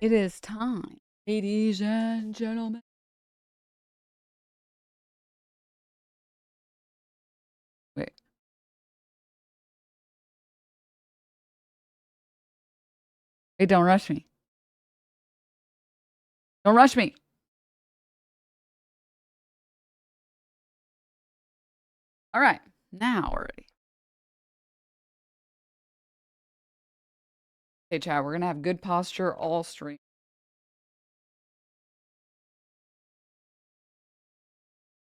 It is time, ladies and gentlemen. Wait. Hey, don't rush me. Don't rush me. All right, now we're ready. Hey, chat, we're gonna have good posture all stream.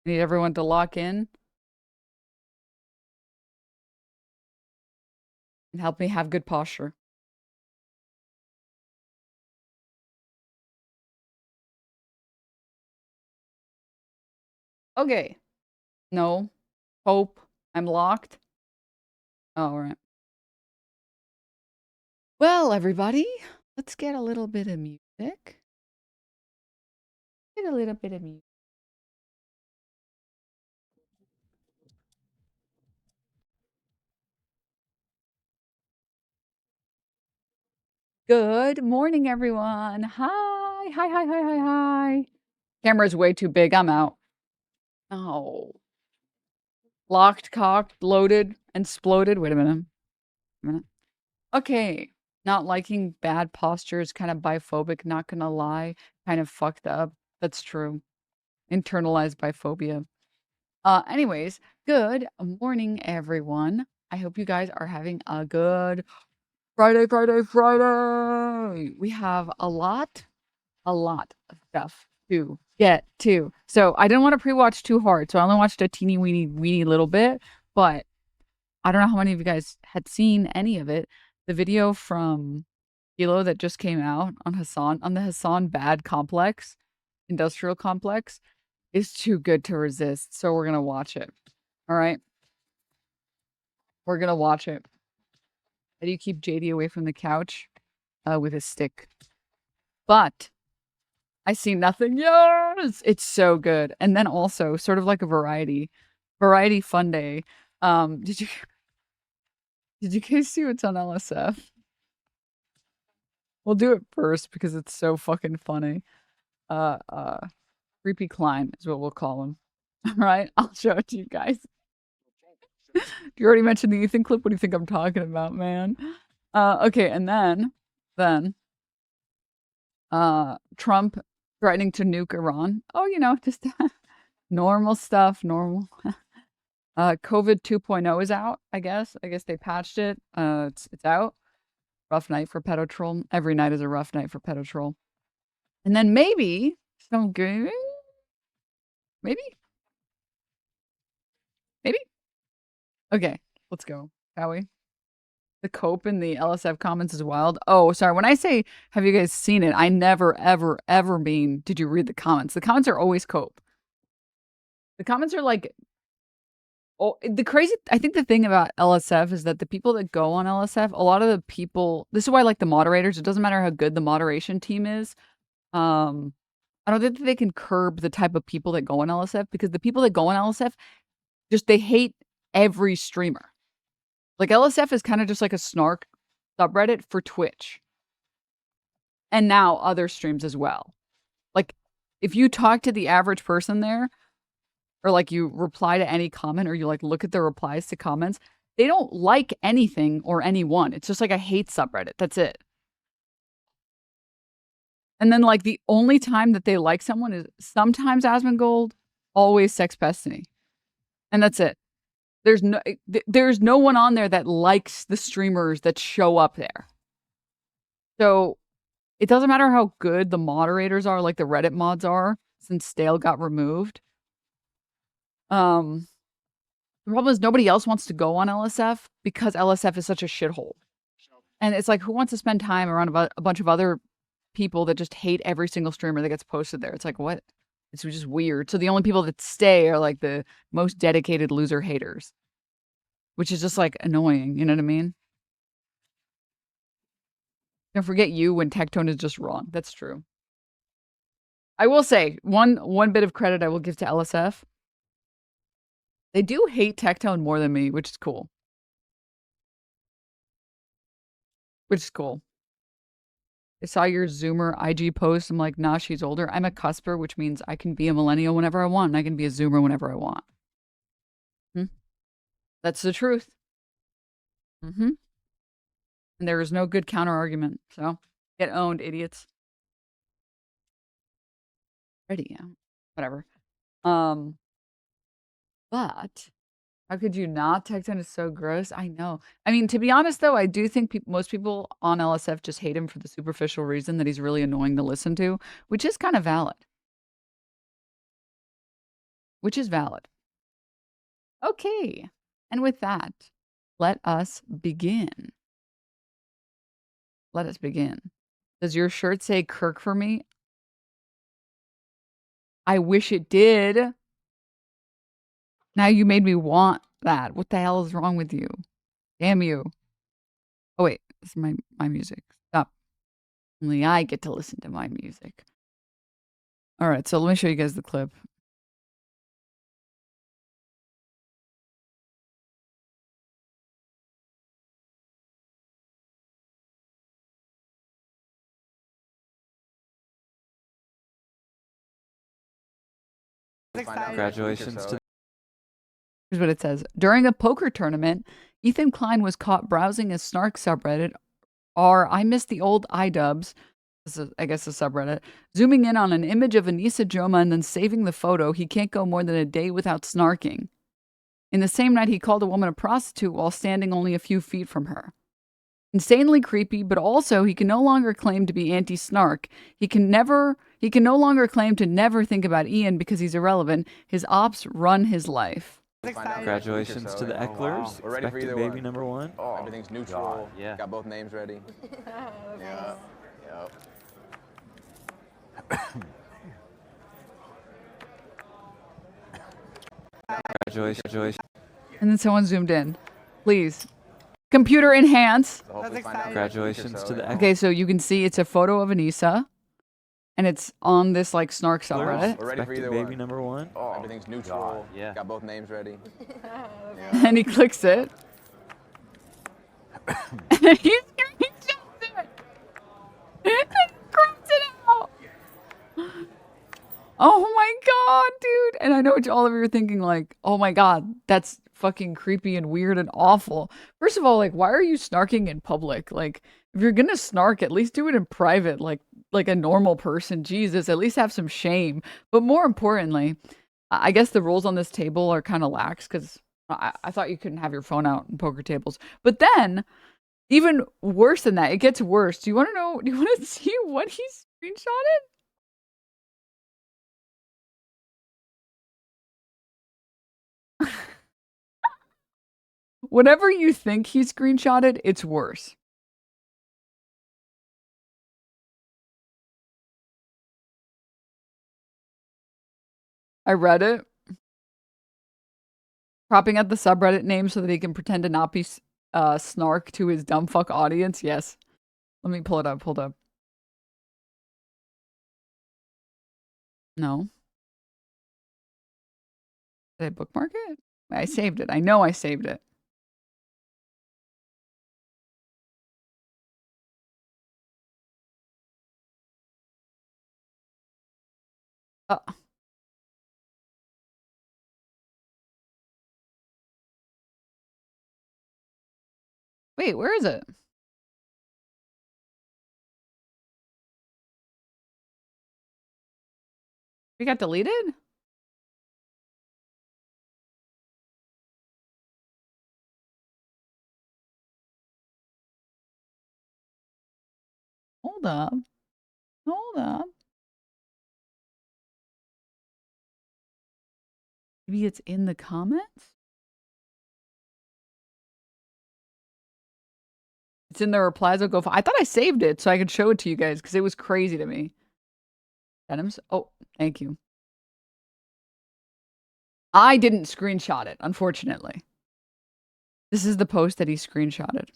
Need everyone to lock in and help me have good posture. Okay. No. Hope. I'm locked. Oh, all right. Well, everybody, let's get a little bit of music. Get a little bit of music. Good morning, everyone. Hi. Hi, hi, hi, hi, hi. Camera's way too big. I'm out. Oh. Locked, cocked, loaded, and sploded. Wait a minute. Okay. Not liking bad postures, kind of biphobic, not gonna lie. Kind of fucked up. That's true. Internalized biphobia. Anyways, good morning, everyone. I hope you guys are having a good Friday. We have a lot of stuff to get to. So I didn't want to pre-watch too hard, so I only watched a teeny weeny little bit, but I don't know how many of you guys had seen any of it. The video from Kilo that just came out on Hasan, on the Hasan bad complex, industrial complex, is too good to resist. So we're gonna watch it. All right. We're gonna watch it. How do you keep JD away from the couch? With a stick. But I see nothing. Yes, it's so good. And then also sort of like a variety fun day. Did you guys see what's on LSF? We'll do it first because it's so fucking funny. Creepy Klein is what we'll call him. All right, I'll show it to you guys. You already mentioned the Ethan clip. What do you think I'm talking about, man? Okay, and then Trump threatening to nuke Iran. Oh, just normal stuff, normal. COVID 2.0 is out, I guess. I guess they patched it. It's out. Rough night for Pedrol. Every night is a rough night for Pedrol. And then maybe some good. Maybe. Okay, let's go, shall we? The cope in the LSF comments is wild. Oh, sorry. When I say, have you guys seen it? I never, ever, ever mean, did you read the comments? The comments are always cope. The comments are like, oh, I think the thing about LSF is that the people that go on LSF, a lot of the people, this is why I like the moderators. It doesn't matter how good the moderation team is. I don't think that they can curb the type of people that go on LSF because the people that go on LSF they hate every streamer. Like LSF is kind of just like a Snark subreddit for Twitch. And now other streams as well. Like if you talk to the average person there, or like you reply to any comment or you like look at the replies to comments, they don't like anything or anyone. It's just like a hate subreddit. That's it. And then like the only time that they like someone is sometimes Asmongold, always Sex Destiny. And that's it. There's no one on there that likes the streamers that show up there. So it doesn't matter how good the moderators are, like the Reddit mods are, since Stale got removed. The problem is nobody else wants to go on LSF because LSF is such a shithole. And it's like, who wants to spend time around a bunch of other people that just hate every single streamer that gets posted there? It's like, what? It's just weird. So the only people that stay are like the most dedicated loser haters, which is just like annoying. You know what I mean? Don't forget you when Tectone is just wrong. That's true. I will say one bit of credit I will give to LSF. They do hate Tectone more than me, which is cool. I saw your Zoomer IG post. I'm like, nah, she's older. I'm a cusper, which means I can be a millennial whenever I want, and I can be a Zoomer whenever I want. That's the truth. And there is no good counter argument. So get owned, idiots. Ready, yeah. Whatever. But how could you not? Tecton is so gross. I know. I mean, to be honest, though, I do think most people on LSF just hate him for the superficial reason that he's really annoying to listen to, which is kind of valid. Which is valid. Okay. And with that, let us begin. Let us begin. Does your shirt say Kirk for me? I wish it did. Now you made me want that. What the hell is wrong with you? Damn you. Oh, wait. This is my music. Stop. Only I get to listen to my music. All right. So let me show you guys the clip. Congratulations to. Here's what it says. During a poker tournament, Ethan Klein was caught browsing a Snark subreddit, or I miss the old iDubbbz, this is, I guess, a subreddit, zooming in on an image of Anissa Jomha and then saving the photo. He can't go more than a day without snarking. In the same night, he called a woman a prostitute while standing only a few feet from her. Insanely creepy, but also he can no longer claim to be anti-snark. He can no longer claim to never think about Ian because he's irrelevant. His ops run his life. Congratulations to the Ecklers. We're ready for Expected either baby one. number one. Oh, everything's neutral. Yeah. Got both names ready. Yeah. Congratulations. And then someone zoomed in. Please. Computer enhance. Congratulations to the Ecklers. Okay, so you can see it's a photo of Anissa. And it's on this like Snark subreddit. We're ready for Expected either baby one. number one. Oh, everything's neutral. Yeah. Got both names ready. And he clicks it. And he screenshots it. And crops it out. Oh my god, dude. And I know what all of you are thinking, like, oh my god, that's fucking creepy and weird and awful. First of all, like, why are you snarking in public? Like, if you're gonna snark, at least do it in private, like a normal person. Jesus, at least have some shame. But more importantly, I guess the rules on this table are kind of lax because I thought you couldn't have your phone out in poker tables. But then, even worse than that, it gets worse. Do you want to know? Do you want to see what he screenshotted? Whatever you think he screenshotted, it's worse. I read it. Cropping out the subreddit name so that he can pretend to not be snark to his dumb fuck audience. Yes. Let me pull it up. Hold up. No. Did I bookmark it? I saved it. I know I saved it. Wait, where is it? We got deleted? Hold up. Hold up. Maybe it's in the comments? It's in the replies. I'll go. I thought I saved it so I could show it to you guys because it was crazy to me. Denims? Oh, thank you. I didn't screenshot it, unfortunately. This is the post that he screenshotted.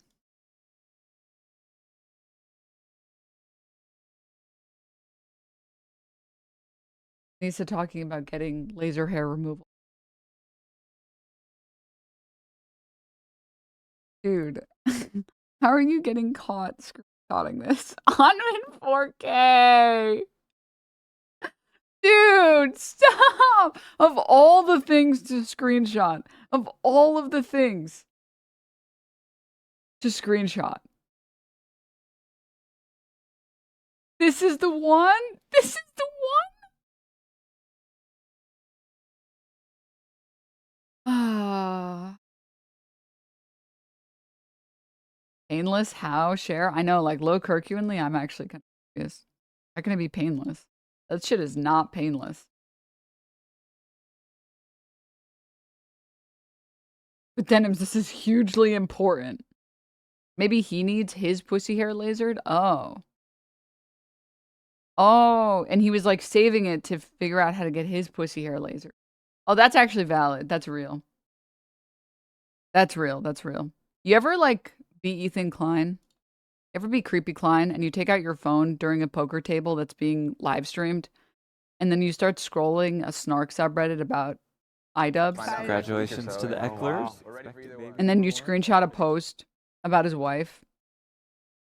Anissa talking about getting laser hair removal. Dude, how are you getting caught screenshotting this. On in 4K. Dude, stop! Of all the things to screenshot, of all of the things to screenshot. This is the one? This is the one? Ah. Painless? How? Share? I know, like, low curcumently, I'm actually kind of curious. How can it be painless? That shit is not painless. But Denims, this is hugely important. Maybe he needs his pussy hair lasered? Oh. Oh, and he was like saving it to figure out how to get his pussy hair lasered. Oh, that's actually valid. That's real. That's real. That's real. You ever like be Ethan Klein? Ever be creepy Klein and you take out your phone during a poker table that's being live streamed and then you start scrolling a Snark subreddit about iDubbbz? Congratulations to the Ecklers. And then you screenshot a post about his wife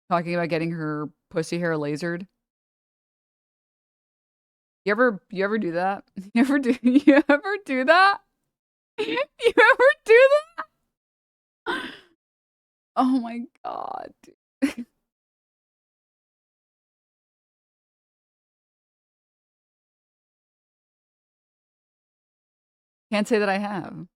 talking about getting her pussy hair lasered. You ever do that? You ever do that? You ever do that? Oh my god. Can't say that I have.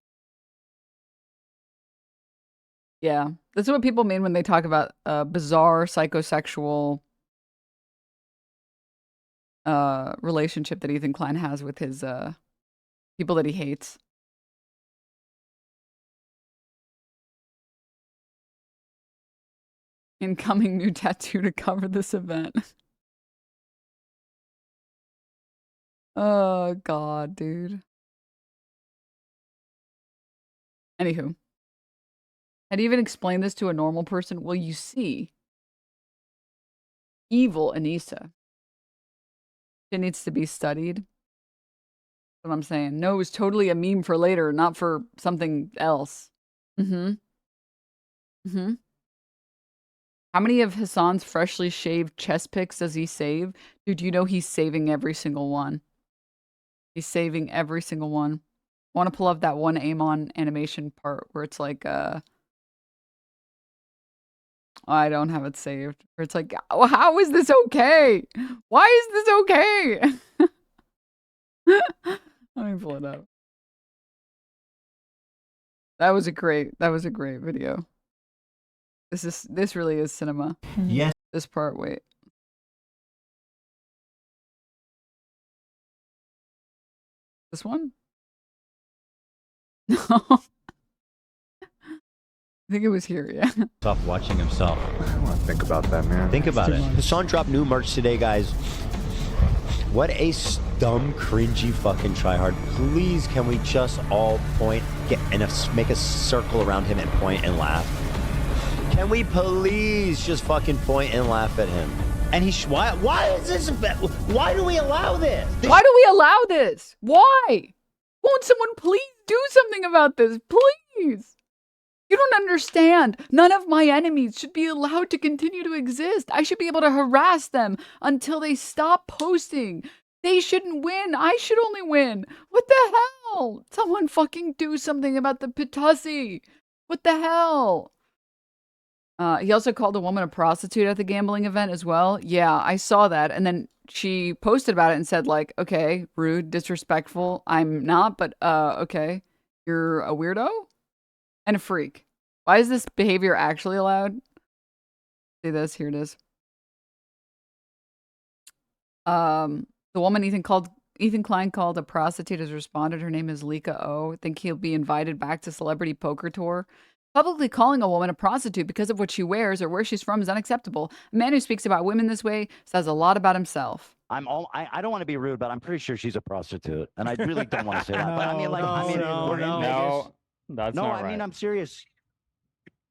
Yeah, that's what people mean when they talk about a bizarre psychosexual relationship that Ethan Klein has with his people that he hates. Incoming new tattoo to cover this event. Oh god, dude. Anywho. How do you even explain this to a normal person? Well, you see. Evil Anissa. It needs to be studied. That's what I'm saying. No, it was totally a meme for later, not for something else. Mm-hmm. Mm-hmm. How many of Hasan's freshly shaved chest pics does he save? Dude, you know he's saving every single one. He's saving every single one. I want to pull up that one Amon animation part where it's like, I don't have it saved. Where it's like, oh, how is this okay? Why is this okay? Let me pull it up. That was a great video. This really is cinema. Yes. This part, wait. This one? No. I think it was here, yeah. Stop watching himself. I don't want to think about that, man. Think about it. Hasan dropped new merch today, guys. What a dumb, cringy fucking tryhard. Please, can we just all point, make a circle around him and point and laugh? Can we please just fucking point and laugh at him? And why is this? Why do we allow this? Why do we allow this? Why? Won't someone please do something about this? Please. You don't understand. None of my enemies should be allowed to continue to exist. I should be able to harass them until they stop posting. They shouldn't win. I should only win. What the hell? Someone fucking do something about the Pitussy. What the hell? He also called a woman a prostitute at the gambling event as well. Yeah, I saw that. And then she posted about it and said, like, okay, rude, disrespectful. I'm not, but okay. You're a weirdo and a freak. Why is this behavior actually allowed? See this? Here it is. The woman Ethan Klein called a prostitute has responded. Her name is Lika O. I think he'll be invited back to Celebrity Poker Tour. Publicly calling a woman a prostitute because of what she wears or where she's from is unacceptable. A man who speaks about women this way says a lot about himself. I don't want to be rude, but I'm pretty sure she's a prostitute, and I really don't want to say that. But I mean, like, we're in Vegas. That's no, not I right. mean, I'm serious.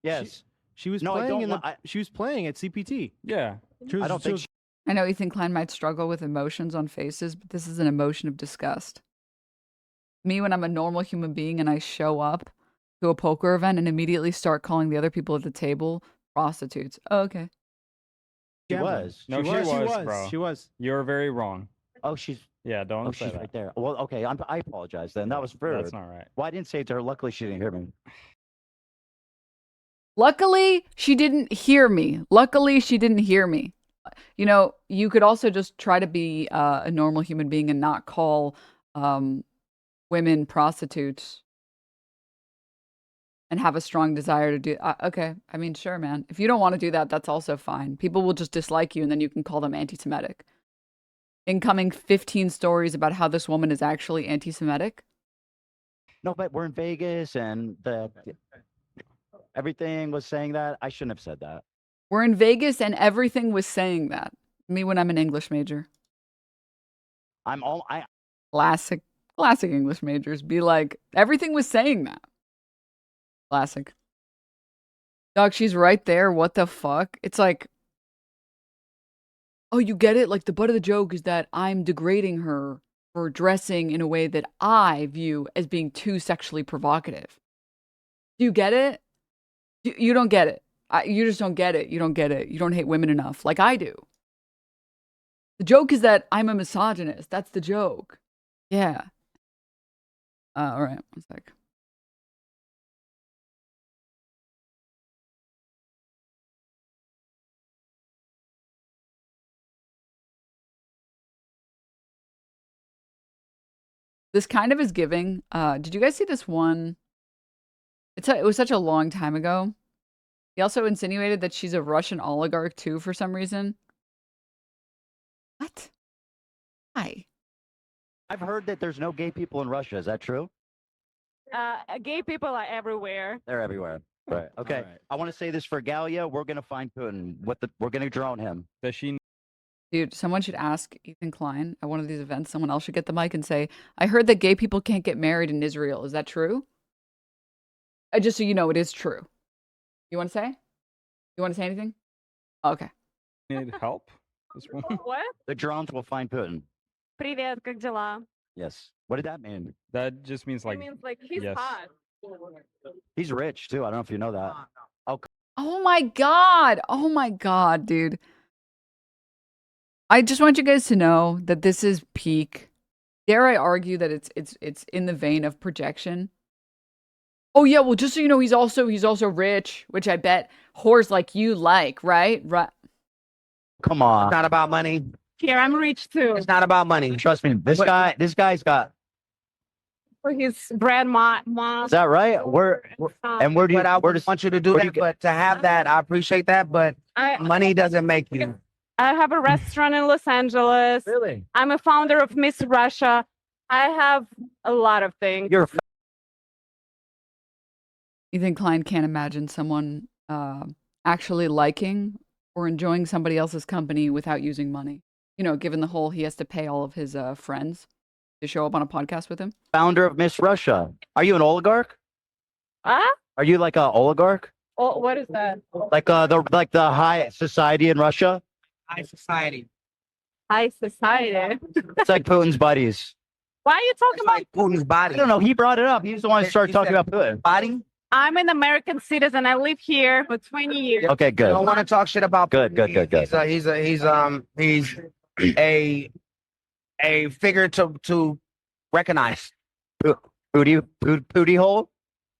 Yes, She was No, I playing don't she was playing at CPT. Yeah. I don't think. I know Ethan Klein might struggle with emotions on faces, but this is an emotion of disgust. Me, when I'm a normal human being and I show up to a poker event and immediately start calling the other people at the table prostitutes. Oh, okay. She was. No, she was, bro. She was. You're very wrong. Oh, she's. Yeah, don't Oh, say she's that. right there. Well, okay. I apologize then. That was rude. That's not right. Well, I didn't say it to her. Luckily, she didn't hear me. Luckily, she didn't hear me. Luckily, she didn't hear me. You know, you could also just try to be a normal human being and not call women prostitutes and have a strong desire to do. Okay, I mean, sure, man. If you don't want to do that, that's also fine. People will just dislike you, and then you can call them anti-Semitic. Incoming 15 stories about how this woman is actually anti-Semitic. No, but we're in Vegas, and everything was saying that. I shouldn't have said that. We're in Vegas, and everything was saying that. Me when I'm an English major. Classic English majors be like, everything was saying that. Classic. Dog, she's right there. What the fuck? It's like, oh, you get it? Like, the butt of the joke is that I'm degrading her for dressing in a way that I view as being too sexually provocative. Do you get it? You don't get it. You just don't get it. You don't get it. You don't hate women enough, like I do. The joke is that I'm a misogynist. That's the joke. Yeah. All right. 1 sec. This kind of is giving. Did you guys see this one? It was such a long time ago. He also insinuated that she's a Russian oligarch too for some reason. What? Why? I've heard that there's no gay people in Russia. Is that true? Gay people are everywhere. They're everywhere. Right. Okay. All right. I want to say this for Galia. We're gonna find Putin. We're gonna drone him. Does she? Dude, someone should ask Ethan Klein at one of these events. Someone else should get the mic and say, I heard that gay people can't get married in Israel. Is that true? Just so you know, it is true. You want to say? You want to say anything? Okay. Need help? This one? What? The drones will find Putin. Привет, как дела? Yes. What did that mean? That just means like. It means like he's yes. hot. He's rich too. I don't know if you know that. Oh my God. Oh my God, dude. I just want you guys to know that this is peak. Dare I argue that it's in the vein of projection? Oh yeah, well, just so you know, he's also rich, which I bet whores like you like, right? Right. Come on. It's not about money. Here, I'm rich too. It's not about money. Trust me. This guy's got. For his grandma, mom. Is that right? Where do you? But I where does, want you to do where that. do you But to have that, I appreciate that. But money doesn't make you. I have a restaurant in Los Angeles. Really? I'm a founder of Miss Russia. I have a lot of things. You're. Ethan Klein can't imagine someone actually liking or enjoying somebody else's company without using money. You know, given the whole he has to pay all of his friends to show up on a podcast with him. Founder of Miss Russia. Are you an oligarch? Huh? Are you like an oligarch? Oh, what is that? Like the high society in Russia? High society. High society. It's like Putin's buddies. Why are you talking about Putin's body. I don't know. He brought it up. He's the one who started talking about Putin. Body. I'm an American citizen. I live here for 20 years. Okay, I good. don't want to talk shit about. Good. He's a figure to recognize. Pootie hole?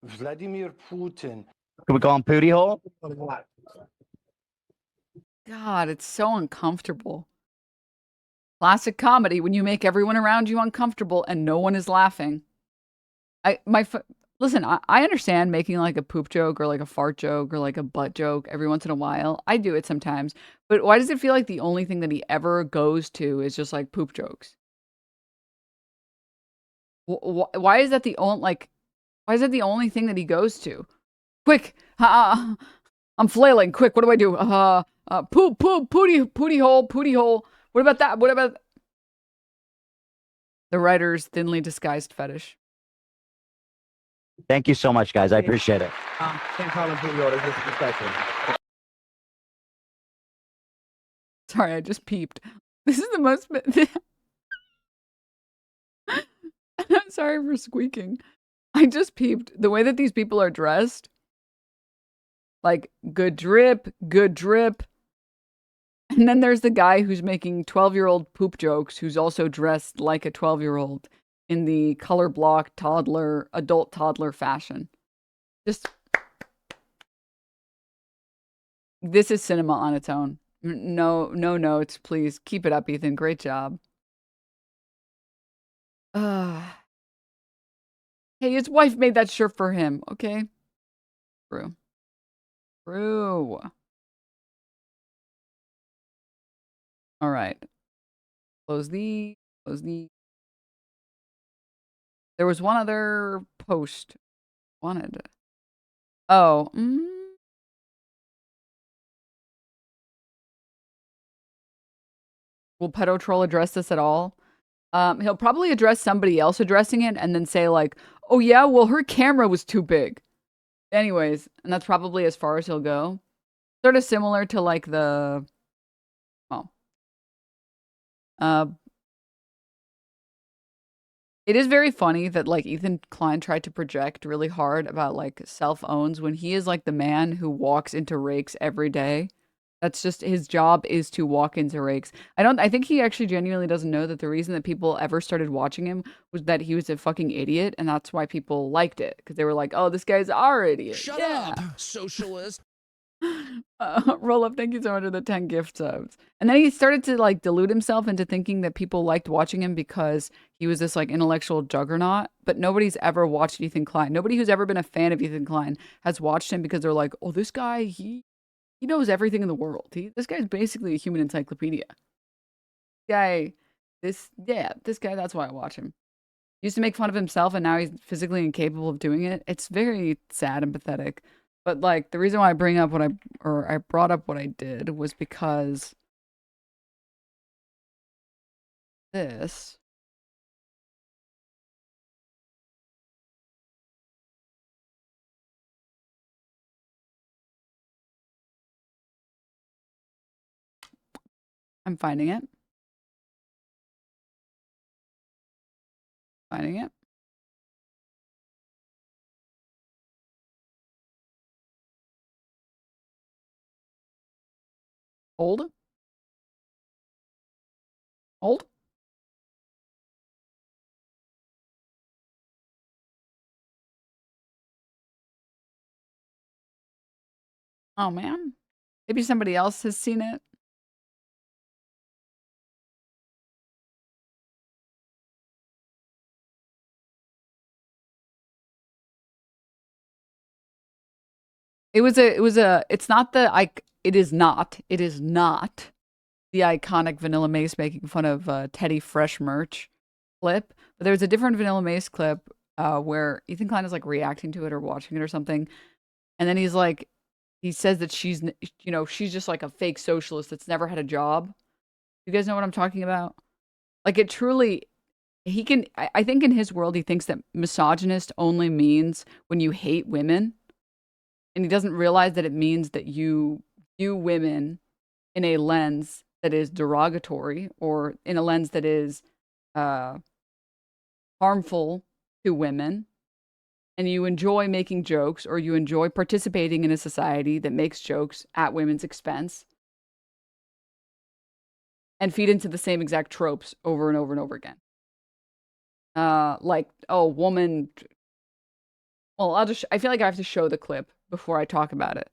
Vladimir Putin. Can we call him Pootie hole? God, it's so uncomfortable. Classic comedy when you make everyone around you uncomfortable and no one is laughing. Listen, I understand making like a poop joke or like a fart joke or like a butt joke every once in a while. I do it sometimes. But why does it feel like the only thing that he ever goes to is just like poop jokes? Why is that the only thing that he goes to? Quick, I'm flailing. Quick, what do I do? Poop, pooty hole. What about that? What about the writer's thinly disguised fetish? Thank you so much, guys. I appreciate it. Sorry, I just peeped. This is the most... I'm sorry for squeaking. I just peeped. The way that these people are dressed, like good drip, And then there's the guy who's making 12-year-old poop jokes, who's also dressed like a 12-year-old in the color block toddler, adult toddler fashion. Just, this is cinema on its own. No notes, please. Keep it up, Ethan. Great job. Hey, his wife made that shirt for him, okay? True. All right. Close the. There was one other post. Wanted. Oh. Will Pedrol address this at all? He'll probably address somebody else addressing it and then say like, oh yeah, well her camera was too big. Anyways, and that's probably as far as he'll go. Sort of similar to like the, it is very funny that like Ethan Klein tried to project really hard about like self-owns when he is like the man who walks into rakes every day. That's just his job is to walk into rakes. I think he actually genuinely doesn't know that the reason that people ever started watching him was that he was a fucking idiot, and that's why people liked it, because they were like, oh, this guy's our idiot. Shut up, socialist. Roll up, thank you so much for the 10 gift subs. And then he started to like delude himself into thinking that people liked watching him because he was this like intellectual juggernaut, but nobody's ever watched Ethan Klein. Nobody who's ever been a fan of Ethan Klein has watched him because they're like, oh, this guy, he knows everything in the world. This guy's basically a human encyclopedia. This guy, that's why I watch him. He used to make fun of himself and now he's physically incapable of doing it. It's very sad and pathetic. But like the reason why I bring up I brought up what I did was because this I'm finding it. Hold. Oh man. Maybe somebody else has seen it. It is not the iconic Vanilla Mace making fun of Teddy Fresh merch clip, but there's a different Vanilla Mace clip where Ethan Klein is like reacting to it or watching it or something, and then he's like, he says that she's just like a fake socialist that's never had a job. You guys know what I'm talking about? Like it truly, I think in his world he thinks that misogynist only means when you hate women. And he doesn't realize that it means that you view women in a lens that is derogatory or in a lens that is harmful to women. And you enjoy making jokes or you enjoy participating in a society that makes jokes at women's expense and feed into the same exact tropes over and over and over again. Like, oh, woman. Well, I feel like I have to show the clip before I talk about it,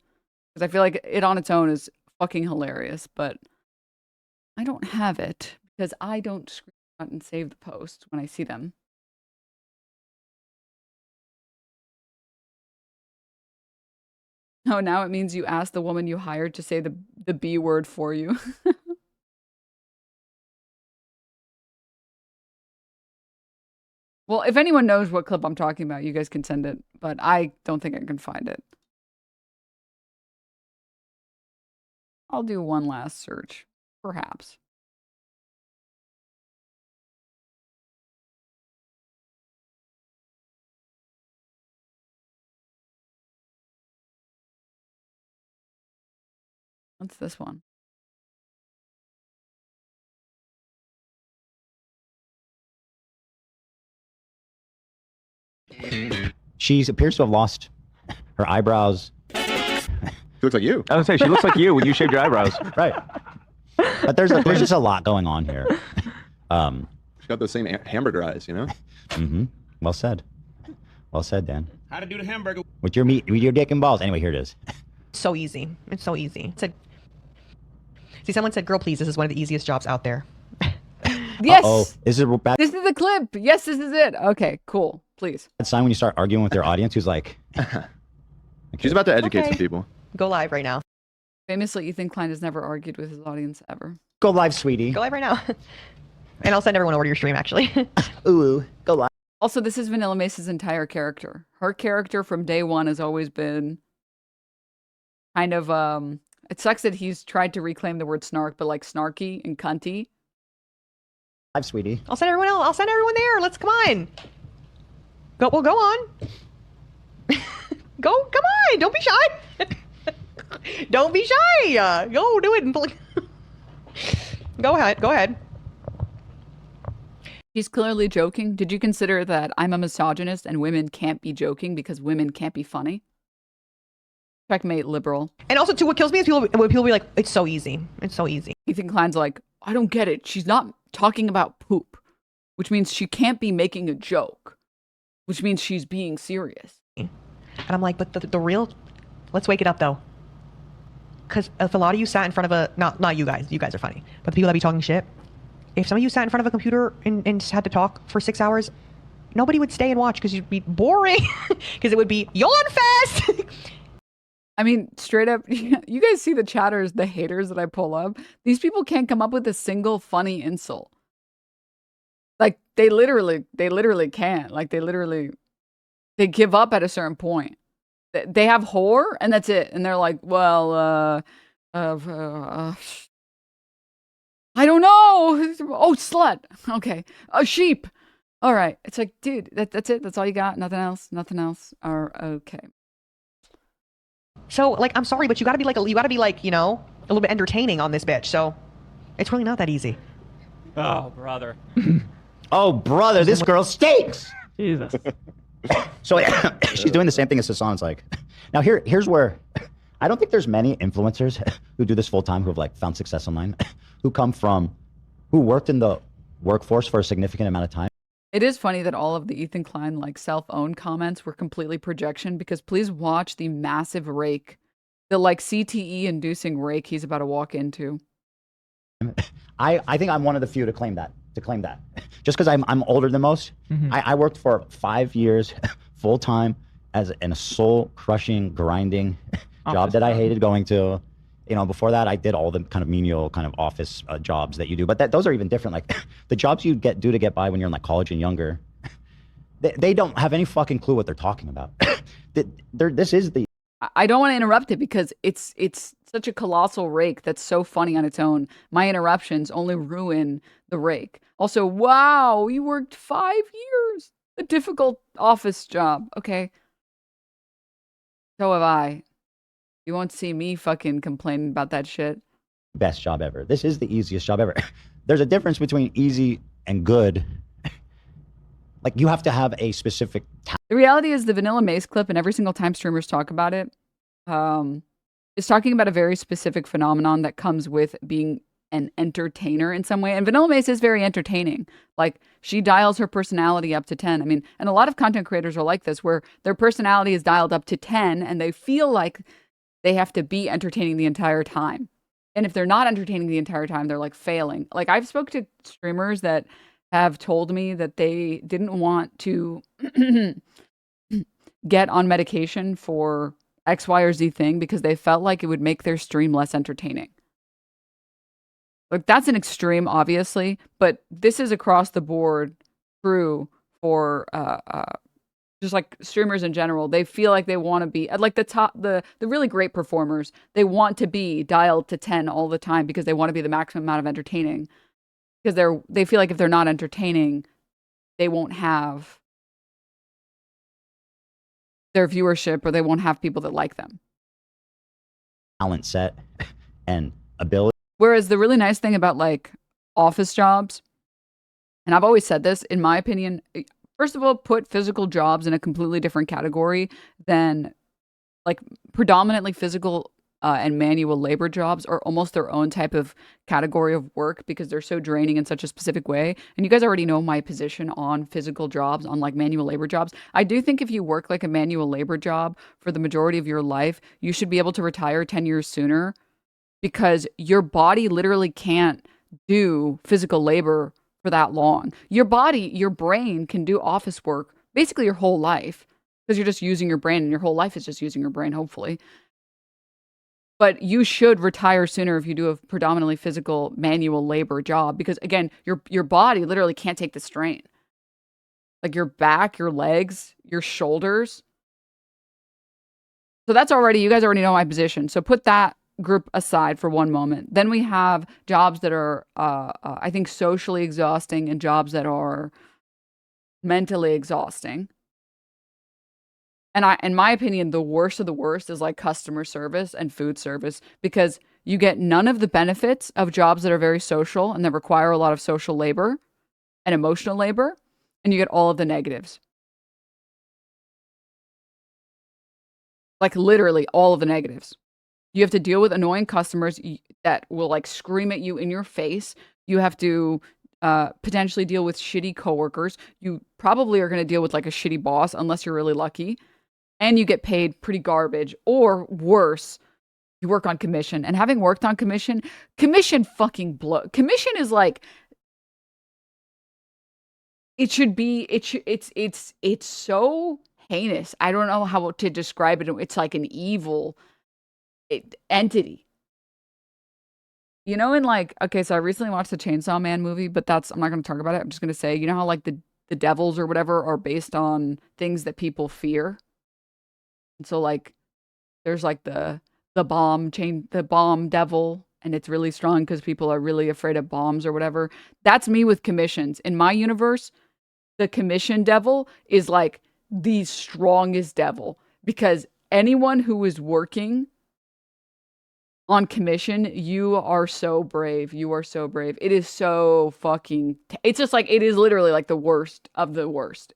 because I feel like it on its own is fucking hilarious, but I don't have it because I don't screenshot and save the posts when I see them. Oh, now it means you ask the woman you hired to say the B word for you. Well, if anyone knows what clip I'm talking about, you guys can send it, but I don't think I can find it. I'll do one last search, perhaps. What's this one? She appears to have lost her eyebrows. She looks like you. I was gonna say she looks like you when you shaved your eyebrows. Right. But there's just a lot going on here. She's got those same hamburger eyes, you know? Mm-hmm. Well said. Well said, Dan. How to do the hamburger? With your meat, with your dick and balls. Anyway, here it is. So easy. It's so easy. See, someone said, "Girl, please, this is one of the easiest jobs out there." Yes. Uh-oh. Is it bad? This is the clip. Yes, this is it. Okay, cool. Please. Sign when you start arguing with your audience who's like... She's about to educate Okay. some people. Go live right now. Famously, Ethan Klein has never argued with his audience ever. Go live, sweetie. Go live right now. And I'll send everyone over to your stream, actually. Ooh, go live. Also, this is Vanilla Mace's entire character. Her character from day one has always been kind of, it sucks that he's tried to reclaim the word snark, but like snarky and cunty. Live, sweetie. I'll send everyone else. I'll send everyone there. Let's come on. Go on. Come on. Don't be shy. Don't be shy. Go do it. Go ahead. He's clearly joking. Did you consider that I'm a misogynist and women can't be joking because women can't be funny? Checkmate, liberal. And also, too, what kills me is when people be like, "It's so easy. It's so easy." Ethan Klein's like, I don't get it. She's not talking about poop, which means she can't be making a joke, which means she's being serious. And I'm like, but the real, let's wake it up though. Because if a lot of you sat in front of a, not you guys are funny, but the people that be talking shit, if some of you sat in front of a computer and had to talk for 6 hours, nobody would stay and watch because you'd be boring, because it would be yawn fest. I mean, straight up, you guys see the chatters, the haters that I pull up? These people can't come up with a single funny insult. Like, they literally can't. Like, they give up at a certain point. They have whore, and that's it. And they're like, well, I don't know. Oh, slut. Okay. A sheep. All right. It's like, dude, that's it. That's all you got. Nothing else. Or, okay. So, like, I'm sorry, but you gotta be like, you know, a little bit entertaining on this bitch. So, it's really not that easy. Oh, brother. Oh, brother, this girl stinks. Jesus. So she's doing the same thing as Hasan's like. Now here's where I don't think there's many influencers who do this full time who have like found success online, who worked in the workforce for a significant amount of time. It is funny that all of the Ethan Klein like self-owned comments were completely projection, because please watch the massive rake, the like CTE inducing rake he's about to walk into. I think I'm one of the few to claim that. Just because I'm older than most. Mm-hmm. I worked for 5 years full time in a soul crushing, grinding job that I hated going to. You know, before that, I did all the kind of menial kind of office jobs that you do. But those are even different. Like the jobs you do to get by when you're in like college and younger, they don't have any fucking clue what they're talking about. This is the. I don't want to interrupt it because it's such a colossal rake that's so funny on its own. My interruptions only ruin the rake. Also, wow, you worked 5 years. A difficult office job. Okay. So have I. You won't see me fucking complaining about that shit. Best job ever. This is the easiest job ever. There's a difference between easy and good. Like you have to have a specific talent. The reality is the Vanilla Mace clip, and every single time streamers talk about it, is talking about a very specific phenomenon that comes with being an entertainer in some way. And Vanilla Mace is very entertaining. Like she dials her personality up to 10. I mean, and a lot of content creators are like this, where their personality is dialed up to 10 and they feel like they have to be entertaining the entire time. And if they're not entertaining the entire time, they're like failing. Like I've spoke to streamers that have told me that they didn't want to get on medication for X, Y, or Z thing because they felt like it would make their stream less entertaining. Like that's an extreme, obviously, but this is across the board true for just like streamers in general. They feel like they want to be at like the really great performers. They want to be dialed to 10 all the time because they want to be the maximum amount of entertaining. Because they feel like if they're not entertaining, they won't have their viewership, or they won't have people that like them. Talent set and ability. Whereas the really nice thing about like office jobs, and I've always said this, in my opinion, first of all, put physical jobs in a completely different category than like predominantly physical and manual labor jobs are almost their own type of category of work because they're so draining in such a specific way. And you guys already know my position on physical jobs, on like manual labor jobs. I do think if you work like a manual labor job for the majority of your life, you should be able to retire 10 years sooner because your body literally can't do physical labor for that long. Your body, your brain can do office work basically your whole life because you're just using your brain and your whole life is just using your brain, hopefully. But you should retire sooner if you do a predominantly physical manual labor job because, again, your body literally can't take the strain. Like your back, your legs, your shoulders. So that's already, you guys already know my position. So put that group aside for one moment. Then we have jobs that are, I think, socially exhausting and jobs that are mentally exhausting. And in my opinion, the worst of the worst is like customer service and food service because you get none of the benefits of jobs that are very social and that require a lot of social labor and emotional labor, and you get all of the negatives. Like literally all of the negatives. You have to deal with annoying customers that will like scream at you in your face. You have to potentially deal with shitty coworkers. You probably are going to deal with like a shitty boss unless you're really lucky. And you get paid pretty garbage, or worse, you work on commission. And having worked on commission fucking blow. Commission is like, it should be, it's so heinous. I don't know how to describe it. It's like an evil entity. You know, in like, okay, so I recently watched the Chainsaw Man movie, but I'm not going to talk about it. I'm just going to say, you know how like the devils or whatever are based on things that people fear? And so like there's like the bomb devil, and it's really strong because people are really afraid of bombs or whatever. That's me with commissions. In my universe, the commission devil is like the strongest devil because anyone who is working on commission, you are so brave. You are so brave. It is so fucking, it's just like, it is literally like the worst of the worst.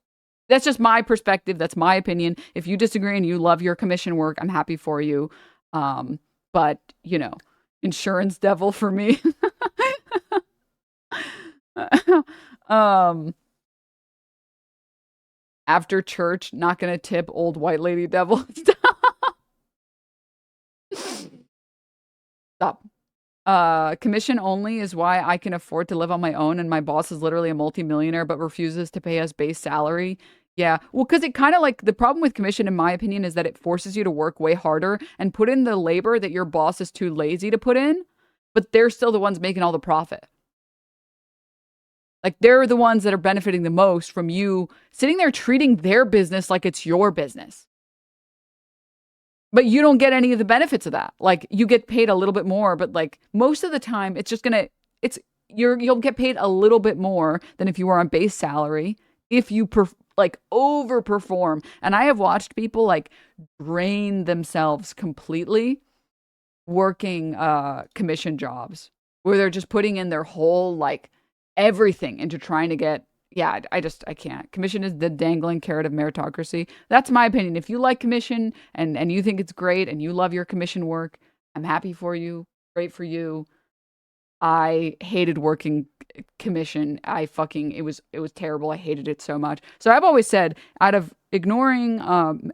That's just my perspective. That's my opinion. If you disagree and you love your commission work, I'm happy for you. But, you know, insurance devil for me. After church, not going to tip old white lady devil. Stop. Commission only is why I can afford to live on my own and my boss is literally a multimillionaire but refuses to pay us base salary. Yeah, well, because it kind of like, the problem with commission, in my opinion, is that it forces you to work way harder and put in the labor that your boss is too lazy to put in, but they're still the ones making all the profit. Like, they're the ones that are benefiting the most from you sitting there treating their business like it's your business. But you don't get any of the benefits of that. Like, you get paid a little bit more, but like most of the time it's just gonna, you'll get paid a little bit more than if you were on base salary if you overperform. And I have watched people like drain themselves completely working commission jobs where they're just putting in their whole like everything into trying to get, yeah, I can't. Commission is the dangling carrot of meritocracy. That's my opinion. If you like commission and you think it's great and you love your commission work, I'm happy for you. Great for you. I hated working commission. It was terrible. I hated it so much. So I've always said, out of ignoring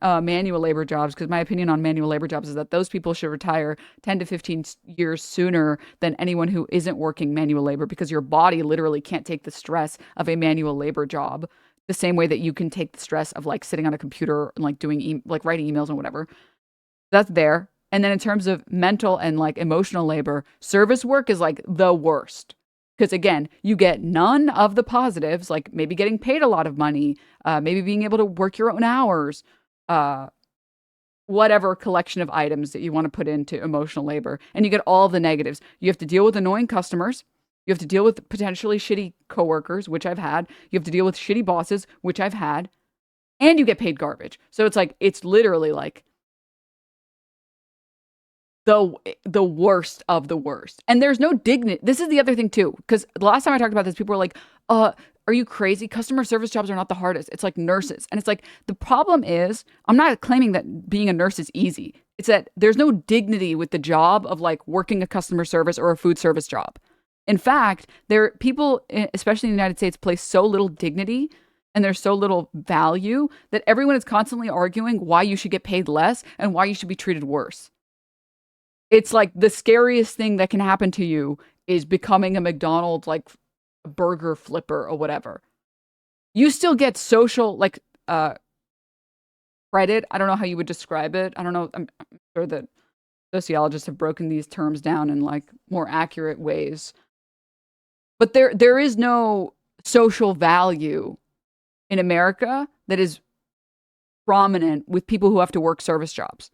manual labor jobs, because my opinion on manual labor jobs is that those people should retire 10 to 15 years sooner than anyone who isn't working manual labor, because your body literally can't take the stress of a manual labor job the same way that you can take the stress of like sitting on a computer and like doing like writing emails and whatever. That's there. And then in terms of mental and like emotional labor, service work is like the worst. Because again, you get none of the positives, like maybe getting paid a lot of money, maybe being able to work your own hours, whatever collection of items that you want to put into emotional labor. And you get all of the negatives. You have to deal with annoying customers. You have to deal with potentially shitty coworkers, which I've had. You have to deal with shitty bosses, which I've had. And you get paid garbage. So it's like, it's literally like the worst of the worst. And there's no dignity. This is the other thing too, because the last time I talked about this, people were like, are you crazy? Customer service jobs are not the hardest. It's like nurses. And it's like, the problem is, I'm not claiming that being a nurse is easy. It's that there's no dignity with the job of like working a customer service or a food service job. In fact, people, especially in the United States, place so little dignity and there's so little value that everyone is constantly arguing why you should get paid less and why you should be treated worse. It's like the scariest thing that can happen to you is becoming a McDonald's like burger flipper or whatever. You still get social like credit. I don't know how you would describe it. I don't know. I'm sure that sociologists have broken these terms down in like more accurate ways. But there is no social value in America that is prominent with people who have to work service jobs.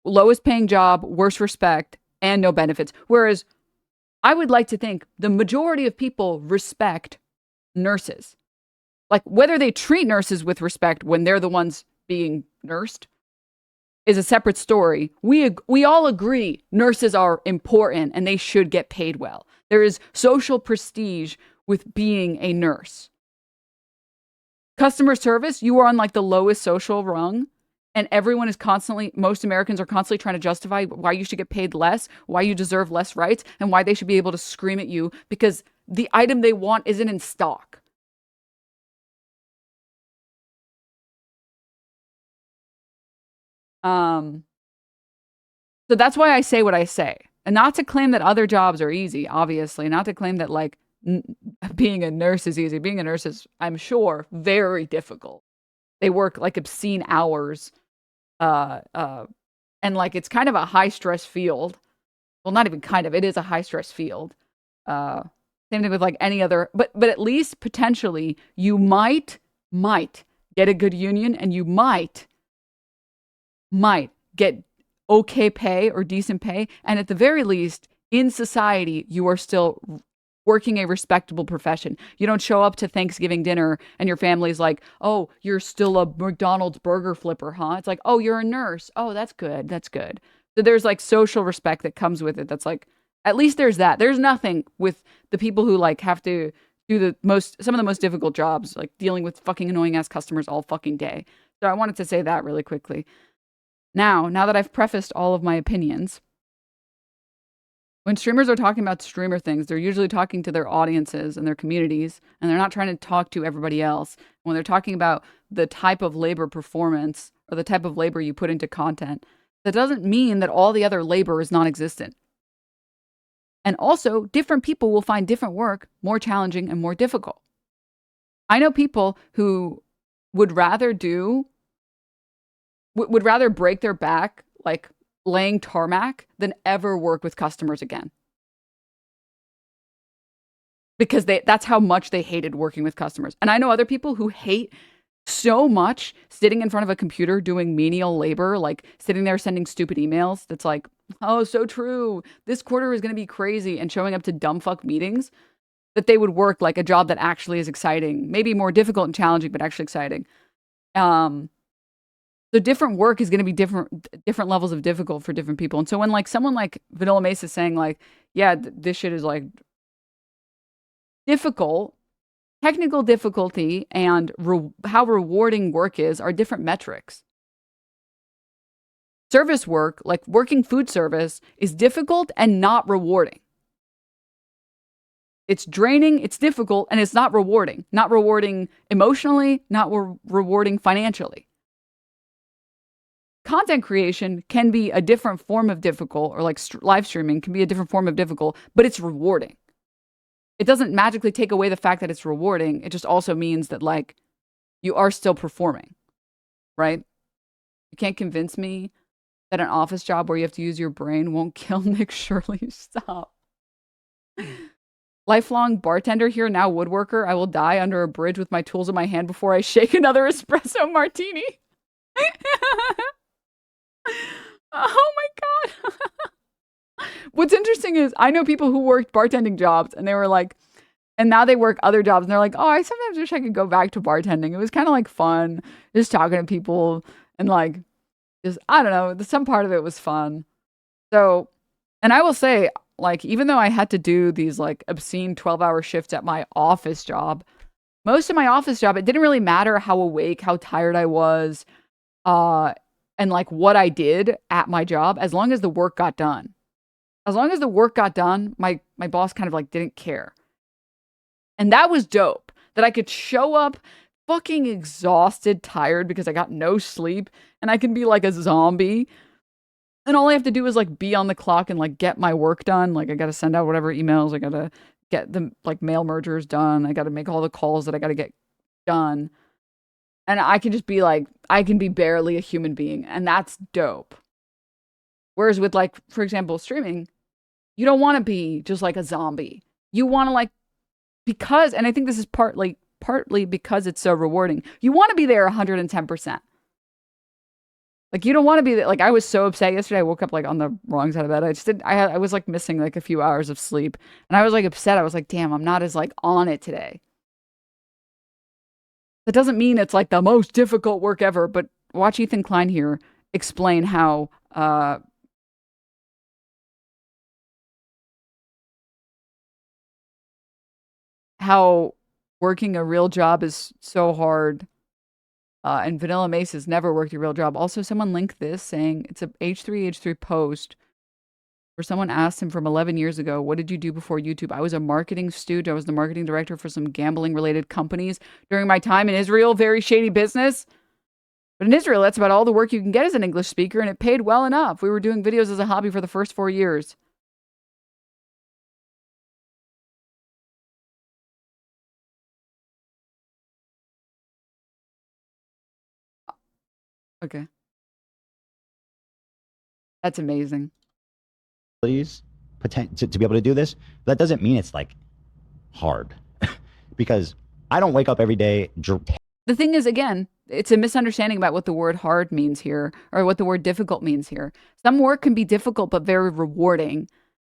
Lowest paying job, worst respect, and no benefits. Whereas I would like to think the majority of people respect nurses. Like whether they treat nurses with respect when they're the ones being nursed is a separate story. We all agree nurses are important and they should get paid well. There is social prestige with being a nurse. Customer service, you are on like the lowest social rung. And everyone is most Americans are constantly trying to justify why you should get paid less, why you deserve less rights, and why they should be able to scream at you because the item they want isn't in stock. So that's why I say what I say. And not to claim that other jobs are easy, obviously. Not to claim that like being a nurse is easy. Being a nurse is, I'm sure, very difficult. They work like obscene hours. And like it's kind of a high stress field. Well, not even kind of, it is a high stress field. Same thing with like any other, but at least potentially you might get a good union and you might get okay pay or decent pay. And at the very least in society, you are still working a respectable profession. You don't show up to Thanksgiving dinner and your family's like, oh, you're still a McDonald's burger flipper, huh? It's like, oh, you're a nurse. Oh, that's good. That's good. So there's like social respect that comes with it. That's like, at least there's that. There's nothing with the people who like have to do some of the most difficult jobs, like dealing with fucking annoying ass customers all fucking day. So I wanted to say that really quickly. Now that I've prefaced all of my opinions, when streamers are talking about streamer things, they're usually talking to their audiences and their communities, and they're not trying to talk to everybody else. When they're talking about the type of labor performance or the type of labor you put into content, that doesn't mean that all the other labor is non-existent. And also, different people will find different work more challenging and more difficult. I know people who would rather break their back, like laying tarmac, than ever work with customers again. Because that's how much they hated working with customers. And I know other people who hate so much sitting in front of a computer doing menial labor, like sitting there sending stupid emails that's like, oh, so true, this quarter is going to be crazy, and showing up to dumb fuck meetings, that they would work like a job that actually is exciting, maybe more difficult and challenging, but actually exciting. So different work is going to be different levels of difficult for different people. And so when like someone like Vanilla Mace is saying like, yeah, this shit is like difficult, technical difficulty and how rewarding work is are different metrics. Service work, like working food service, is difficult and not rewarding. It's draining, it's difficult, and it's not rewarding. Not rewarding emotionally, not rewarding financially. Content creation can be a different form of difficult, or like live streaming can be a different form of difficult, but it's rewarding. It doesn't magically take away the fact that it's rewarding. It just also means that like you are still performing, right? You can't convince me that an office job where you have to use your brain won't kill Nick Shirley. Stop. Lifelong bartender here, now woodworker. I will die under a bridge with my tools in my hand before I shake another espresso martini. Oh my God. What's interesting is I know people who worked bartending jobs and they were like, and now they work other jobs and they're like, oh, I sometimes wish I could go back to bartending. It was kind of like fun, just talking to people and like, just, I don't know, some part of it was fun. So, and I will say, like, even though I had to do these like obscene 12-hour shifts at my office job, most of my office job, it didn't really matter how awake, how tired I was, and like what I did at my job, as long as the work got done. As long as the work got done, my boss kind of like didn't care. And that was dope, that I could show up fucking exhausted, tired because I got no sleep, and I can be like a zombie. And all I have to do is like be on the clock and like get my work done. Like I got to send out whatever emails, I got to get the like mail mergers done, I got to make all the calls that I got to get done. And I can just be like, I can be barely a human being, and that's dope. Whereas with like, for example, streaming, you don't want to be just like a zombie. You want to like, because, and I think this is partly because it's so rewarding, you want to be there 110%. Like, you don't want to be there. Like, I was so upset yesterday. I woke up like on the wrong side of bed. I was like missing like a few hours of sleep, and I was like upset. I was like, damn, I'm not as like on it today. That doesn't mean it's like the most difficult work ever, but watch Ethan Klein here explain how working a real job is so hard. And Vanilla Mace has never worked a real job. Also, someone linked this saying it's a H3 post where someone asked him from 11 years ago, what did you do before YouTube? I was a marketing stooge. I was the marketing director for some gambling related companies during my time in Israel. Very shady business. But in Israel, that's about all the work you can get as an English speaker, and it paid well enough. We were doing videos as a hobby for the first 4 years. Okay. That's amazing. Please, to be able to do this, that doesn't mean it's like hard. Because I don't wake up every day. The thing is, again, it's a misunderstanding about what the word hard means here, or what the word difficult means here. Some work can be difficult but very rewarding,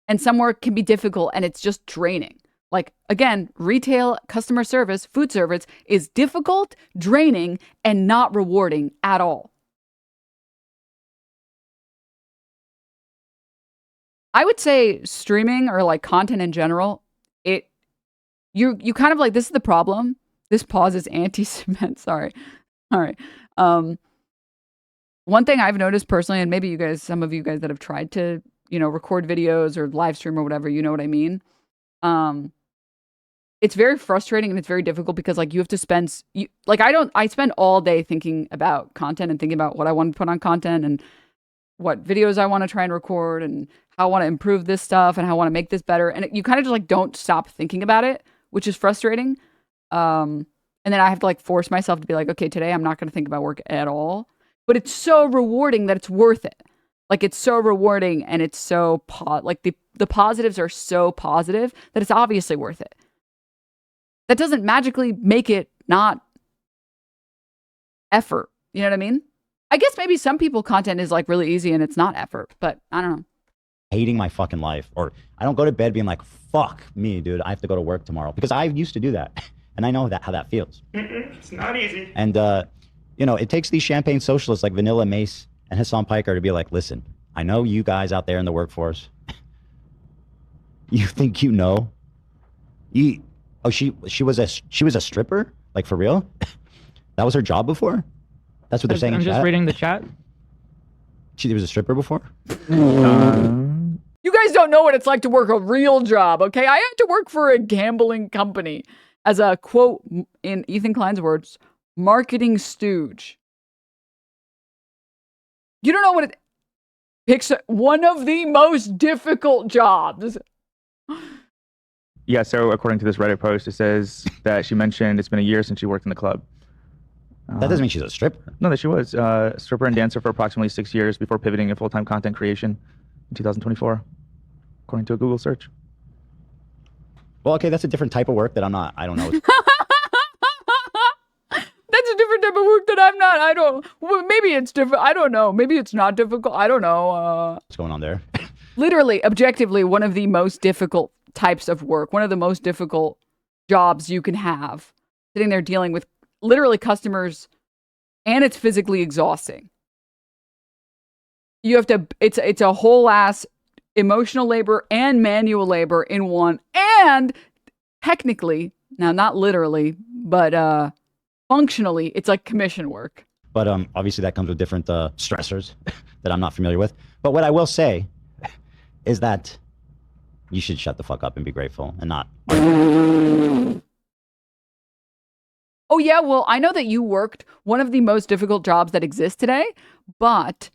and some work can be difficult and it's just draining. Like, again, retail, customer service, food service is difficult, draining, and not rewarding at all. I would say streaming, or like content in general, you kind of like, this is the problem. This pause is anti-cement. Sorry. All right. One thing I've noticed personally, and maybe you guys, some of you guys that have tried to, record videos or live stream or whatever, you know what I mean? It's very frustrating and it's very difficult because like you have to spend, I spend all day thinking about content and thinking about what I want to put on content and what videos I want to try and record and how I want to improve this stuff and how I want to make this better. And you kind of just like don't stop thinking about it, which is frustrating. And then I have to like force myself to be like, okay, today I'm not going to think about work at all. But it's so rewarding that it's worth it. Like, it's so rewarding and it's so the positives are so positive that it's obviously worth it. That doesn't magically make it not effort. You know what I mean? I guess maybe some people content is like really easy and it's not effort, but I don't know. Hating my fucking life, or I don't go to bed being like, fuck me, dude, I have to go to work tomorrow, because I used to do that. And I know how that feels. It's not easy. And, it takes these champagne socialists like Vanilla Mace and Hasan Piker to be like, listen, I know you guys out there in the workforce. You think you know? She was a stripper? Like, for real? That was her job before? That's what they're saying in chat? I'm just reading the chat. She was a stripper before? You guys don't know what it's like to work a real job, okay? I had to work for a gambling company as a, quote, in Ethan Klein's words, marketing stooge. You don't know what it picks one of the most difficult jobs. Yeah, so according to this Reddit post, it says that she mentioned it's been a year since she worked in the club. That doesn't mean she's a stripper. No, that she was a stripper and dancer for approximately 6 years before pivoting to full-time content creation in 2024, according to a Google search. Well, okay, that's a different type of work that I don't know. That's a different type of work that I'm not. Maybe it's different. I don't know. Maybe it's not difficult. I don't know. What's going on there? Literally, objectively, one of the most difficult types of work, one of the most difficult jobs you can have, sitting there dealing with literally customers, and it's physically exhausting. You have to, it's a whole ass emotional labor and manual labor in one. And technically, now not literally, but functionally, it's like commission work. But obviously that comes with different stressors that I'm not familiar with. But what I will say is that you should shut the fuck up and be grateful and not. Oh yeah, well, I know that you worked one of the most difficult jobs that exist today, but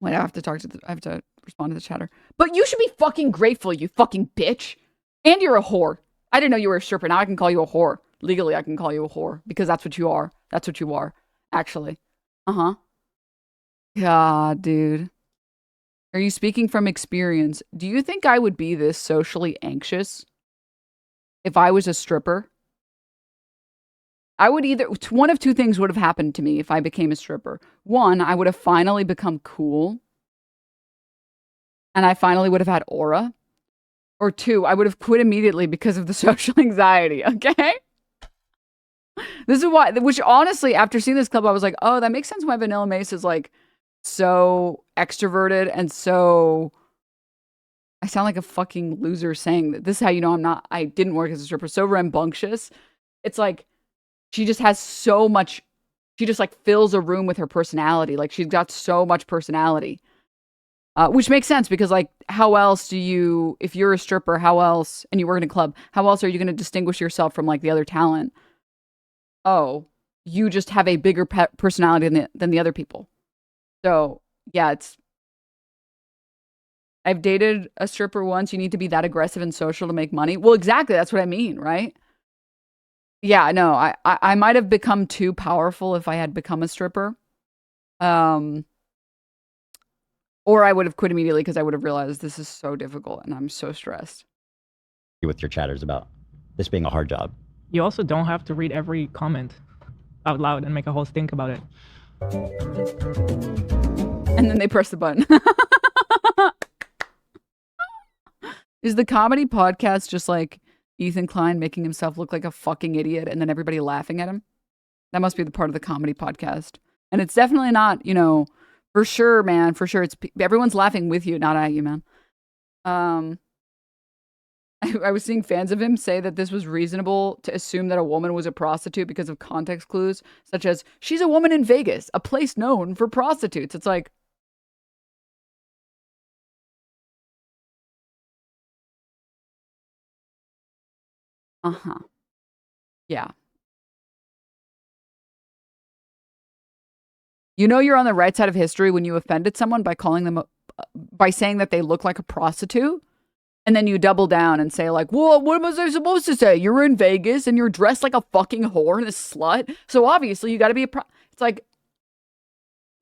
wait, I have to respond to the chatter. But you should be fucking grateful, you fucking bitch. And you're a whore. I didn't know you were a stripper. Now I can call you a whore. Legally, I can call you a whore because that's what you are. That's what you are, actually. Uh-huh. God, dude. Are you speaking from experience? Do you think I would be this socially anxious if I was a stripper? I would either, one of two things would have happened to me if I became a stripper. One, I would have finally become cool. And I finally would have had aura. Or two, I would have quit immediately because of the social anxiety, okay? This is why, which honestly, after seeing this clip, I was like, oh, that makes sense why Vanilla Mace is like so extroverted and so, I sound like a fucking loser saying that. This is how you know I didn't work as a stripper. So rambunctious. It's like, she just has so much, she just like fills a room with her personality. Like she's got so much personality. Which makes sense because like, how else do you, if you're a stripper, how else, and you work in a club, how else are you going to distinguish yourself from like the other talent? Oh, you just have a bigger personality than the other people. So yeah, I've dated a stripper once. You need to be that aggressive and social to make money. Well, exactly. That's what I mean, right? Yeah, no, I might have become too powerful if I had become a stripper. Or I would have quit immediately because I would have realized this is so difficult and I'm so stressed. With your chatters about this being a hard job. You also don't have to read every comment out loud and make a whole stink about it. And then they press the button. Is the comedy podcast just like Ethan Klein making himself look like a fucking idiot and then everybody laughing at him? That must be the part of the comedy podcast. And it's definitely not, you know, for sure, man, for sure. It's everyone's laughing with you, not at you, man. I was seeing fans of him say that this was reasonable to assume that a woman was a prostitute because of context clues, such as, she's a woman in Vegas, a place known for prostitutes. It's like, uh-huh. Yeah. You know you're on the right side of history when you offended someone by calling them, by saying that they look like a prostitute. And then you double down and say like, well, what was I supposed to say? You're in Vegas and you're dressed like a fucking whore and a slut. So obviously you got to be it's like,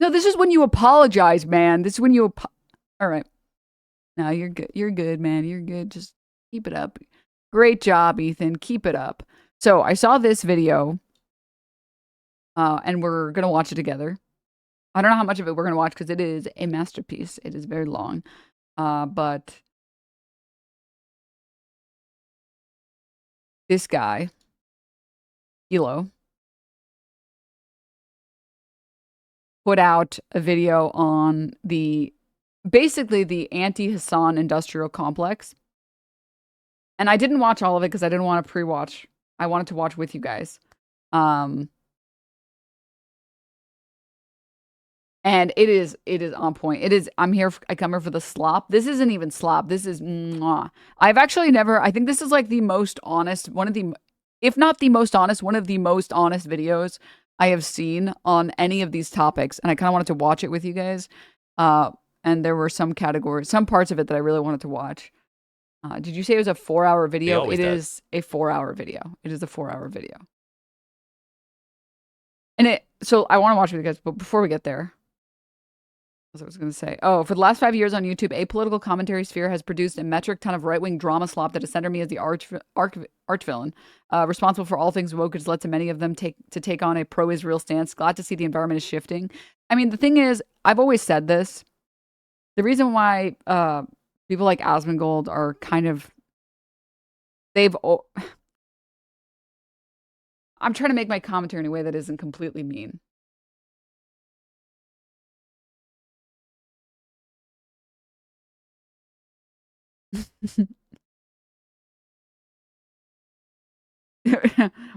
no, this is when you apologize, man. This is when you, all right. No, you're good. You're good, man. You're good. Just keep it up. Great job, Ethan. Keep it up. So I saw this video and we're going to watch it together. I don't know how much of it we're going to watch because it is a masterpiece. It is very long. But this guy, Hilo, put out a video on basically the anti-Hasan industrial complex. And I didn't watch all of it because I didn't want to pre-watch. I wanted to watch with you guys. And it is on point. I come here for the slop. This isn't even slop. This is mwah. I've actually never, I think this is like the most honest, if not the most honest, one of the most honest videos I have seen on any of these topics. And I kind of wanted to watch it with you guys. And there were some categories, some parts of it that I really wanted to watch. Did you say it was a 4-hour video? It is a 4-hour video. It is a 4-hour video. And so I want to watch it with you guys, but before we get there, as I was going to say, for the last 5 years on YouTube, apolitical commentary sphere has produced a metric ton of right-wing drama slop that has centered me as the arch villain, responsible for all things woke, has led to many of them take on a pro-Israel stance. Glad to see the environment is shifting. I mean, the thing is, I've always said this. The reason why people like Asmongold are kind of, I'm trying to make my commentary in a way that isn't completely mean.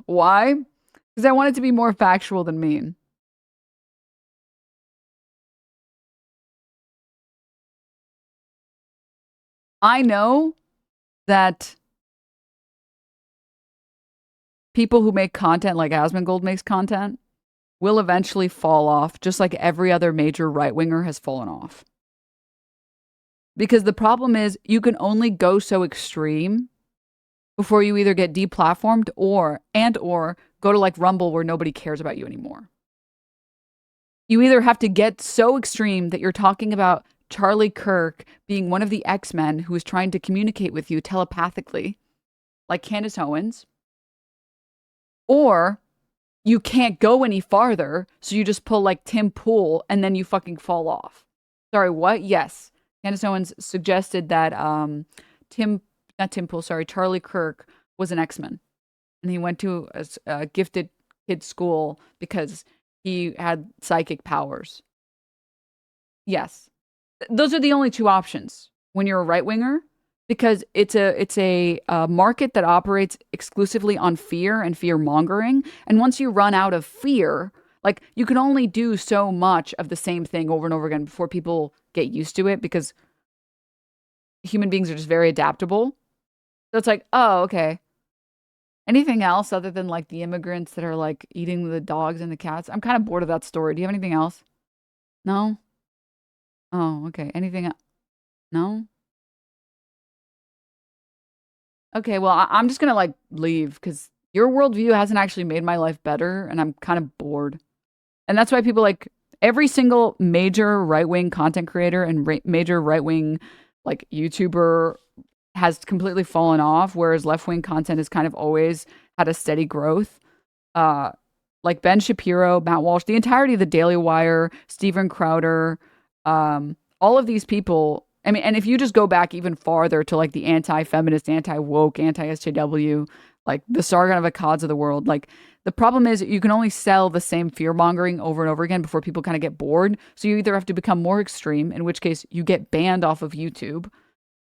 Why? Because I want it to be more factual than mean. I know that people who make content like Asmongold makes content will eventually fall off, just like every other major right-winger has fallen off. Because the problem is you can only go so extreme before you either get deplatformed or go to like Rumble where nobody cares about you anymore. You either have to get so extreme that you're talking about Charlie Kirk being one of the X-Men who is trying to communicate with you telepathically, like Candace Owens, or you can't go any farther, so you just pull like Tim Pool and then you fucking fall off. Sorry, what? Yes. Candace Owens suggested that Charlie Kirk was an X-Men. And he went to a gifted kid school because he had psychic powers. Yes. Those are the only two options when you're a right-winger, because it's a market that operates exclusively on fear and fear-mongering. And once you run out of fear, like, you can only do so much of the same thing over and over again before people get used to it, because human beings are just very adaptable. So it's like, oh, okay. Anything else other than like the immigrants that are like eating the dogs and the cats? I'm kind of bored of that story. Do you have anything else? No? Oh, okay. Anything else? No? Okay, well, I'm just gonna like leave because your worldview hasn't actually made my life better, and I'm kind of bored. And that's why people like every single major right-wing content creator and major right-wing like YouTuber has completely fallen off, whereas left-wing content has kind of always had a steady growth. Like Ben Shapiro, Matt Walsh, the entirety of the Daily Wire, Steven Crowder, all of these people. I mean, and if you just go back even farther to like the anti-feminist, anti-woke, anti-SJW, like the Sargon of Akkads of the world, like the problem is you can only sell the same fear-mongering over and over again before people kind of get bored. So you either have to become more extreme, in which case you get banned off of YouTube,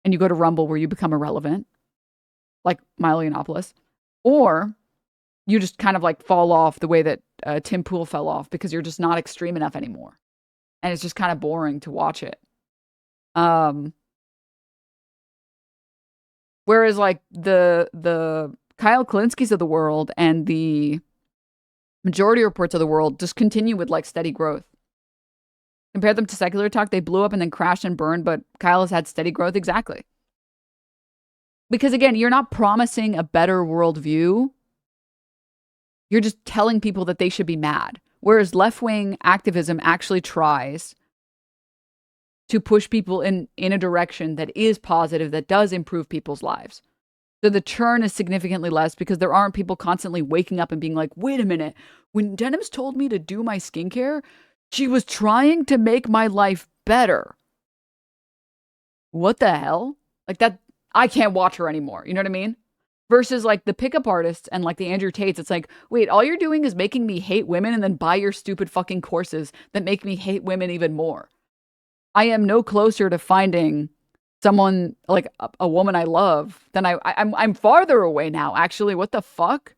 and you go to Rumble where you become irrelevant, like Milo Yiannopoulos, or you just kind of like fall off the way that Tim Pool fell off because you're just not extreme enough anymore. And it's just kind of boring to watch it. Whereas like the Kyle Kalinskis of the world and the Majority Reports of the world just continue with like steady growth. Compare them to Secular Talk, they blew up and then crashed and burned, but Kyle has had steady growth. Exactly. Because again, you're not promising a better worldview. You're just telling people that they should be mad. Whereas left-wing activism actually tries to push people in a direction that is positive, that does improve people's lives. So the churn is significantly less because there aren't people constantly waking up and being like, wait a minute, when Denims told me to do my skincare, she was trying to make my life better. What the hell? Like that, I can't watch her anymore. You know what I mean? Versus like the pickup artists and like the Andrew Tates. It's like, wait, all you're doing is making me hate women and then buy your stupid fucking courses that make me hate women even more. I am no closer to finding someone like a woman I love than I'm farther away now. Actually, what the fuck?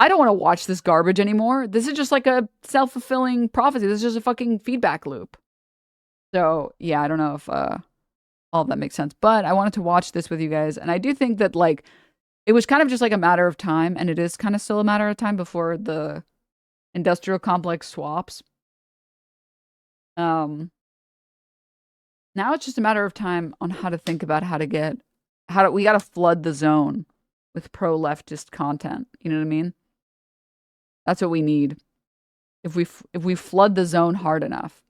I don't want to watch this garbage anymore. This is just like a self-fulfilling prophecy. This is just a fucking feedback loop. So, yeah, I don't know if all of that makes sense. But I wanted to watch this with you guys. And I do think that, like, it was kind of just like a matter of time. And it is kind of still a matter of time before the industrial complex swaps. Now it's just a matter of time on how to think about we got to flood the zone with pro-leftist content. You know what I mean? That's what we need. If we flood the zone hard enough.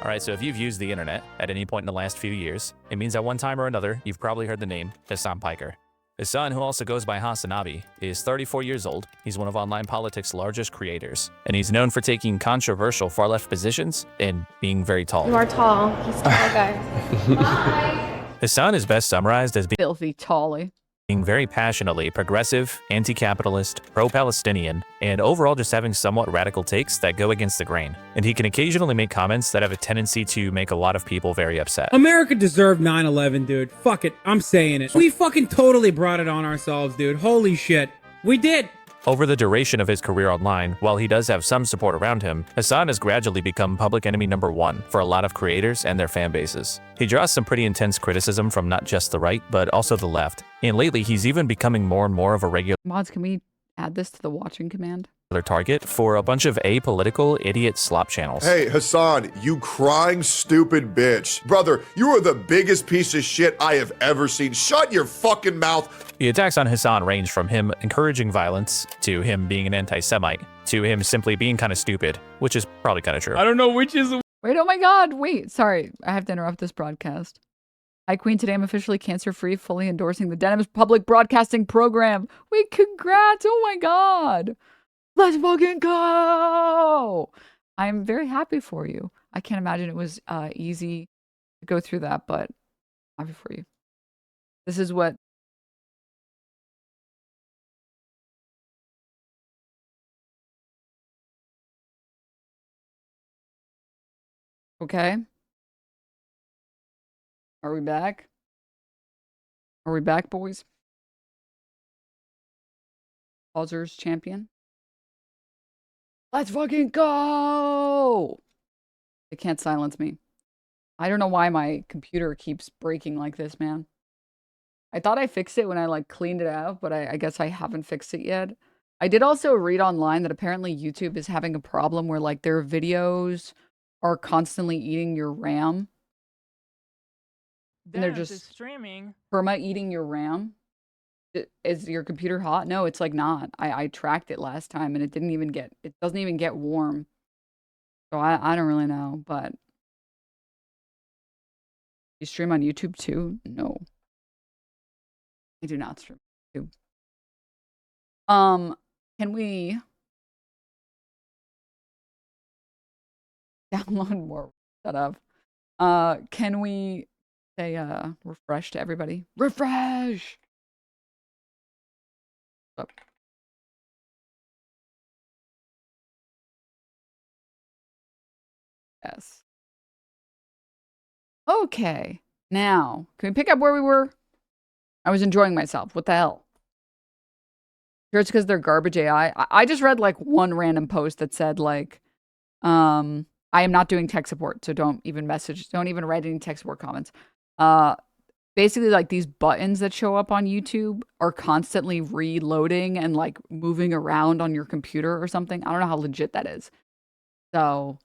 Alright, so if you've used the internet at any point in the last few years, it means at one time or another, you've probably heard the name Hasan Piker. Hasan, who also goes by Hasan, is 34 years old. He's one of online politics' largest creators, and he's known for taking controversial far-left positions and being very tall. You are tall. He's a tall guy. Bye. Hasan is best summarized as being Filthy tally. very passionately progressive, anti-capitalist, pro-Palestinian, and overall just having somewhat radical takes that go against the grain. And he can occasionally make comments that have a tendency to make a lot of people very upset. America deserved 9/11, dude. Fuck it. I'm saying it. We fucking totally brought it on ourselves, dude. Holy shit. We did. Over the duration of his career online, while he does have some support around him, Hasan has gradually become public enemy #1 for a lot of creators and their fan bases. He draws some pretty intense criticism from not just the right, but also the left. And lately, he's even becoming more and more of a regular Mods, can we add this to the watching command? target for a bunch of apolitical idiot slop channels. Hey, Hasan, you crying stupid bitch. Brother, you are the biggest piece of shit I have ever seen. Shut your fucking mouth. The attacks on Hasan range from him encouraging violence, to him being an anti-Semite, to him simply being kind of stupid, which is probably kind of true. I don't know which is... Wait, oh my god, wait, sorry. I have to interrupt this broadcast. Hi, Queen. Today I'm officially cancer-free, fully endorsing the Denims public broadcasting program. Wait, congrats. Oh my god. Let's fucking go. I'm very happy for you. I can't imagine it was easy to go through that, but I'm happy for you. This is what... Okay. Are we back? Are we back, boys? Pausers champion. Let's fucking go! They can't silence me. I don't know why my computer keeps breaking like this, man. I thought I fixed it when I like cleaned it out, but I guess I haven't fixed it yet. I did also read online that apparently YouTube is having a problem where like their videos are constantly eating your RAM. And they're just streaming. Perma eating your RAM. Is your computer hot? No, it's like not. I tracked it last time and it doesn't even get warm. So I don't really know, but you stream on YouTube too? No. I do not stream on YouTube. Can we download more? Shut up. Can we say refresh to everybody? Refresh! Oh. Yes. Okay. Now, can we pick up where we were? I was enjoying myself. What the hell? Sure, it's because they're garbage AI. I just read like one random post that said like, I am not doing tech support, so don't even write any tech support comments. Basically, like, these buttons that show up on YouTube are constantly reloading and, like, moving around on your computer or something. I don't know how legit that is. So,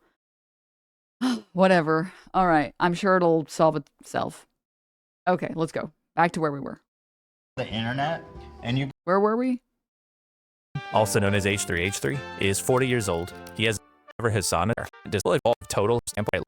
whatever. All right. I'm sure it'll solve itself. Okay, let's go. Back to where we were. The internet, and you... Where were we? Also known as H3H3, is 40 years old. He has Hasan display total standpoint.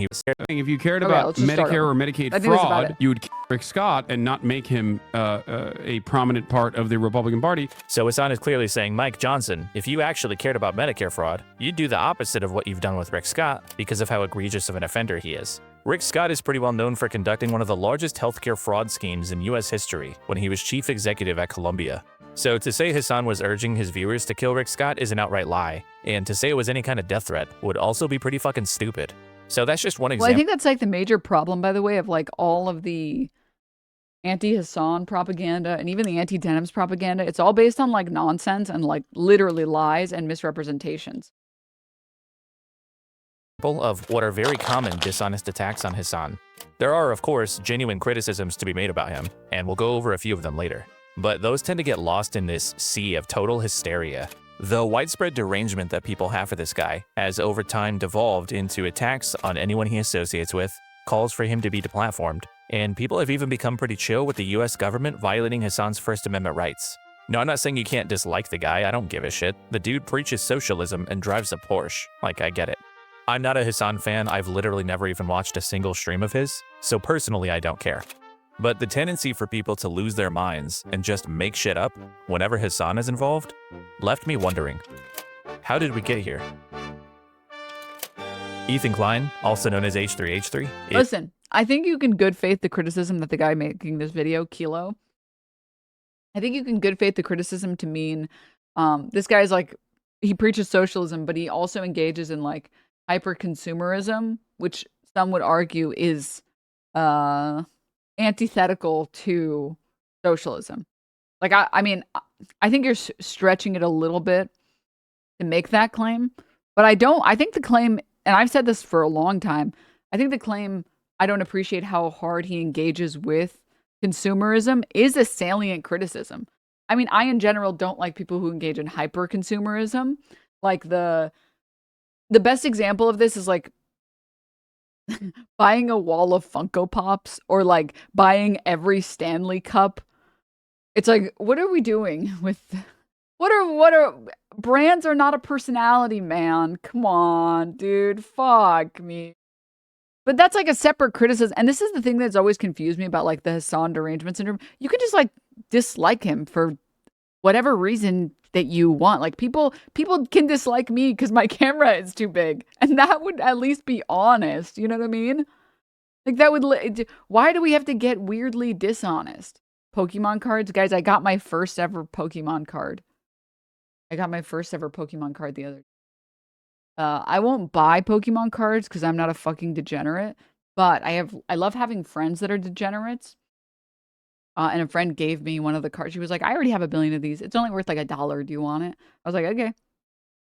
If you cared about Medicare or Medicaid fraud, you would kill Rick Scott and not make him a prominent part of the Republican Party. So Hasan is clearly saying, Mike Johnson, if you actually cared about Medicare fraud, you'd do the opposite of what you've done with Rick Scott because of how egregious of an offender he is. Rick Scott is pretty well known for conducting one of the largest healthcare fraud schemes in U.S. history when he was chief executive at Columbia. So to say Hasan was urging his viewers to kill Rick Scott is an outright lie, and to say it was any kind of death threat would also be pretty fucking stupid. So that's just one example. Well, I think that's like the major problem, by the way, of like all of the anti-Hasan propaganda and even the anti-Denims propaganda. It's all based on like nonsense and like literally lies and misrepresentations. Of what are very common dishonest attacks on Hasan. There are, of course, genuine criticisms to be made about him, and we'll go over a few of them later. But those tend to get lost in this sea of total hysteria. The widespread derangement that people have for this guy has over time devolved into attacks on anyone he associates with, calls for him to be deplatformed, and people have even become pretty chill with the US government violating Hasan's First Amendment rights. No, I'm not saying you can't dislike the guy, I don't give a shit. The dude preaches socialism and drives a Porsche. Like, I get it. I'm not a Hasan fan. I've literally never even watched a single stream of his, so personally I don't care. But the tendency for people to lose their minds and just make shit up whenever Hasan is involved left me wondering, how did we get here? Ethan Klein, also known as H3H3. Listen, I think you can good faith the criticism that the guy making this video, Kilo, I think you can good faith the criticism to mean this guy's like, he preaches socialism, but he also engages in like hyper consumerism, which some would argue is antithetical to socialism. Like, I mean, I think you're stretching it a little bit to make that claim, but I think the claim, and I've said this for a long time, I think the claim, I don't appreciate how hard he engages with consumerism, is a salient criticism. I mean, I in general don't like people who engage in hyper consumerism. Like the best example of this is like buying a wall of Funko Pops or like buying every Stanley Cup. It's like, what are we doing with what are brands are not a personality, man. Come on, dude. Fuck me. But that's like a separate criticism. And this is the thing that's always confused me about like the Hasan derangement syndrome. You can just like dislike him for whatever reason that you want. Like people can dislike me because my camera is too big. And that would at least be honest. You know what I mean? Like that would, why do we have to get weirdly dishonest? Pokemon cards? Guys, I got my first ever Pokemon card. I got my first ever Pokemon card the other day. I won't buy Pokemon cards because I'm not a fucking degenerate, but I love having friends that are degenerates. And a friend gave me one of the cards. She was like, I already have a billion of these. It's only worth like $1. Do you want it? I was like, okay.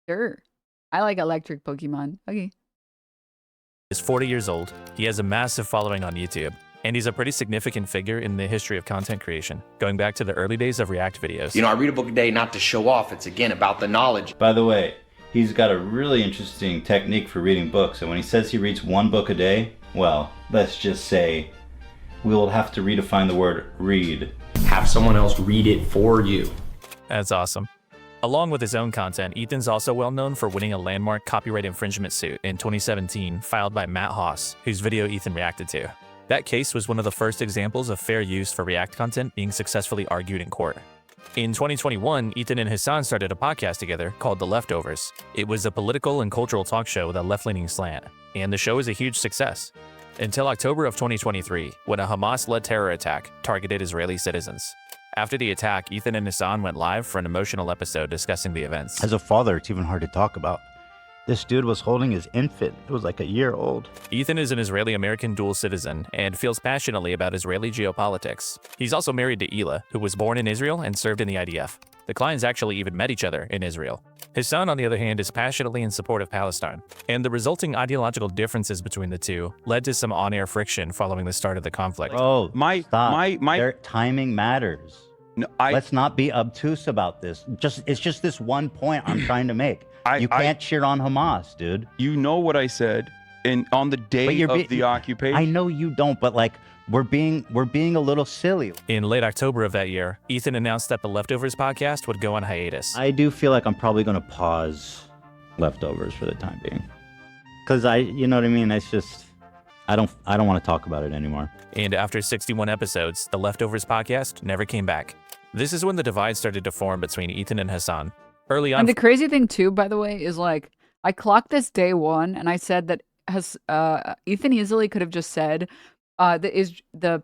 Sure. I like electric Pokemon. Okay. He's 40 years old. He has a massive following on YouTube, and he's a pretty significant figure in the history of content creation, going back to the early days of React videos. You know, I read a book a day not to show off. It's again about the knowledge. By the way, he's got a really interesting technique for reading books, and when he says he reads 1 book a day, well, let's just say we'll have to redefine the word read. Have someone else read it for you. That's awesome. Along with his own content, Ethan's also well known for winning a landmark copyright infringement suit in 2017 filed by Matt Haas, whose video Ethan reacted to. That case was one of the first examples of fair use for React content being successfully argued in court. In 2021, Ethan and Hasan started a podcast together called The Leftovers. It was a political and cultural talk show with a left-leaning slant, and the show is a huge success. Until October of 2023, when a Hamas-led terror attack targeted Israeli citizens. After the attack, Ethan and Hasan went live for an emotional episode discussing the events. As a father, it's even hard to talk about. This dude was holding his infant. It was like a year old. Ethan is an Israeli-American dual citizen and feels passionately about Israeli geopolitics. He's also married to Ela, who was born in Israel and served in the IDF. The Kleins actually even met each other in Israel. Hasan, on the other hand, is passionately in support of Palestine, and the resulting ideological differences between the two led to some on-air friction following the start of the conflict. Bro, stop. Their timing matters. No, let's not be obtuse about this. It's just this one point I'm trying to make. You can't cheer on Hamas, dude. You know what I said on the day of the occupation. I know you don't, but like we're being a little silly. In late October of that year, Ethan announced that the Leftovers podcast would go on hiatus. I do feel like I'm probably going to pause Leftovers for the time being. Cuz you know what I mean? It's just I don't want to talk about it anymore. And after 61 episodes, the Leftovers podcast never came back. This is when the divide started to form between Ethan and Hasan. Early on, and the crazy thing too, by the way, is like I clocked this day one, and I said that Ethan easily could have just said the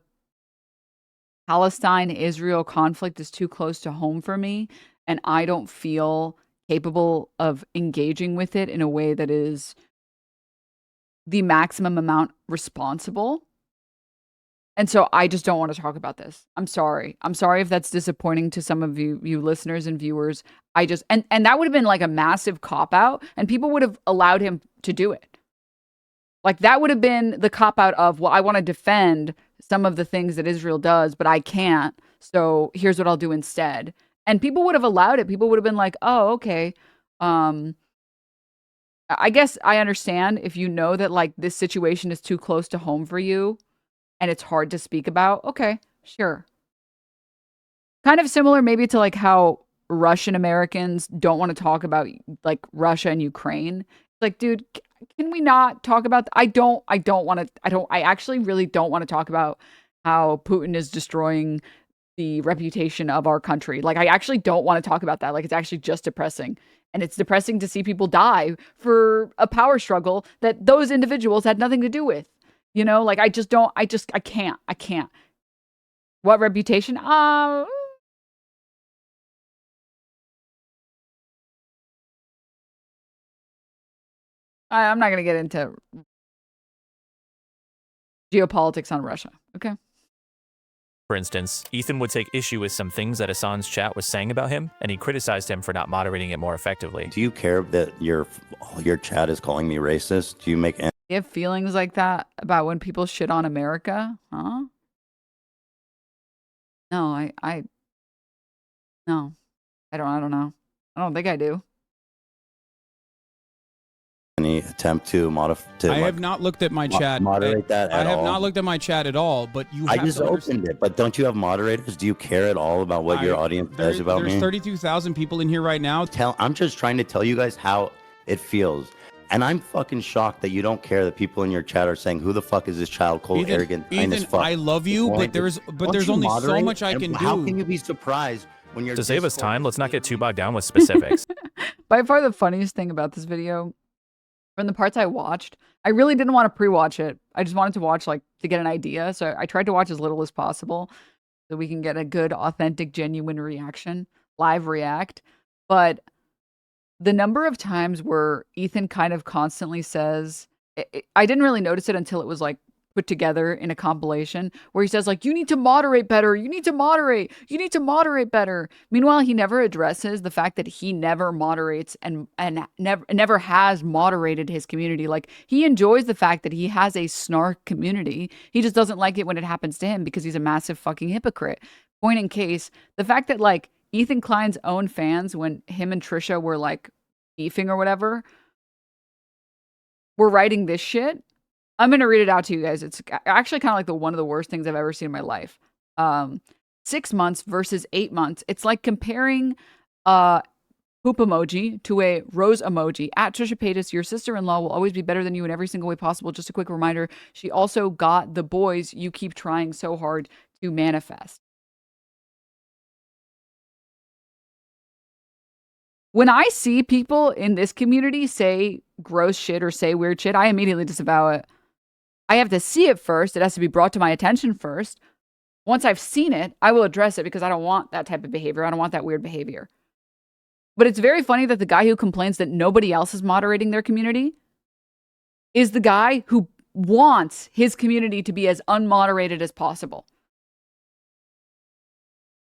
Palestine-Israel conflict is too close to home for me, and I don't feel capable of engaging with it in a way that is the maximum amount responsible. And so I just don't want to talk about this. I'm sorry. I'm sorry if that's disappointing to some of you listeners and viewers. And that would have been like a massive cop-out, and people would have allowed him to do it. Like that would have been the cop-out of, well, I want to defend some of the things that Israel does, but I can't. So here's what I'll do instead. And people would have allowed it. People would have been like, oh, okay. I guess I understand if you know that like this situation is too close to home for you, and it's hard to speak about. Okay, sure. Kind of similar maybe to like how Russian Americans don't want to talk about like Russia and Ukraine. Like, dude, can we not talk about I actually really don't want to talk about how Putin is destroying the reputation of our country. Like, I actually don't want to talk about that. Like, it's actually just depressing. And it's depressing to see people die for a power struggle that those individuals had nothing to do with. You know, like, I can't. What reputation? I'm not going to get into geopolitics on Russia. Okay. For instance, Ethan would take issue with some things that Hasan's chat was saying about him, and he criticized him for not moderating it more effectively. Do you care that your chat is calling me racist? Do you make any You have feelings like that about when people shit on America? Huh? No, no. I don't know. I don't think I do. attempt to modify? I have not looked at my chat. Moderate that at all? I have not looked at my chat at all, but you I have just to opened it, but don't you have moderators? Do you care at all about what your audience says about me? There's 32,000 people in here right now. I'm just trying to tell you guys how it feels. And I'm fucking shocked that you don't care that people in your chat are saying, who the fuck is this child, cold, arrogant, kind as fuck. I love you, but there's only so much I can do. How can you be surprised when you're... To save us time, let's not get too bogged down with specifics. By far the funniest thing about this video, from the parts I watched, I really didn't want to pre-watch it. I just wanted to watch, like, to get an idea. So I tried to watch as little as possible so we can get a good, authentic, genuine reaction, live react. But the number of times where Ethan kind of constantly says, I didn't really notice it until it was like put together in a compilation where he says like, you need to moderate better. You need to moderate. You need to moderate better. Meanwhile, he never addresses the fact that he never moderates and never has moderated his community. Like, he enjoys the fact that he has a Snark community. He just doesn't like it when it happens to him because he's a massive fucking hypocrite. Point in case, the fact that like Ethan Klein's own fans, when him and Trisha were like beefing or whatever, were writing this shit. I'm going to read it out to you guys. It's actually kind of like one of the worst things I've ever seen in my life. 6 months versus 8 months. It's like comparing poop emoji to a rose emoji. At Trisha Paytas, your sister-in-law will always be better than you in every single way possible. Just a quick reminder, she also got the boys you keep trying so hard to manifest. When I see people in this community say gross shit or say weird shit, I immediately disavow it. I have to see it first. It has to be brought to my attention first. Once I've seen it, I will address it because I don't want that type of behavior. I don't want that weird behavior. But it's very funny that the guy who complains that nobody else is moderating their community is the guy who wants his community to be as unmoderated as possible.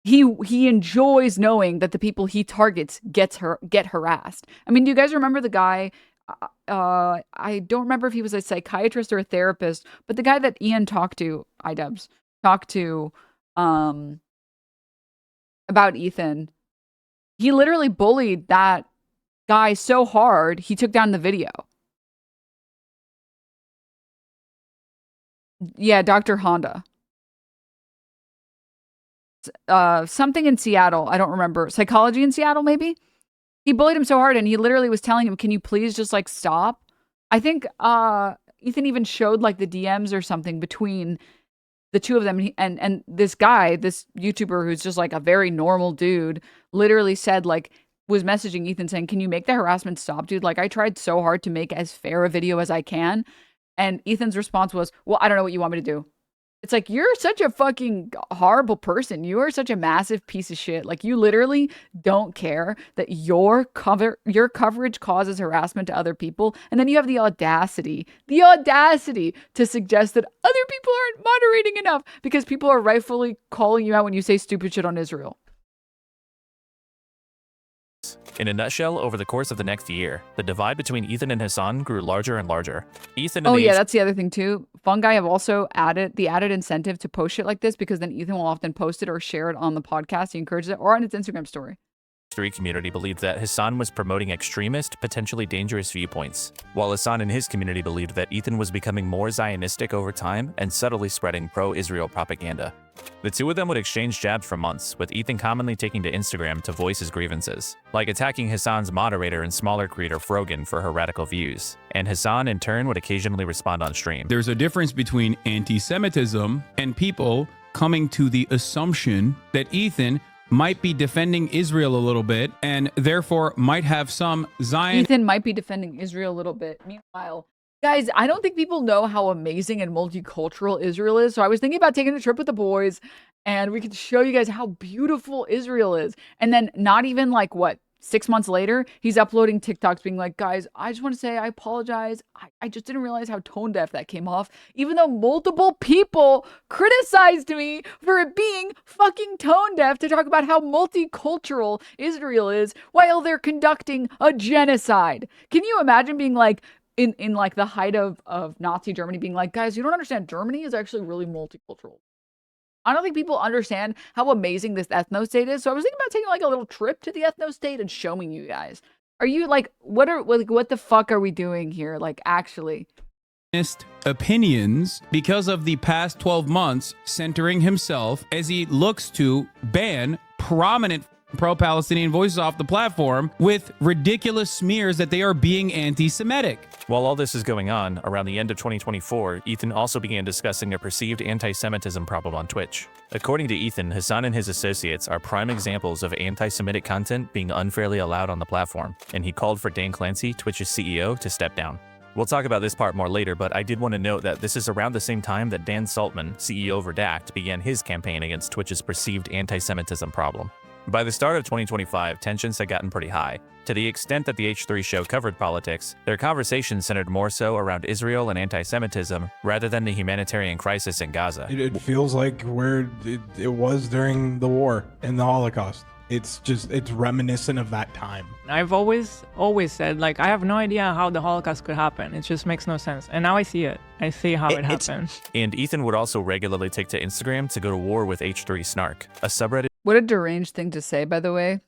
He enjoys knowing that the people he targets get harassed. I mean, do you guys remember the guy? I don't remember if he was a psychiatrist or a therapist, but the guy that Ian talked to, iDubbbz, talked to about Ethan, he literally bullied that guy so hard, he took down the video. Yeah, Dr. Honda. Something in Seattle. I don't remember. Psychology in Seattle, maybe? He bullied him so hard, and he literally was telling him, can you please just, like, stop? I think Ethan even showed, like, the DMs or something between the two of them. And this guy, this YouTuber who's just, like, a very normal dude, literally said, like, was messaging Ethan saying, can you make the harassment stop, dude? Like, I tried so hard to make as fair a video as I can. And Ethan's response was, well, I don't know what you want me to do. It's like, you're such a fucking horrible person. You are such a massive piece of shit. Like, you literally don't care that your coverage causes harassment to other people. And then you have the audacity to suggest that other people aren't moderating enough because people are rightfully calling you out when you say stupid shit on Israel. In a nutshell, over the course of the next year, the divide between Ethan and Hasan grew larger and larger. Ethan and yeah, that's the other thing too. Fungi have also added incentive to post shit like this because then Ethan will often post it or share it on the podcast. He encourages it or on his Instagram story. The community believed that Hasan was promoting extremist, potentially dangerous viewpoints, while Hasan and his community believed that Ethan was becoming more Zionistic over time and subtly spreading pro-Israel propaganda. The two of them would exchange jabs for months, with Ethan commonly taking to Instagram to voice his grievances, like attacking Hasan's moderator and smaller creator Frogan for her radical views, and Hasan in turn would occasionally respond on stream. There's a difference between anti-Semitism and people coming to the assumption that Ethan might be defending Israel a little bit and therefore might have some Zion. Ethan might be defending Israel a little bit. Meanwhile, guys, I don't think people know how amazing and multicultural Israel is. So I was thinking about taking a trip with the boys and we could show you guys how beautiful Israel is. And then not even like what, 6 months later, he's uploading TikToks being like, guys, I just want to say I apologize. I just didn't realize how tone deaf that came off, even though multiple people criticized me for it being fucking tone deaf to talk about how multicultural Israel is while they're conducting a genocide. Can you imagine being like, in like the height of Nazi Germany being like, guys, you don't understand, Germany is actually really multicultural. I don't think people understand how amazing this ethno state is. So I was thinking about taking like a little trip to the ethno state and showing you guys. Are you like, what the fuck are we doing here? Like, actually. Opinions because of the past 12 months centering himself as he looks to ban prominent pro-Palestinian voices off the platform with ridiculous smears that they are being anti-Semitic. While all this is going on, around the end of 2024, Ethan also began discussing a perceived anti-Semitism problem on Twitch. According to Ethan, Hasan and his associates are prime examples of anti-Semitic content being unfairly allowed on the platform, and he called for Dan Clancy, Twitch's CEO, to step down. We'll talk about this part more later, but I did want to note that this is around the same time that Dan Saltman, CEO of Redact, began his campaign against Twitch's perceived anti-Semitism problem. By the start of 2025, tensions had gotten pretty high. To the extent that the H3 show covered politics, their conversation centered more so around Israel and anti-Semitism rather than the humanitarian crisis in Gaza. It feels like where it was during the war and the Holocaust. It's reminiscent of that time. I've always said, like, I have no idea how the Holocaust could happen. It just makes no sense. And now I see it. I see how it happened. And Ethan would also regularly take to Instagram to go to war with H3 Snark, a subreddit. What a deranged thing to say, by the way.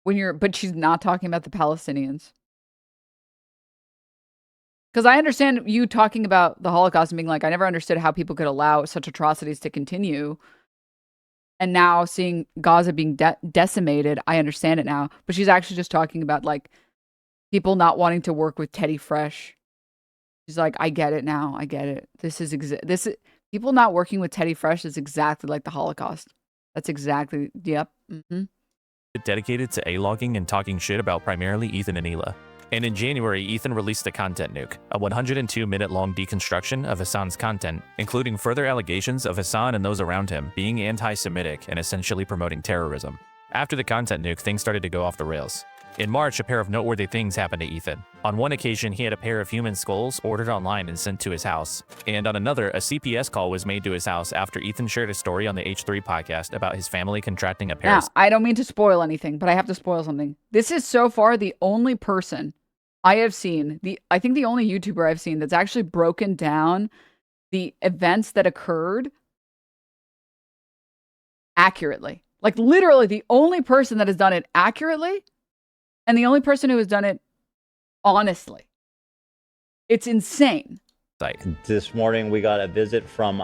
But she's not talking about the Palestinians. Because I understand you talking about the Holocaust and being like, I never understood how people could allow such atrocities to continue. And now seeing Gaza being decimated, I understand it now. But she's actually just talking about like people not wanting to work with Teddy Fresh. She's like, I get it now. I get it. This is people not working with Teddy Fresh is exactly like the Holocaust. That's exactly, yep. Dedicated to A-logging and talking shit about primarily Ethan and Hila. And in January, Ethan released a content nuke, a 102-minute-long deconstruction of Hasan's content, including further allegations of Hasan and those around him being anti-Semitic and essentially promoting terrorism. After the content nuke, things started to go off the rails. In March, a pair of noteworthy things happened to Ethan. On one occasion, he had a pair of human skulls ordered online and sent to his house. And on another, a CPS call was made to his house after Ethan shared a story on the H3 podcast about his family contracting a parasite. Now, I don't mean to spoil anything, but I have to spoil something. This is so far the only person I have seen, I think the only YouTuber I've seen that's actually broken down the events that occurred accurately. Like literally the only person that has done it accurately and the only person who has done it honestly. It's insane. This morning we got a visit from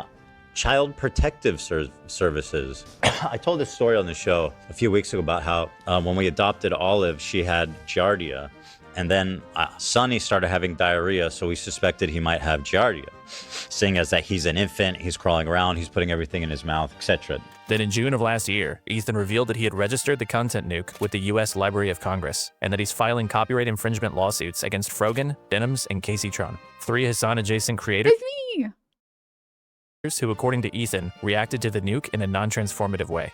Child Protective Services. I told this story on the show a few weeks ago about how when we adopted Olive, she had giardia. And then Sonny started having diarrhea, so we suspected he might have giardia. Seeing as that he's an infant, he's crawling around, he's putting everything in his mouth, etc. Then in June of last year, Ethan revealed that he had registered the content nuke with the US Library of Congress, and that he's filing copyright infringement lawsuits against Frogan, Denims, and Casey Tron, 3 Hasan-adjacent creators who, according to Ethan, reacted to the nuke in a non-transformative way.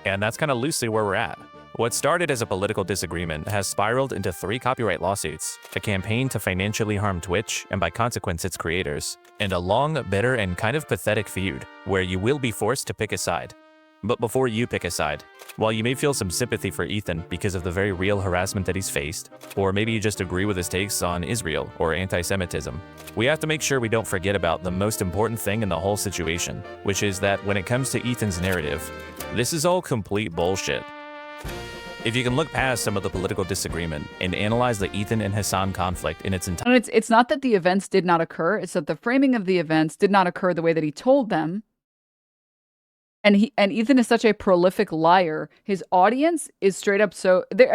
And that's kind of loosely where we're at. What started as a political disagreement has spiraled into 3 copyright lawsuits, a campaign to financially harm Twitch and by consequence its creators, and a long, bitter, and kind of pathetic feud where you will be forced to pick a side. But before you pick a side, while you may feel some sympathy for Ethan because of the very real harassment that he's faced, or maybe you just agree with his takes on Israel or anti-Semitism, we have to make sure we don't forget about the most important thing in the whole situation, which is that when it comes to Ethan's narrative, this is all complete bullshit. If you can look past some of the political disagreement and analyze the Ethan and Hasan conflict in its entirety. And it's not that the events did not occur, it's that the framing of the events did not occur the way that he told them. And Ethan is such a prolific liar. His audience is straight up so they're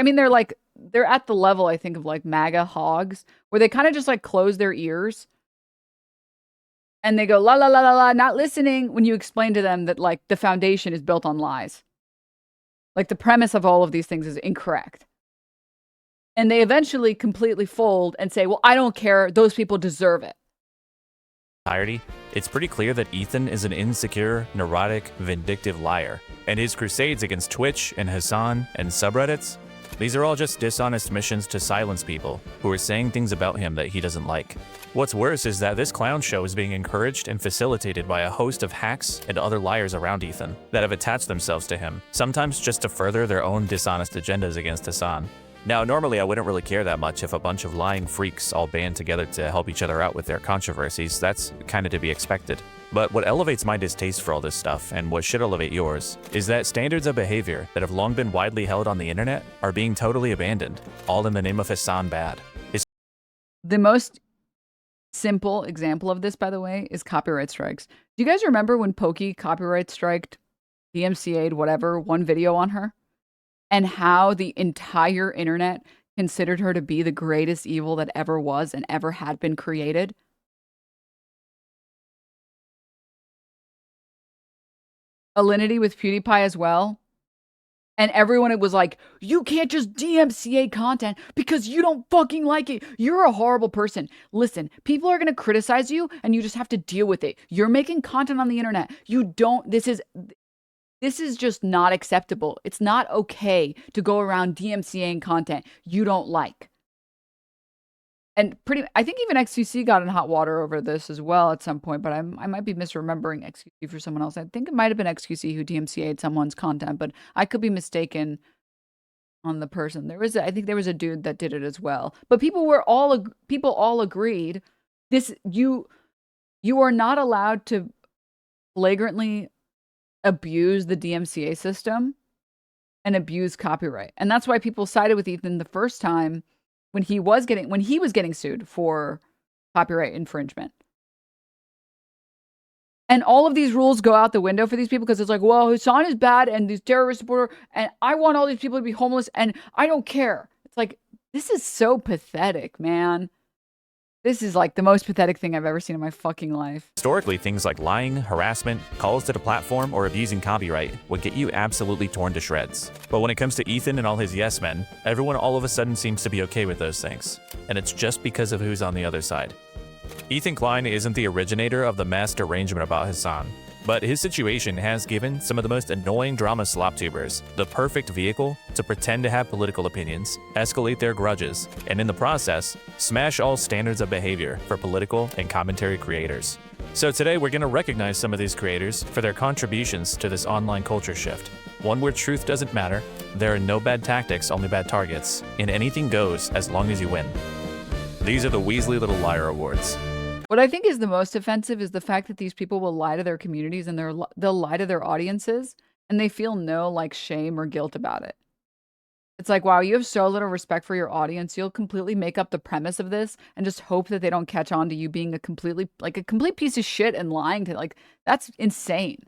at the level, I think, of like MAGA hogs, where they kind of just like close their ears and they go la la la la la, not listening when you explain to them that like the foundation is built on lies. Like the premise of all of these things is incorrect. And they eventually completely fold and say, well, I don't care. Those people deserve it. It's pretty clear that Ethan is an insecure, neurotic, vindictive liar. And his crusades against Twitch and Hasan and subreddits, these are all just dishonest missions to silence people who are saying things about him that he doesn't like. What's worse is that this clown show is being encouraged and facilitated by a host of hacks and other liars around Ethan that have attached themselves to him, sometimes just to further their own dishonest agendas against Hasan. Now, normally I wouldn't really care that much if a bunch of lying freaks all band together to help each other out with their controversies. That's kind of to be expected. But what elevates my distaste for all this stuff, and what should elevate yours, is that standards of behavior that have long been widely held on the internet are being totally abandoned, all in the name of Hasan bad. The most simple example of this, by the way, is copyright strikes. Do you guys remember when Pokey copyright striked, DMCA'd whatever, one video on her? And how the entire internet considered her to be the greatest evil that ever was and ever had been created? Alinity with PewDiePie as well. And everyone, it was like, you can't just DMCA content because you don't fucking like it. You're a horrible person. Listen, people are going to criticize you and you just have to deal with it. You're making content on the internet. You don't, this is just not acceptable. It's not okay to go around DMCAing content you don't like. And I think even XQC got in hot water over this as well at some point, but I might be misremembering XQC for someone else. I think it might have been XQC who DMCA'd someone's content, but I could be mistaken on the person. I think there was a dude that did it as well. But people all agreed you are not allowed to flagrantly abuse the DMCA system and abuse copyright. And that's why people sided with Ethan the first time when he was getting sued for copyright infringement. And all of these rules go out the window for these people because it's like, well, Hasan is bad and these terrorist supporter, and I want all these people to be homeless and I don't care. It's like, this is so pathetic, man. This is like the most pathetic thing I've ever seen in my fucking life. Historically, things like lying, harassment, calls to the platform, or abusing copyright would get you absolutely torn to shreds. But when it comes to Ethan and all his yes men, everyone all of a sudden seems to be okay with those things. And it's just because of who's on the other side. Ethan Klein isn't the originator of the mass derangement about Hasan, but his situation has given some of the most annoying drama sloptubers the perfect vehicle to pretend to have political opinions, escalate their grudges, and in the process, smash all standards of behavior for political and commentary creators. So today we're going to recognize some of these creators for their contributions to this online culture shift. One where truth doesn't matter, there are no bad tactics, only bad targets, and anything goes as long as you win. These are the Weasley Little Liar Awards. What I think is the most offensive is the fact that these people will lie to their communities and they'll lie to their audiences and they feel no like shame or guilt about it. It's like, wow, you have so little respect for your audience. You'll completely make up the premise of this and just hope that they don't catch on to you being a complete piece of shit and lying to, like, that's insane.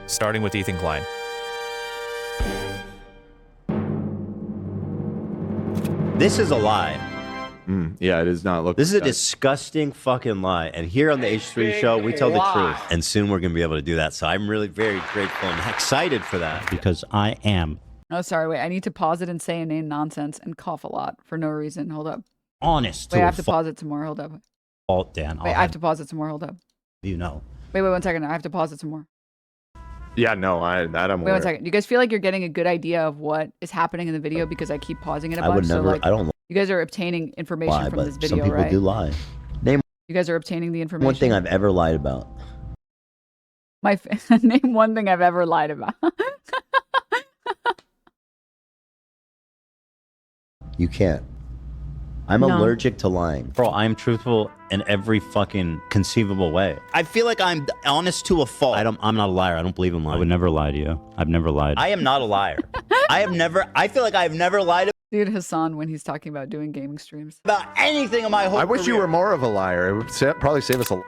Starting with Ethan Klein. This is a lie. Yeah, it does not look. This is a disgusting fucking lie. And here on the H3 show, we tell the truth. And soon we're going to be able to do that. So I'm really very grateful and excited for that because I am. Oh, sorry. Wait, I need to pause it and say inane nonsense and cough a lot for no reason. Hold up. Honest. Wait, I have to pause it some more. Hold up. Dan. Wait, I have to pause it some more. Hold up. You know. Wait, 1 second. I have to pause it some more. Yeah, no, I'm Wait 1 second. Do you guys feel like you're getting a good idea of what is happening in the video because I keep pausing it a bunch? I would never. So, like, I don't you guys are obtaining information lie, from but this video, some people right? do lie. Name. You guys are obtaining the information. One thing I've ever lied about. Name one thing I've ever lied about. You can't. I'm allergic to lying. Bro, I'm truthful in every fucking conceivable way. I feel like I'm honest to a fault. I'm not a liar. I don't believe in lying. I would never lie to you. I've never lied. I am not a liar. I feel like I've never lied Dude, Hasan, when he's talking about doing gaming streams. about anything in my whole I wish you career. were more of a liar. It would probably save us a.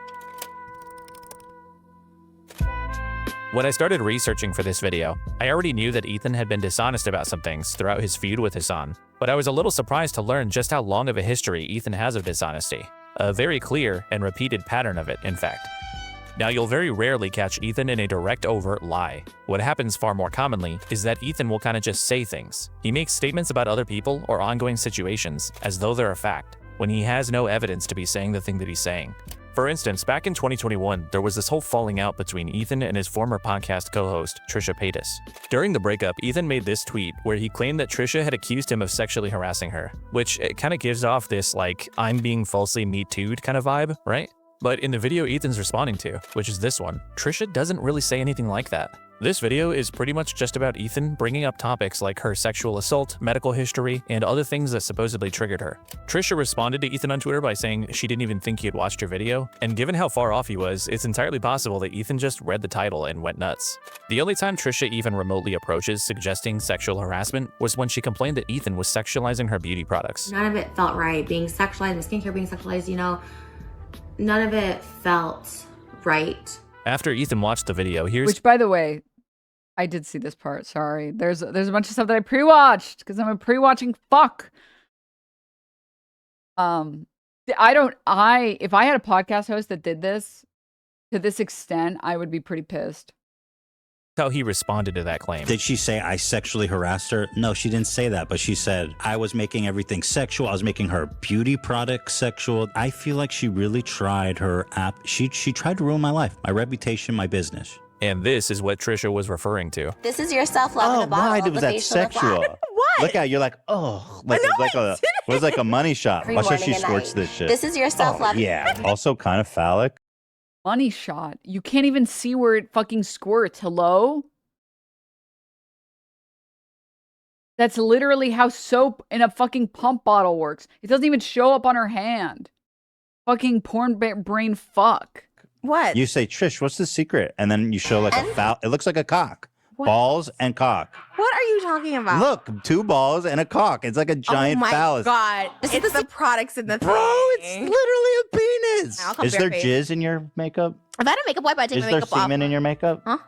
When I started researching for this video, I already knew that Ethan had been dishonest about some things throughout his feud with Hasan, but I was a little surprised to learn just how long of a history Ethan has of dishonesty. A very clear and repeated pattern of it, in fact. Now, you'll very rarely catch Ethan in a direct overt lie. What happens far more commonly is that Ethan will kind of just say things. He makes statements about other people or ongoing situations as though they're a fact, when he has no evidence to be saying the thing that he's saying. For instance, back in 2021, there was this whole falling out between Ethan and his former podcast co-host, Trisha Paytas. During the breakup, Ethan made this tweet where he claimed that Trisha had accused him of sexually harassing her, which it kind of gives off this, like, I'm being falsely Me Too'd kind of vibe, right? But in the video Ethan's responding to, which is this one, Trisha doesn't really say anything like that. This video is pretty much just about Ethan bringing up topics like her sexual assault, medical history, and other things that supposedly triggered her. Trisha responded to Ethan on Twitter by saying she didn't even think he had watched her video, and given how far off he was, it's entirely possible that Ethan just read the title and went nuts. The only time Trisha even remotely approaches suggesting sexual harassment was when she complained that Ethan was sexualizing her beauty products. None of it felt right. Being sexualized, my skincare being sexualized, you know, none of it felt right. After Ethan watched the video, Which, by the way, I did see this part. Sorry. There's a bunch of stuff that I pre-watched because I'm a pre-watching fuck. If I had a podcast host that did this to this extent, I would be pretty pissed. How he responded to that claim. Did she say I sexually harassed her? No, she didn't say that, but she said I was making everything sexual. I was making her beauty products sexual. I feel like she really tried her app. She tried to ruin my life, my reputation, my business. And this is what Trisha was referring to. This is your self-love in a bottle. Why was that sexual? What? Look at you're like, oh, like it was like a money shot. Every Watch how she morning and squirts night. this shit. This is your self-love. Oh, yeah, also kind of phallic. Money shot. You can't even see where it fucking squirts. Hello? That's literally how soap in a fucking pump bottle works. It doesn't even show up on her hand. Fucking porn brain fuck. What? You say, Trish, what's the secret? And then you show like a foul. It looks like a cock. What? Balls and cock. What are you talking about? Look, 2 balls and a cock. It's like a giant phallus. God. It's the products in the Bro, it's literally a penis. I'll come Is for there your face. jizz in your makeup? If I had a makeup wipe, I'd take Is my there makeup off. semen in your makeup? Huh?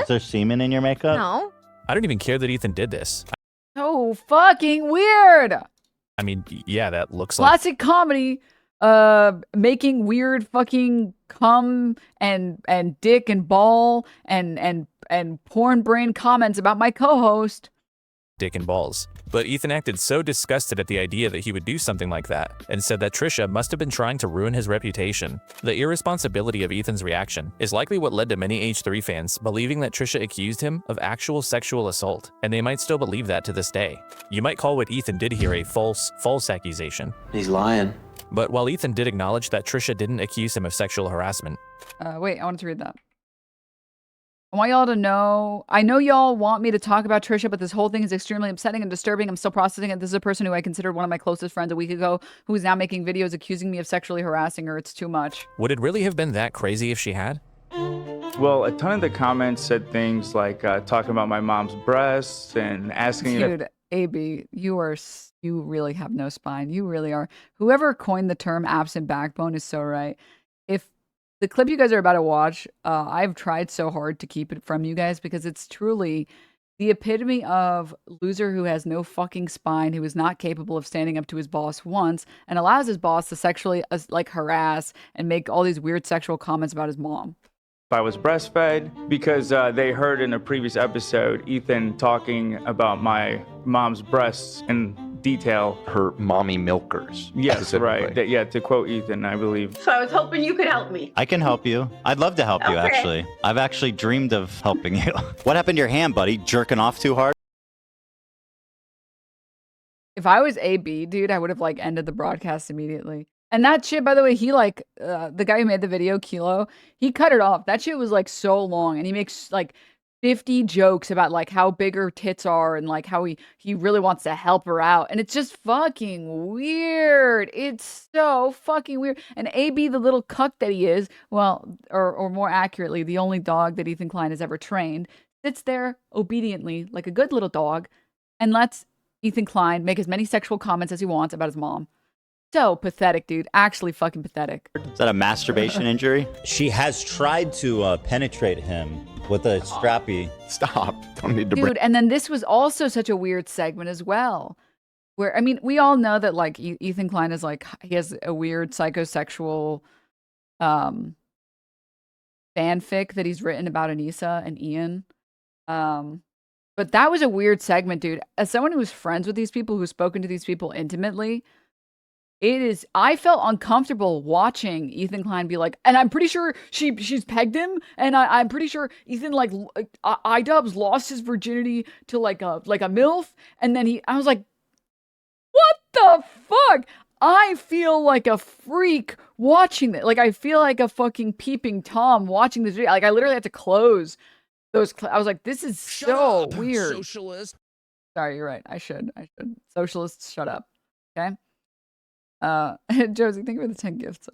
Is there semen in your makeup? No. I don't even care that Ethan did this. So fucking weird. I mean, yeah, that looks like... Classic comedy. Making weird fucking cum and dick and ball and porn brain comments about my co-host. Dick and balls. But Ethan acted so disgusted at the idea that he would do something like that, and said that Trisha must have been trying to ruin his reputation. The irresponsibility of Ethan's reaction is likely what led to many H3 fans believing that Trisha accused him of actual sexual assault, and they might still believe that to this day. You might call what Ethan did here a false accusation. He's lying. But while Ethan did acknowledge that Trisha didn't accuse him of sexual harassment. Wait, I wanted to read that. I want y'all to know, I know y'all want me to talk about Trisha, but this whole thing is extremely upsetting and disturbing. I'm still processing it. This is a person who I considered one of my closest friends a week ago, who is now making videos accusing me of sexually harassing her. It's too much. Would it really have been that crazy if she had? Well, a ton of the comments said things like talking about my mom's breasts and asking Dude, AB, you really have no spine. You really are. Whoever coined the term absent backbone is so right. If the clip you guys are about to watch, I've tried so hard to keep it from you guys because it's truly the epitome of loser who has no fucking spine, who is not capable of standing up to his boss once and allows his boss to sexually harass and make all these weird sexual comments about his mom. I was breastfed because they heard in a previous episode Ethan talking about my mom's breasts in detail. Her mommy milkers. Yes, right. Yeah, to quote Ethan, I believe. So I was hoping you could help me. I can help you. I'd love to help you, Okay. actually. I've actually dreamed of helping you. What happened to your hand, buddy? Jerking off too hard? If I was AB, dude, I would have ended the broadcast immediately. And that shit, by the way, he the guy who made the video, Kilo, he cut it off. That shit was so long, and he makes 50 jokes about how big her tits are and how he really wants to help her out. And it's just fucking weird. It's so fucking weird. And AB, the little cuck that he is, well, or more accurately, the only dog that Ethan Klein has ever trained, sits there obediently like a good little dog and lets Ethan Klein make as many sexual comments as he wants about his mom. So pathetic, dude. Actually fucking pathetic. Is that a masturbation injury? She has tried to penetrate him with a strappy. Stop. Don't need to Dude, and then this was also such a weird segment as well. Where, I mean, we all know that, like, Ethan Klein is, like, he has a weird psychosexual fanfic that he's written about Anissa and Ian. But that was a weird segment, dude. As someone who's friends with these people, who's spoken to these people intimately, I felt uncomfortable watching Ethan Klein be like, and I'm pretty sure she's pegged him, and I'm pretty sure Ethan, like, iDubbbz lost his virginity to like a MILF, and then I was like, what the fuck? I feel like a freak watching that. Like, I feel like a fucking peeping Tom watching this video. Like, I literally had to close those. I was like, this is so weird. Socialist. Sorry, you're right. I should. Socialists, shut up. Okay. Josie, thank you for the 10 gifts.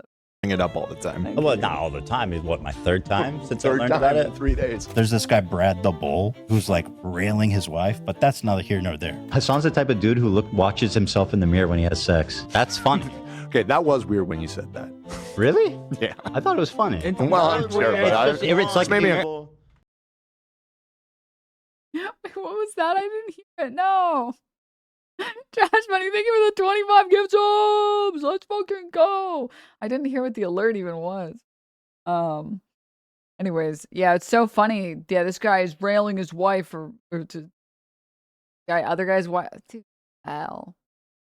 Bring it up all the time. Well, not all the time. Is what, my third time since I learned about it? In 3 days. There's this guy, Brad the Bull, who's like railing his wife, but that's neither here nor there. Hasan's the type of dude who watches himself in the mirror when he has sex. That's funny. Okay, that was weird when you said that. Really? Yeah. I thought it was funny. Well, I'm sure, but it's like maybe What was that? I didn't hear it. No. Josh Money, thank you for the 25 gift subs. Let's fucking go. I didn't hear what the alert even was. Anyways, yeah, it's so funny. Yeah, this guy is railing his wife or other guy's wife. Dude, hell.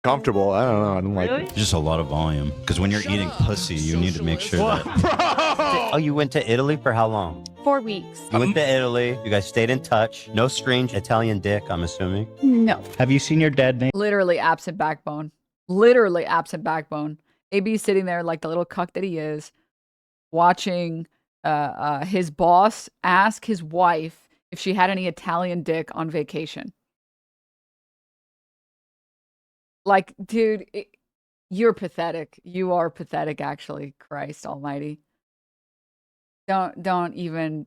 comfortable. I don't know. I don't like it. Just a lot of volume. Because when you're eating pussy, you need to make sure that. Oh, you went to Italy for how long? 4 weeks. You went to Italy. You guys stayed in touch. No strange Italian dick, I'm assuming. No. Have you seen your dad name? Literally absent backbone. Literally absent backbone. AB's sitting there like the little cuck that he is, watching his boss ask his wife if she had any Italian dick on vacation. Like, dude, you're pathetic. You are pathetic, actually. Christ almighty. Don't even.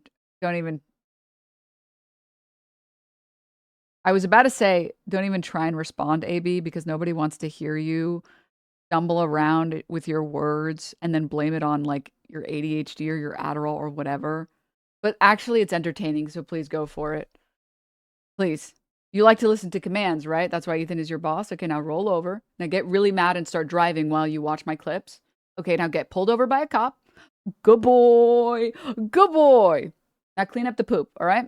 I was about to say, don't even try and respond, AB, because nobody wants to hear you stumble around with your words and then blame it on like your ADHD or your Adderall or whatever. But actually, it's entertaining, so please go for it. Please. You like to listen to commands, right? That's why Ethan is your boss. Okay, now roll over. Now get really mad and start driving while you watch my clips. Okay, now get pulled over by a cop. Good boy. Good boy. Now clean up the poop, all right?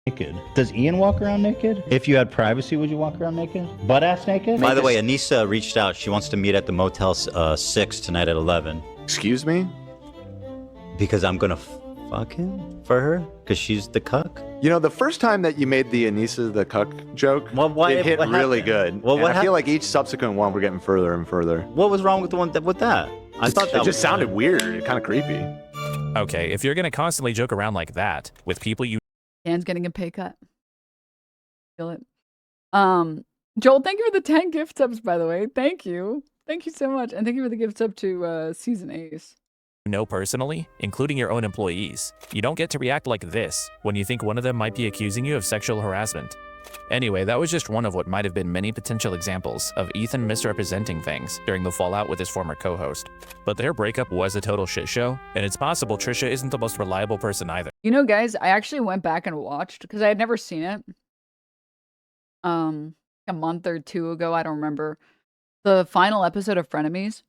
Naked. Does Ian walk around naked? If you had privacy, would you walk around naked? Butt ass naked? By the way, Anissa reached out. She wants to meet at the Motel 6 tonight at 11. Excuse me? Because I'm gonna fuck him for her? Because she's the cuck? You know, the first time that you made the Anissa the cuck joke, it hit really good. Well, and I feel like each subsequent one, we're getting further and further. What was wrong with the one with that? I thought that it just sounded weird, kind of creepy. Okay, if you're gonna constantly joke around like that with people you Dan's getting a pay cut. Feel it. Joel, thank you for the 10 gift subs, by the way. Thank you. Thank you so much. And thank you for the gift sub to Season Ace. know personally, including your own employees, you don't get to react like this when you think one of them might be accusing you of sexual harassment. Anyway, that was just one of what might have been many potential examples of Ethan misrepresenting things during the fallout with his former co-host. But their breakup was a total shit show, and it's possible Trisha isn't the most reliable person either. You know, guys, I actually went back and watched, because I had never seen it. A month or two ago, I don't remember. The final episode of Frenemies.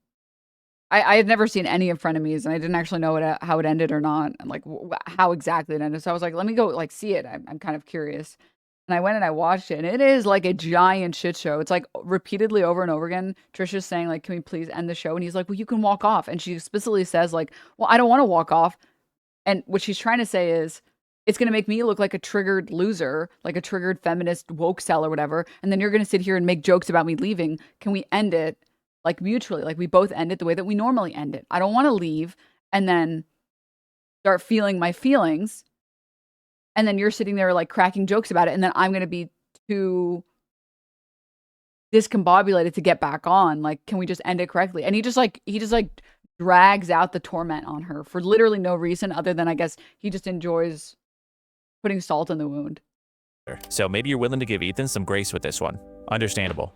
I had never seen any of Frenemies, and I didn't actually know how it ended or not, and like how exactly it ended. So I was like, let me go like see it. I'm kind of curious. And I went and I watched it, and it is like a giant shit show. It's like repeatedly over and over again. Trisha's saying like, can we please end the show? And he's like, well, you can walk off. And she explicitly says like, well, I don't want to walk off. And what she's trying to say is, it's going to make me look like a triggered loser, like a triggered feminist woke cell or whatever. And then you're going to sit here and make jokes about me leaving. Can we end it like mutually? Like we both end it the way that we normally end it. I don't want to leave and then start feeling my feelings. And then you're sitting there like cracking jokes about it. And then I'm going to be too discombobulated to get back on. Like, can we just end it correctly? And he just drags out the torment on her for literally no reason other than I guess he just enjoys putting salt in the wound. So maybe you're willing to give Ethan some grace with this one. Understandable.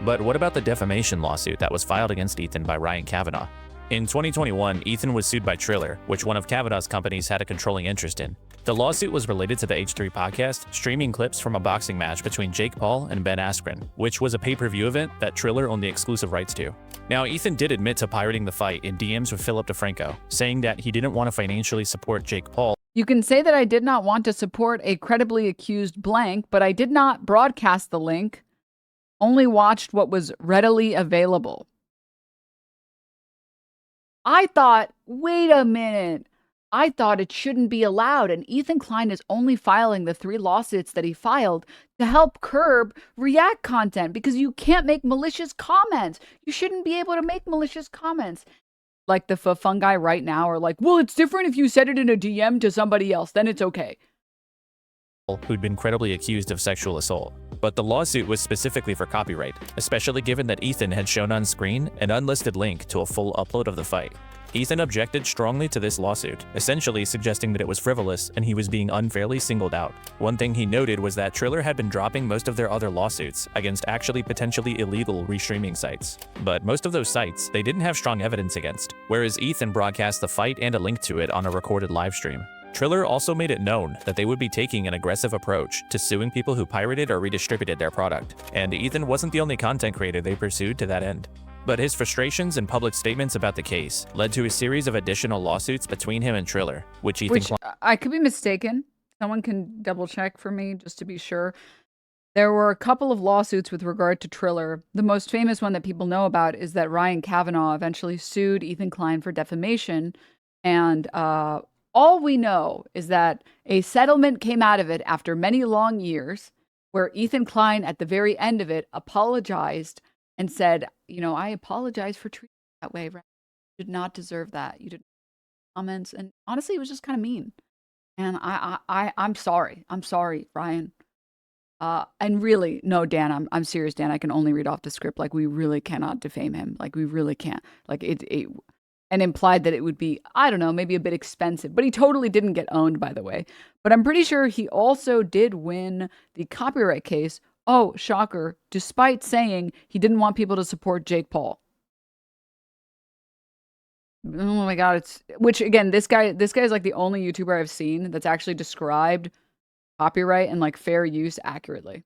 But what about the defamation lawsuit that was filed against Ethan by Ryan Kavanaugh? In 2021, Ethan was sued by Triller, which one of Kavanaugh's companies had a controlling interest in. The lawsuit was related to the H3 podcast, streaming clips from a boxing match between Jake Paul and Ben Askren, which was a pay-per-view event that Triller owned the exclusive rights to. Now, Ethan did admit to pirating the fight in DMs with Philip DeFranco, saying that he didn't want to financially support Jake Paul. You can say that I did not want to support a credibly accused blank, but I did not broadcast the link, only watched what was readily available. I thought, wait a minute. I thought it shouldn't be allowed, and Ethan Klein is only filing the 3 lawsuits that he filed to help curb React content because you can't make malicious comments. You shouldn't be able to make malicious comments. Like the fungi right now are like, well, it's different if you said it in a DM to somebody else, then it's okay. Who'd been credibly accused of sexual assault. But the lawsuit was specifically for copyright, especially given that Ethan had shown on screen an unlisted link to a full upload of the fight. Ethan objected strongly to this lawsuit, essentially suggesting that it was frivolous and he was being unfairly singled out. One thing he noted was that Triller had been dropping most of their other lawsuits against actually potentially illegal restreaming sites. But most of those sites, they didn't have strong evidence against, whereas Ethan broadcast the fight and a link to it on a recorded live stream. Triller also made it known that they would be taking an aggressive approach to suing people who pirated or redistributed their product, and Ethan wasn't the only content creator they pursued to that end. But his frustrations and public statements about the case led to a series of additional lawsuits between him and Triller, which I could be mistaken. Someone can double check for me just to be sure. There were a couple of lawsuits with regard to Triller. The most famous one that people know about is that Ryan Kavanaugh eventually sued Ethan Klein for defamation, and all we know is that a settlement came out of it after many long years where Ethan Klein, at the very end of it, apologized and said, you know, I apologize for treating you that way. You did not deserve that. You didn't comments. And honestly, it was just kind of mean. And I'm sorry. I'm sorry, Ryan. And really, no, Dan, I'm serious, Dan. I can only read off the script. Like, we really cannot defame him. Like, we really can't. Like, and implied that it would be, I don't know, maybe a bit expensive. But he totally didn't get owned, by the way. But I'm pretty sure he also did win the copyright case. Oh, shocker, despite saying he didn't want people to support Jake Paul. Oh my God, which again, this guy is like the only YouTuber I've seen that's actually described copyright and like fair use accurately.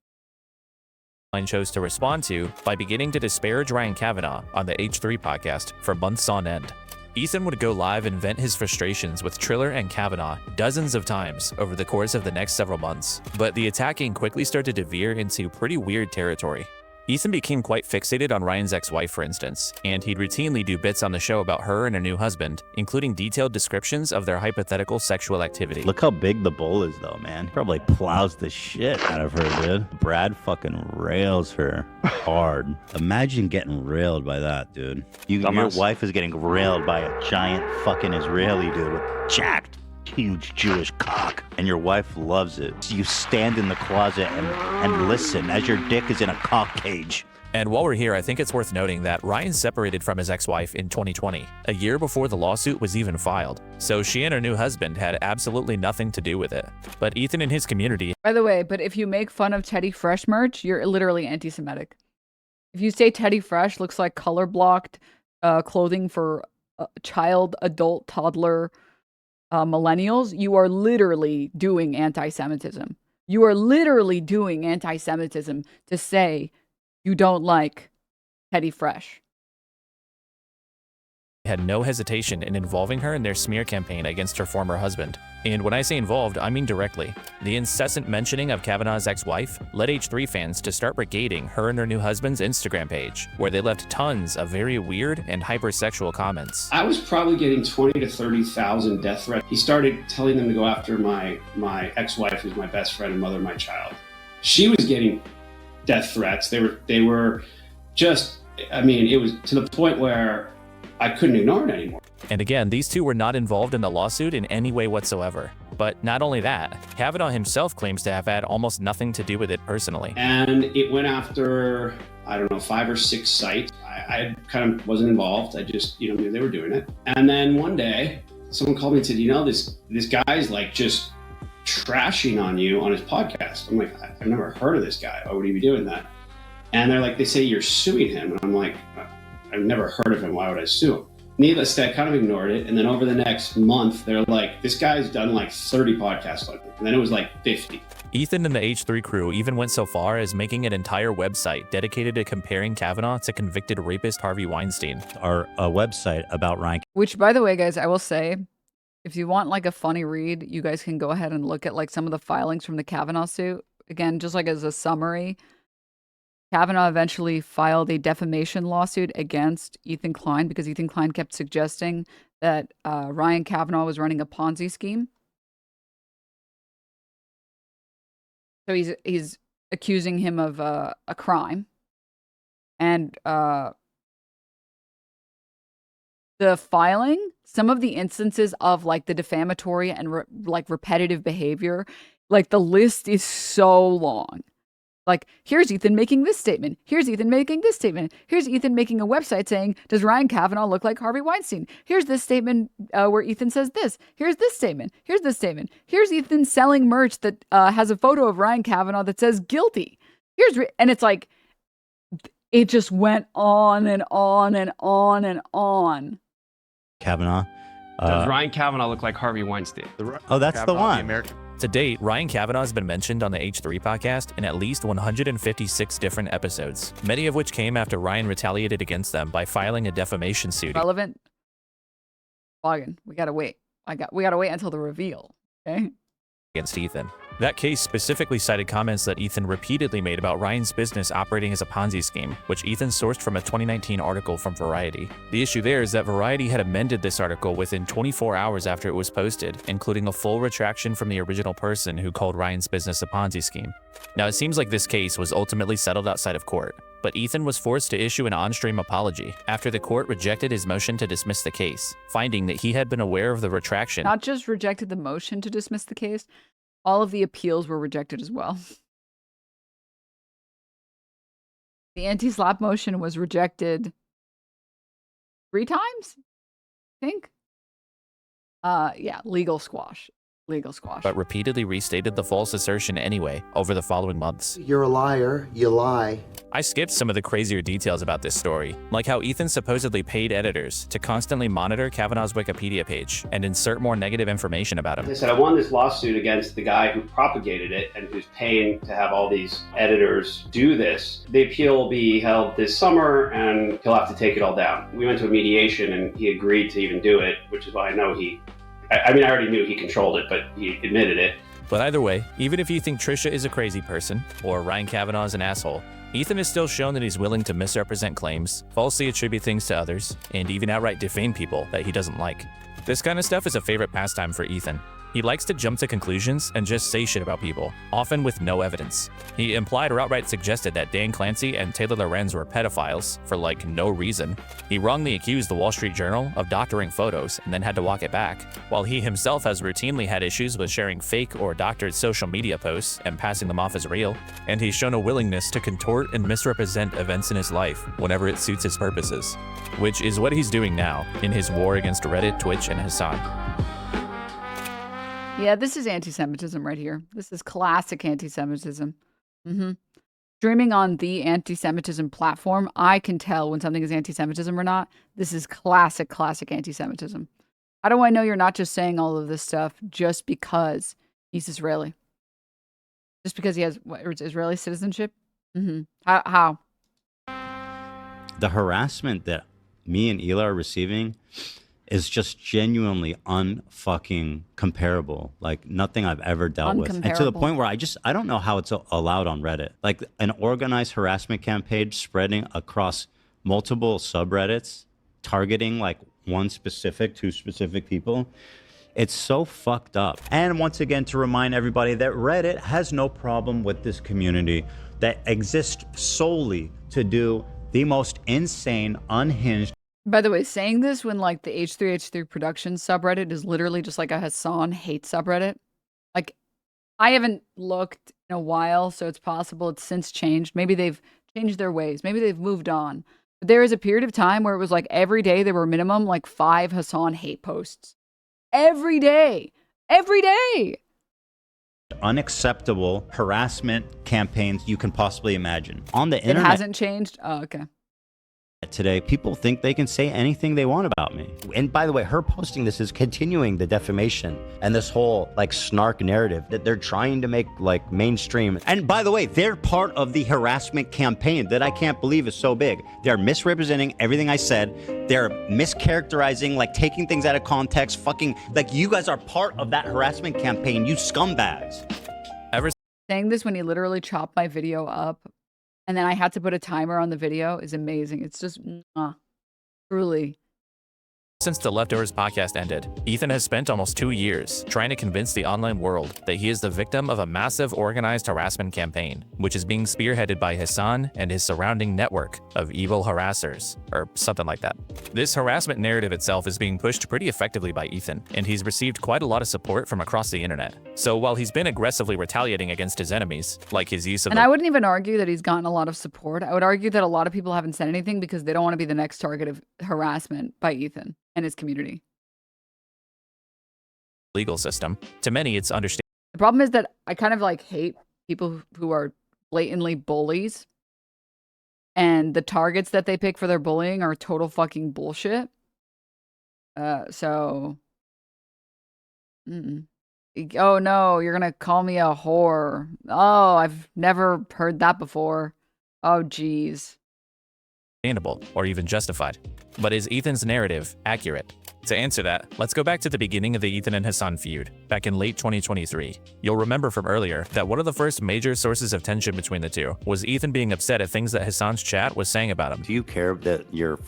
Klein chose to respond to by beginning to disparage Ryan Kavanaugh on the H3 podcast for months on end. Ethan would go live and vent his frustrations with Triller and Kavanaugh dozens of times over the course of the next several months, but the attacking quickly started to veer into pretty weird territory. Ethan became quite fixated on Ryan's ex-wife, for instance, and he'd routinely do bits on the show about her and her new husband, including detailed descriptions of their hypothetical sexual activity. Look how big the bull is, though, man. Probably plows the shit out of her, dude. Brad fucking rails her hard. Imagine getting railed by that, dude. Your wife is getting railed by a giant fucking Israeli dude with jacked, huge Jewish cock, and your wife loves it. So you stand in the closet and listen as your dick is in a cock cage. And while we're here, I think it's worth noting that Ryan separated from his ex-wife in 2020, a year before the lawsuit was even filed. So she and her new husband had absolutely nothing to do with it. But Ethan and his community... By the way, but if you make fun of Teddy Fresh merch, you're literally anti-Semitic. If you say Teddy Fresh looks like color-blocked clothing for child, adult, toddler... millennials, you are literally doing anti-Semitism. You are literally doing anti-Semitism to say you don't like Teddy Fresh. Had no hesitation in involving her in their smear campaign against her former husband. And when I say involved, I mean directly. The incessant mentioning of Kavanaugh's ex-wife led H3 fans to start brigading her and her new husband's Instagram page, where they left tons of very weird and hypersexual comments. I was probably getting 20 to 30,000 death threats. He started telling them to go after my ex-wife, who's my best friend and mother of my child. She was getting death threats. They were just, I mean, it was to the point where I couldn't ignore it anymore. And again, these two were not involved in the lawsuit in any way whatsoever. But not only that, Kavanaugh himself claims to have had almost nothing to do with it personally. And it went after, I don't know, 5 or 6 sites. I kind of wasn't involved. I just, knew they were doing it. And then one day, someone called me and said, this guy's like just trashing on you on his podcast. I'm like, I've never heard of this guy. Why would he be doing that? And they're like, they say you're suing him. And I'm like, I've never heard of him. Why would I sue him? Needless to say, I kind of ignored it. And then over the next month, they're like, this guy's done like 30 podcasts like me. And then it was like 50. Ethan and the H3 crew even went so far as making an entire website dedicated to comparing Kavanaugh to convicted rapist Harvey Weinstein. Our website about Ryan. Which, by the way, guys, I will say, if you want like a funny read, you guys can go ahead and look at like some of the filings from the Kavanaugh suit. Again, just like as a summary, Kavanaugh eventually filed a defamation lawsuit against Ethan Klein because Ethan Klein kept suggesting that Ryan Kavanaugh was running a Ponzi scheme. So he's accusing him of a crime. And the filing, some of the instances of like the defamatory and like repetitive behavior, like the list is so long. Like, here's Ethan making this statement. Here's Ethan making this statement. Here's Ethan making a website saying, does Ryan Kavanaugh look like Harvey Weinstein? Here's this statement where Ethan says this. Here's this statement. Here's this statement. Here's Ethan selling merch that has a photo of Ryan Kavanaugh that says guilty. And it's like, it just went on and on and on and on. Kavanaugh. Does Ryan Kavanaugh look like Harvey Weinstein? Oh, that's the one. To date, Ryan Kavanaugh has been mentioned on the H3 podcast in at least 156 different episodes, many of which came after Ryan retaliated against them by filing a defamation suit. Relevant. Logan, we gotta wait. We gotta wait until the reveal. Okay. Against Ethan. That case specifically cited comments that Ethan repeatedly made about Ryan's business operating as a Ponzi scheme, which Ethan sourced from a 2019 article from Variety. The issue there is that Variety had amended this article within 24 hours after it was posted, including a full retraction from the original person who called Ryan's business a Ponzi scheme. Now, it seems like this case was ultimately settled outside of court, but Ethan was forced to issue an on-stream apology after the court rejected his motion to dismiss the case, finding that he had been aware of the retraction. Not just rejected the motion to dismiss the case, all of the appeals were rejected as well. The anti-slap motion was rejected 3 times, I think. Yeah, legal squash. But repeatedly restated the false assertion anyway over the following months. You're a liar. You lie. I skipped some of the crazier details about this story, like how Ethan supposedly paid editors to constantly monitor Kavanaugh's Wikipedia page and insert more negative information about him. They said, I won this lawsuit against the guy who propagated it and who's paying to have all these editors do this. The appeal will be held this summer and he'll have to take it all down. We went to a mediation and he agreed to even do it, which is why I know I mean, I already knew he controlled it, but he admitted it. But either way, even if you think Trisha is a crazy person, or Ryan Kavanaugh is an asshole, Ethan has still shown that he's willing to misrepresent claims, falsely attribute things to others, and even outright defame people that he doesn't like. This kind of stuff is a favorite pastime for Ethan. He likes to jump to conclusions and just say shit about people, often with no evidence. He implied or outright suggested that Dan Clancy and Taylor Lorenz were pedophiles for like no reason. He wrongly accused the Wall Street Journal of doctoring photos and then had to walk it back, while he himself has routinely had issues with sharing fake or doctored social media posts and passing them off as real. And he's shown a willingness to contort and misrepresent events in his life whenever it suits his purposes, which is what he's doing now in his war against Reddit, Twitch, and Hasan. Yeah, this is anti-Semitism right here. This is classic anti-Semitism. Streaming on the anti-Semitism platform, I can tell when something is anti-Semitism or not. This is classic anti-Semitism. How do I know you're not just saying all of this stuff just because he's Israeli? Just because he has Israeli citizenship? How? The harassment that me and Ela are receiving is just genuinely unfucking comparable. Like nothing I've ever dealt with. And to the point where I don't know how it's allowed on Reddit. Like an organized harassment campaign spreading across multiple subreddits, targeting like two specific people. It's so fucked up. And once again, to remind everybody that Reddit has no problem with this community that exists solely to do the most insane, unhinged. By the way, saying this when like the H3H3 Productions subreddit is literally just like a Hasan hate subreddit. Like, I haven't looked in a while, so it's possible it's since changed. Maybe they've changed their ways. Maybe they've moved on. But there is a period of time where it was like every day there were minimum like 5 Hasan hate posts. Every day. Every day. unacceptable harassment campaigns you can possibly imagine. On the It internet hasn't changed? Oh, okay. today, people think they can say anything they want about me. And by the way, her posting this is continuing the defamation and this whole like snark narrative that they're trying to make like mainstream. And by the way, they're part of the harassment campaign that I can't believe is so big. They're misrepresenting everything I said. They're mischaracterizing, like taking things out of context, fucking, like you guys are part of that harassment campaign, you scumbags. Saying this when he literally chopped my video up and then I had to put a timer on the video is amazing. It's just, truly. Since the Leftovers podcast ended, Ethan has spent almost 2 years trying to convince the online world that he is the victim of a massive organized harassment campaign, which is being spearheaded by Hasan and his surrounding network of evil harassers, or something like that. This harassment narrative itself is being pushed pretty effectively by Ethan, and he's received quite a lot of support from across the internet. So while he's been aggressively retaliating against his enemies, like his use of And I wouldn't even argue that he's gotten a lot of support. I would argue that a lot of people haven't said anything because they don't want to be the next target of harassment by Ethan and his community. legal system, to many it's understandable. The problem is that I kind of like hate people who are blatantly bullies, and the targets that they pick for their bullying are total fucking bullshit. Oh no, you're gonna call me a whore. Oh, I've never heard that before. Oh geez. Or even justified. But is Ethan's narrative accurate? To answer that, let's go back to the beginning of the Ethan and Hasan feud, back in late 2023. You'll remember from earlier that one of the first major sources of tension between the two was Ethan being upset at things that Hasan's chat was saying about him. Do you care that your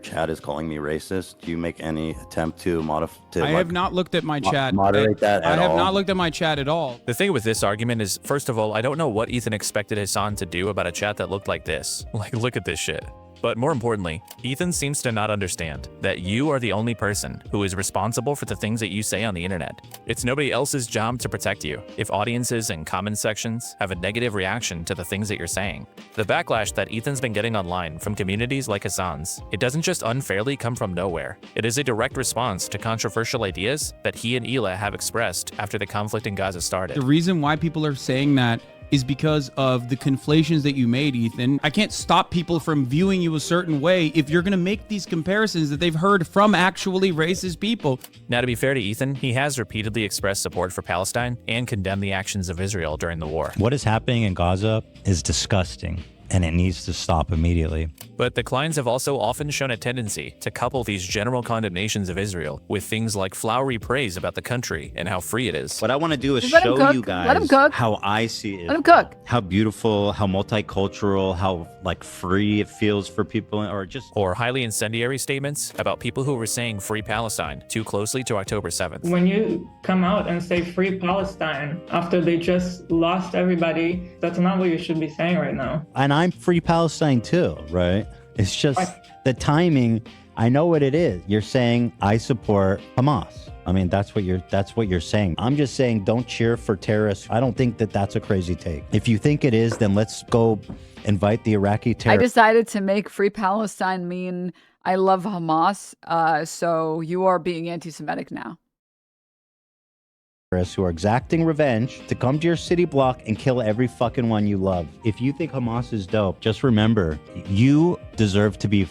chat is calling me racist? Do you make any attempt to modify? I have not looked at my chat. Moderate that at all? I have not looked at my chat at all. The thing with this argument is, first of all, I don't know what Ethan expected Hasan to do about a chat that looked like this. Like, look at this shit. But more importantly, Ethan seems to not understand that you are the only person who is responsible for the things that you say on the internet. It's nobody else's job to protect you if audiences and comment sections have a negative reaction to the things that you're saying. The backlash that Ethan's been getting online from communities like Hasan's, it doesn't just unfairly come from nowhere. It is a direct response to controversial ideas that he and Hila have expressed after the conflict in Gaza started. The reason why people are saying that is because of the conflations that you made, Ethan. I can't stop people from viewing you a certain way if you're gonna make these comparisons that they've heard from actually racist people. Now, to be fair to Ethan, he has repeatedly expressed support for Palestine and condemned the actions of Israel during the war. What is happening in Gaza is disgusting, and it needs to stop immediately. But the Kleins have also often shown a tendency to couple these general condemnations of Israel with things like flowery praise about the country and how free it is. What I want to do is Just let him show cook. you guys Let him cook. how I see it. Let him cook. How beautiful, how multicultural, how like free it feels for people, or highly incendiary statements about people who were saying free Palestine too closely to October 7th. When you come out and say free Palestine after they just lost everybody, that's not what you should be saying right now. And I'm free Palestine too, right? It's just the timing. I know what it is. You're saying I support Hamas. I mean, that's what you're saying. I'm just saying don't cheer for terrorists. I don't think that that's a crazy take. If you think it is, then let's go invite the Iraqi I terrorists. decided to make free Palestine mean I love Hamas, so you are being anti-Semitic now. Who are exacting revenge to come to your city block and kill every fucking one you love. If you think Hamas is dope, just remember, you deserve to be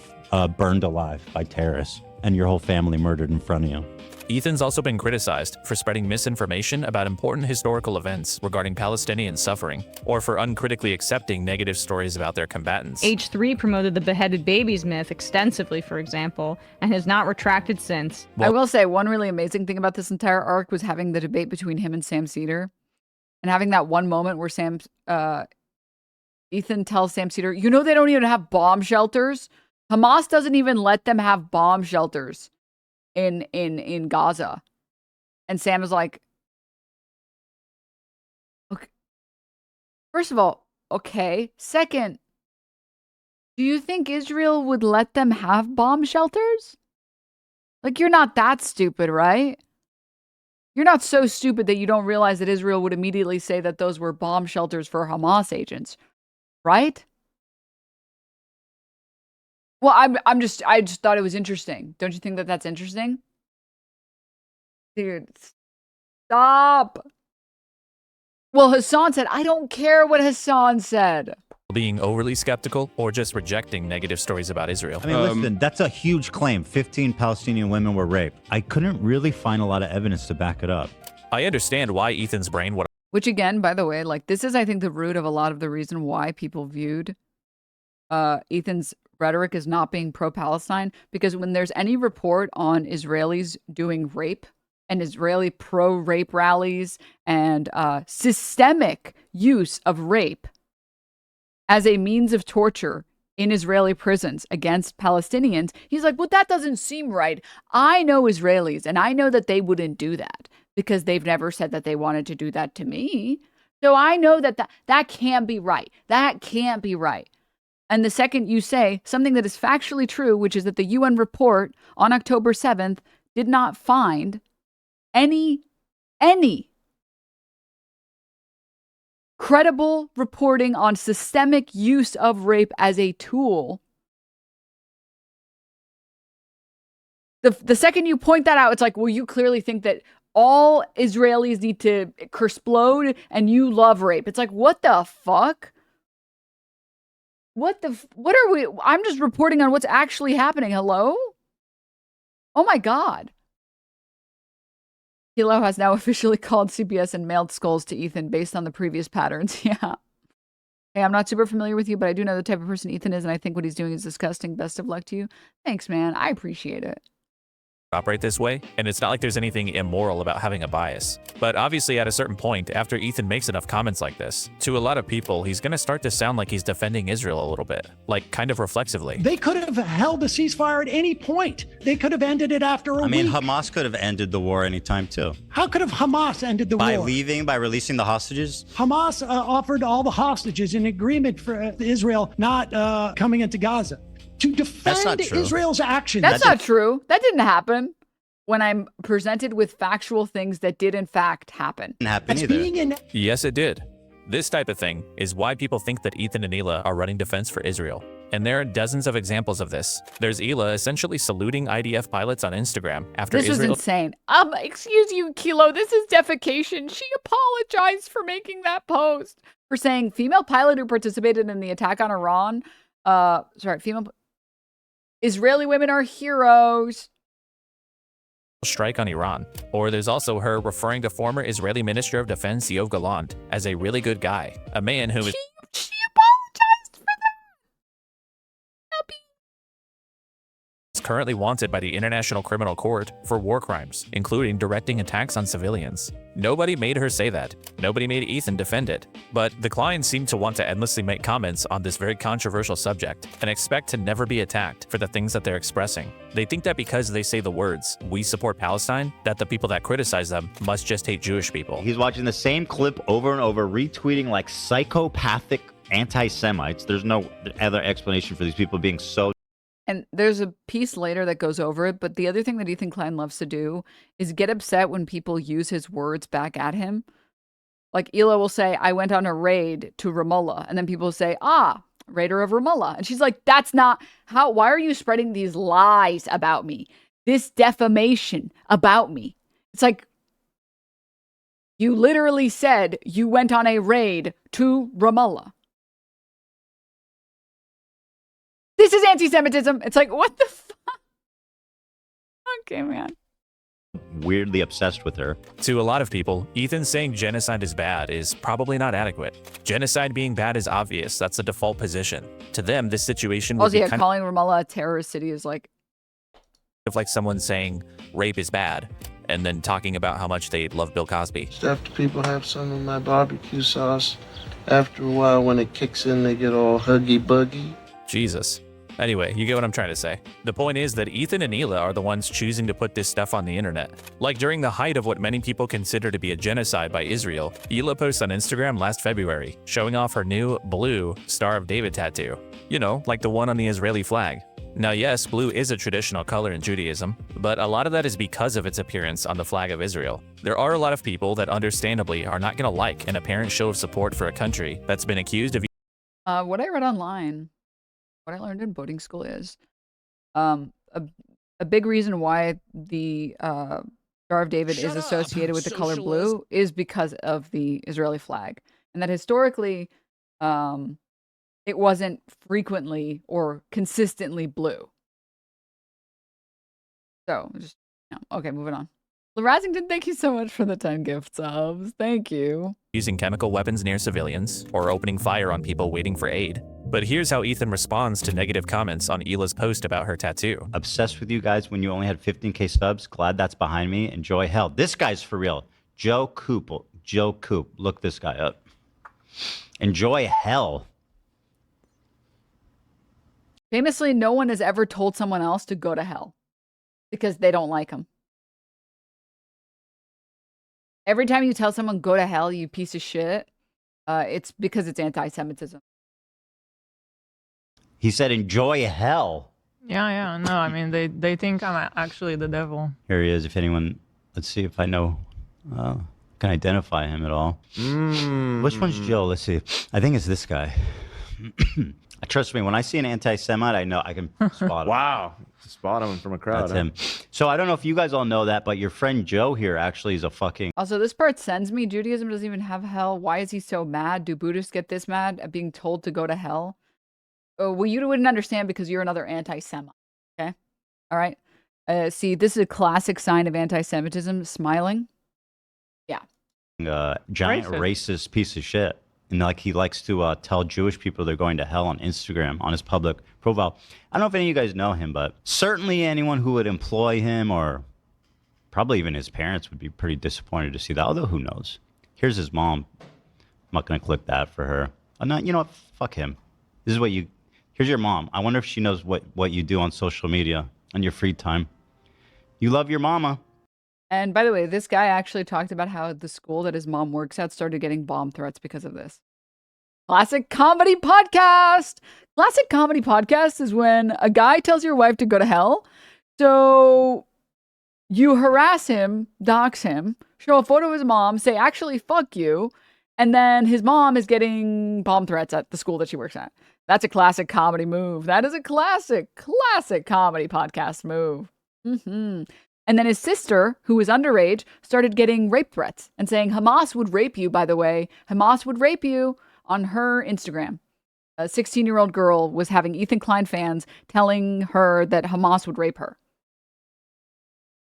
burned alive by terrorists and your whole family murdered in front of you. Ethan's also been criticized for spreading misinformation about important historical events regarding Palestinian suffering, or for uncritically accepting negative stories about their combatants. H3 promoted the beheaded babies myth extensively, for example, and has not retracted since. I will say one really amazing thing about this entire arc was having the debate between him and Sam Cedar, and having that one moment where Ethan tells Sam Cedar, you know, they don't even have bomb shelters. Hamas doesn't even let them have bomb shelters in Gaza. And Sam is like, okay. First of all, okay. Second, do you think Israel would let them have bomb shelters? Like, you're not that stupid, right? You're not so stupid that you don't realize that Israel would immediately say that those were bomb shelters for Hamas agents, right? Well, I just thought it was interesting. Don't you think that that's interesting? Dude, stop. Well, Hasan said, I don't care what Hasan said. Being overly skeptical or just rejecting negative stories about Israel. I mean, listen, that's a huge claim. 15 Palestinian women were raped. I couldn't really find a lot of evidence to back it up. I understand why Ethan's brain would. Which again, by the way, like this is, I think, the root of a lot of the reason why people viewed Ethan's rhetoric as not being pro-Palestine, because when there's any report on Israelis doing rape and Israeli pro-rape rallies and systemic use of rape as a means of torture in Israeli prisons against Palestinians, he's like, well, that doesn't seem right. I know Israelis, and I know that they wouldn't do that because they've never said that they wanted to do that to me. So I know that that can't be right. That can't be right. And the second you say something that is factually true, which is that the UN report on October 7th did not find any credible reporting on systemic use of rape as a tool. The second you point that out, it's like, well, you clearly think that all Israelis need to explode and you love rape. It's like, what the fuck? What are we? I'm just reporting on what's actually happening. Hello? Oh my God. Hilo has now officially called CBS and mailed skulls to Ethan based on the previous patterns. Yeah. Hey, I'm not super familiar with you, but I do know the type of person Ethan is, and I think what he's doing is disgusting. Best of luck to you. Thanks, man. I appreciate it. Operate this way, and it's not like there's anything immoral about having a bias. But obviously at a certain point, after Ethan makes enough comments like this, to a lot of people, he's gonna start to sound like he's defending Israel a little bit, like kind of reflexively. They could have held a ceasefire at any point. They could have ended it after a week. I mean, Hamas could have ended the war anytime too. How could have Hamas ended the war? By releasing the hostages? Hamas offered all the hostages in agreement for Israel not coming into Gaza. To defend Israel's actions. That's not true. That didn't happen. When I'm presented with factual things that did in fact happen. Didn't happen either. Yes, it did. This type of thing is why people think that Ethan and Hila are running defense for Israel. And there are dozens of examples of this. There's Hila essentially saluting IDF pilots on Instagram after This Israel. is insane. Excuse you, Kilo. This is defecation. She apologized for making that post. For saying female pilot who participated in the attack on Iran. Israeli women are heroes. Strike on Iran. Or there's also her referring to former Israeli Minister of Defense Yoav Gallant as a really good guy, a man who is She apologized for that. is currently wanted by the International Criminal Court for war crimes, including directing attacks on civilians. Nobody made her say that. Nobody made Ethan defend it. But the Kleins seem to want to endlessly make comments on this very controversial subject and expect to never be attacked for the things that they're expressing. They think that because they say the words, "We support Palestine," that the people that criticize them must just hate Jewish people. He's watching the same clip over and over, retweeting like psychopathic anti-Semites. There's no other explanation for these people being so. And there's a piece later that goes over it, but the other thing that Ethan Klein loves to do is get upset when people use his words back at him. Like Hila will say, I went on a raid to Ramallah, and then people will say, raider of Ramallah. And she's like, that's not how, why are you spreading these lies about me? This defamation about me. It's like, you literally said you went on a raid to Ramallah. This is anti-Semitism. It's like, what the fuck? Okay, man. Weirdly obsessed with her. To a lot of people, Ethan saying genocide is bad is probably not adequate. Genocide being bad is obvious. That's the default position. To them, this situation would Also, be yeah, kind calling Ramallah a terrorist city is like of like someone saying rape is bad and then talking about how much they love Bill Cosby. After people have some of my barbecue sauce, after a while when it kicks in, they get all huggy-buggy. Jesus. Anyway, you get what I'm trying to say. The point is that Ethan and Hila are the ones choosing to put this stuff on the internet. Like during the height of what many people consider to be a genocide by Israel, Hila posts on Instagram last February, showing off her new blue Star of David tattoo. You know, like the one on the Israeli flag. Now yes, blue is a traditional color in Judaism, but a lot of that is because of its appearance on the flag of Israel. There are a lot of people that understandably are not gonna like an apparent show of support for a country that's been accused of what I read online. What I learned in boating school is a big reason why the Star of David is associated with the color blue is because of the Israeli flag. And that historically, it wasn't frequently or consistently blue. So, just, okay, moving on. Razington, thank you so much for the 10 gift subs. Thank you. Using chemical weapons near civilians, or opening fire on people waiting for aid. But here's how Ethan responds to negative comments on Hila's post about her tattoo. Obsessed with you guys when you only had 15K subs. Glad that's behind me. Enjoy hell. This guy's for real. Joe Coop. Look this guy up. Enjoy hell. Famously, no one has ever told someone else to go to hell because they don't like them. Every time you tell someone go to hell, you piece of shit, it's because it's anti-Semitism. He said, enjoy hell. Yeah. No, I mean, they think I'm actually the devil. Here he is. If anyone, let's see if I know, can identify him at all. Which one's Joe? Let's see. I think it's this guy. Trust me, when I see an anti-Semite, I know I can spot him. Wow. Spot him from a crowd. That's him. So I don't know if you guys all know that, but your friend Joe here actually is a fucking... Also, this part sends me. Judaism doesn't even have hell. Why is he so mad? Do Buddhists get this mad at being told to go to hell? Oh, well, you wouldn't understand because you're another anti-Semite. Okay? All right? See, this is a classic sign of anti-Semitism. Smiling. Yeah. Giant racist piece of shit. And like he likes to tell Jewish people they're going to hell on Instagram on his public profile. I don't know if any of you guys know him, but certainly anyone who would employ him or probably even his parents would be pretty disappointed to see that. Although who knows? Here's his mom. I'm not going to click that for her. No, you know what? Fuck him. This is what you... Here's your mom. I wonder if she knows what you do on social media on your free time. You love your mama. And by the way, this guy actually talked about how the school that his mom works at started getting bomb threats because of this. Classic comedy podcast. Classic comedy podcast is when a guy tells your wife to go to hell. So you harass him, dox him, show a photo of his mom, say, actually, fuck you. And then his mom is getting bomb threats at the school that she works at. That's a classic comedy move. That is a classic comedy podcast move. And then his sister, who was underage, started getting rape threats and saying Hamas would rape you, by the way. Hamas would rape you on her Instagram. A 16-year-old girl was having Ethan Klein fans telling her that Hamas would rape her.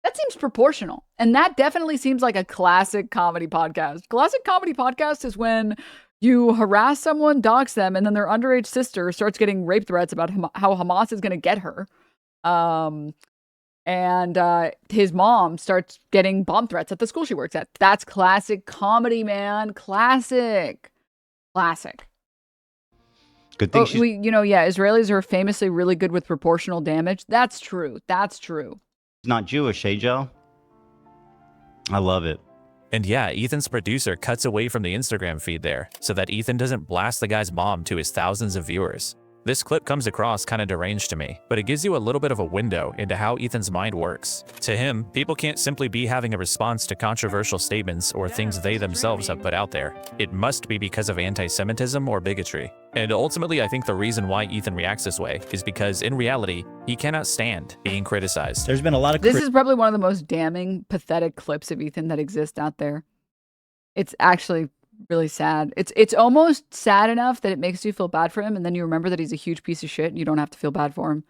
That seems proportional. And that definitely seems like a classic comedy podcast. Classic comedy podcast is when you harass someone, dox them, and then their underage sister starts getting rape threats about how Hamas is going to get her. And his mom starts getting bomb threats at the school she works at. That's classic comedy, man. Classic. Good thing Israelis are famously really good with proportional damage. That's true. He's not Jewish, hey, Joe? I love it. And yeah, Ethan's producer cuts away from the Instagram feed there so that Ethan doesn't blast the guy's mom to his thousands of viewers. This clip comes across kind of deranged to me, but it gives you a little bit of a window into how Ethan's mind works. To him, people can't simply be having a response to controversial statements or things they themselves have put out there. It must be because of anti-Semitism or bigotry. And ultimately, I think the reason why Ethan reacts this way is because in reality, he cannot stand being criticized. There's been a lot of This is probably one of the most damning, pathetic clips of Ethan that exist out there. It's actually really sad. It's almost sad enough that it makes you feel bad for him, and then you remember that he's a huge piece of shit and you don't have to feel bad for him.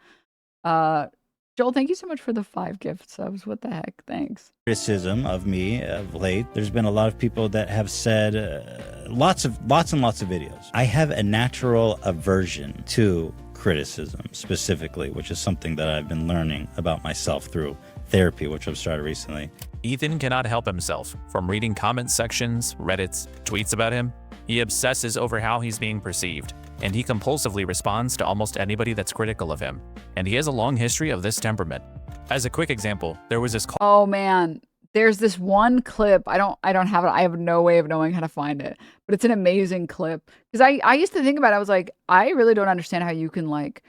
Joel, thank you so much for the 5 gift subs. What the heck? Thanks. Criticism of me of late. There's been a lot of people that have said lots and lots of videos. I have a natural aversion to criticism specifically, which is something that I've been learning about myself through therapy, which I've started recently. Ethan cannot help himself from reading comment sections, Reddits, tweets about him. He obsesses over how he's being perceived, and he compulsively responds to almost anybody that's critical of him. And he has a long history of this temperament. As a quick example, there was this call. Oh man, there's this one clip. I don't have it. I have no way of knowing how to find it, but it's an amazing clip. Because I used to think about it. I was like, I really don't understand how you can like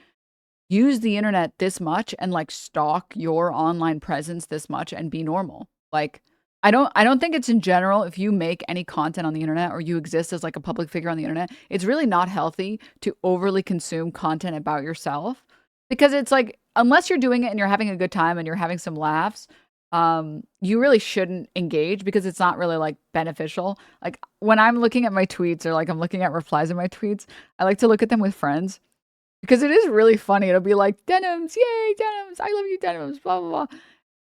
use the internet this much and like stalk your online presence this much and be normal. Like, I don't think it's in general, if you make any content on the internet or you exist as like a public figure on the internet, it's really not healthy to overly consume content about yourself, because it's like, unless you're doing it and you're having a good time and you're having some laughs, you really shouldn't engage because it's not really like beneficial. Like when I'm looking at my tweets or like I'm looking at replies in my tweets, I like to look at them with friends because it is really funny. It'll be like, Denims, yay, Denims, I love you, Denims, blah, blah,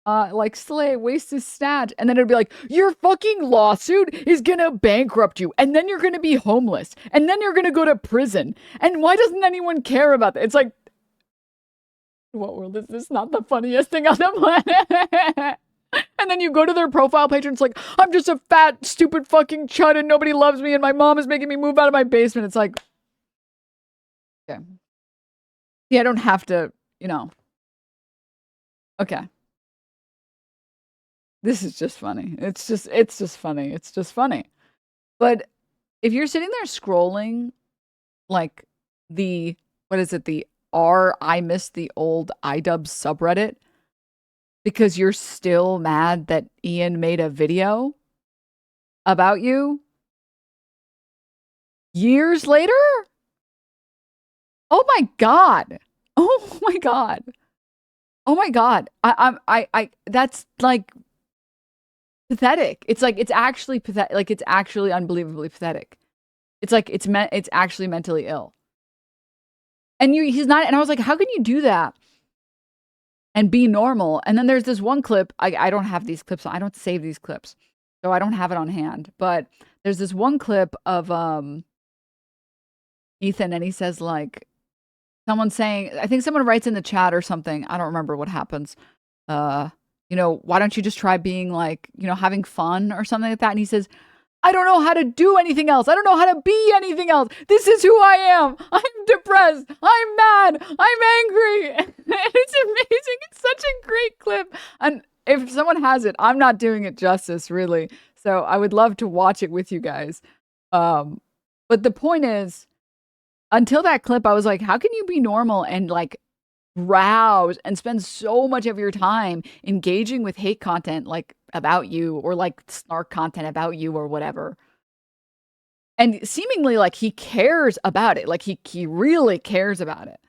blah. Like Slay, waste is snatch. And then it'll be like, your fucking lawsuit is gonna bankrupt you. And then you're gonna be homeless. And then you're gonna go to prison. And why doesn't anyone care about that? It's like, what world is this? Not the funniest thing on the planet. And then you go to their profile page and it's like, I'm just a fat, stupid fucking chud and nobody loves me and my mom is making me move out of my basement. It's like, okay. Yeah, I don't have to, you know. Okay. This is just funny. It's just funny. It's just funny. But if you're sitting there scrolling like the, what is it? The I miss the old iDubbbz subreddit because you're still mad that Ian made a video about you years later? Oh my God. Oh my God. Oh my God. I that's like pathetic. It's like, it's actually pathetic. Like it's actually unbelievably pathetic. It's like, it's actually mentally ill. And he's not, and I was like, how can you do that and be normal? And then there's this one clip, I don't have these clips, I don't save these clips, so I don't have it on hand, but there's this one clip of Ethan, and he says like, someone saying, I think someone writes in the chat or something, I don't remember what happens, you know, why don't you just try being like, you know, having fun or something like that? And he says, I don't know how to do anything else. I don't know how to be anything else. This is who I am. I'm depressed. I'm mad. I'm angry. It's amazing. It's such a great clip. And if someone has it, I'm not doing it justice, really. So I would love to watch it with you guys. But the point is, until that clip, I was like, how can you be normal and like browse and spend so much of your time engaging with hate content like about you or like snark content about you or whatever, and seemingly like he cares about it, like he really cares about it,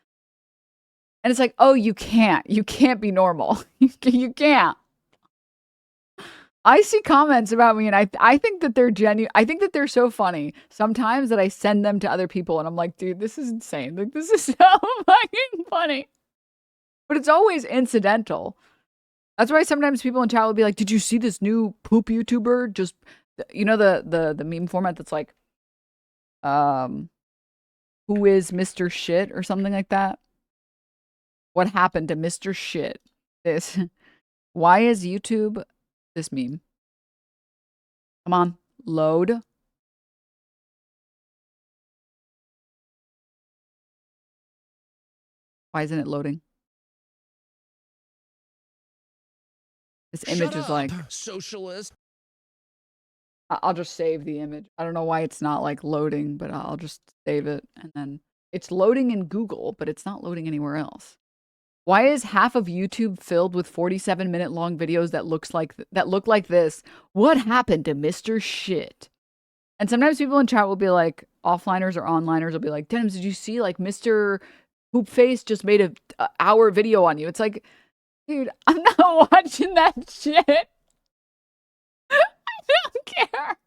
and it's like, oh, you can't be normal. You can't. I see comments about me and I think that they're genuine. I think that they're so funny sometimes that I send them to other people and I'm like, dude, this is insane. Like, this is so fucking funny. But it's always incidental. That's why sometimes people in chat will be like, did you see this new poop YouTuber? Just, you know, the meme format that's like, who is Mr. Shit or something like that? What happened to Mr. Shit? This. Why is YouTube this meme? Come on, load. Why isn't it loading? This image is like socialist. I'll just save the image. I don't know why it's not like loading, but I'll just save it. And then it's loading in Google, but it's not loading anywhere else. Why is half of YouTube filled with 47-minute long videos that look like this? What happened to Mr. Shit? And sometimes people in chat will be like, offliners or onliners will be like, Denims, did you see like Mr. Poopface just made a hour video on you? It's like, dude, I'm not watching that shit. I don't care.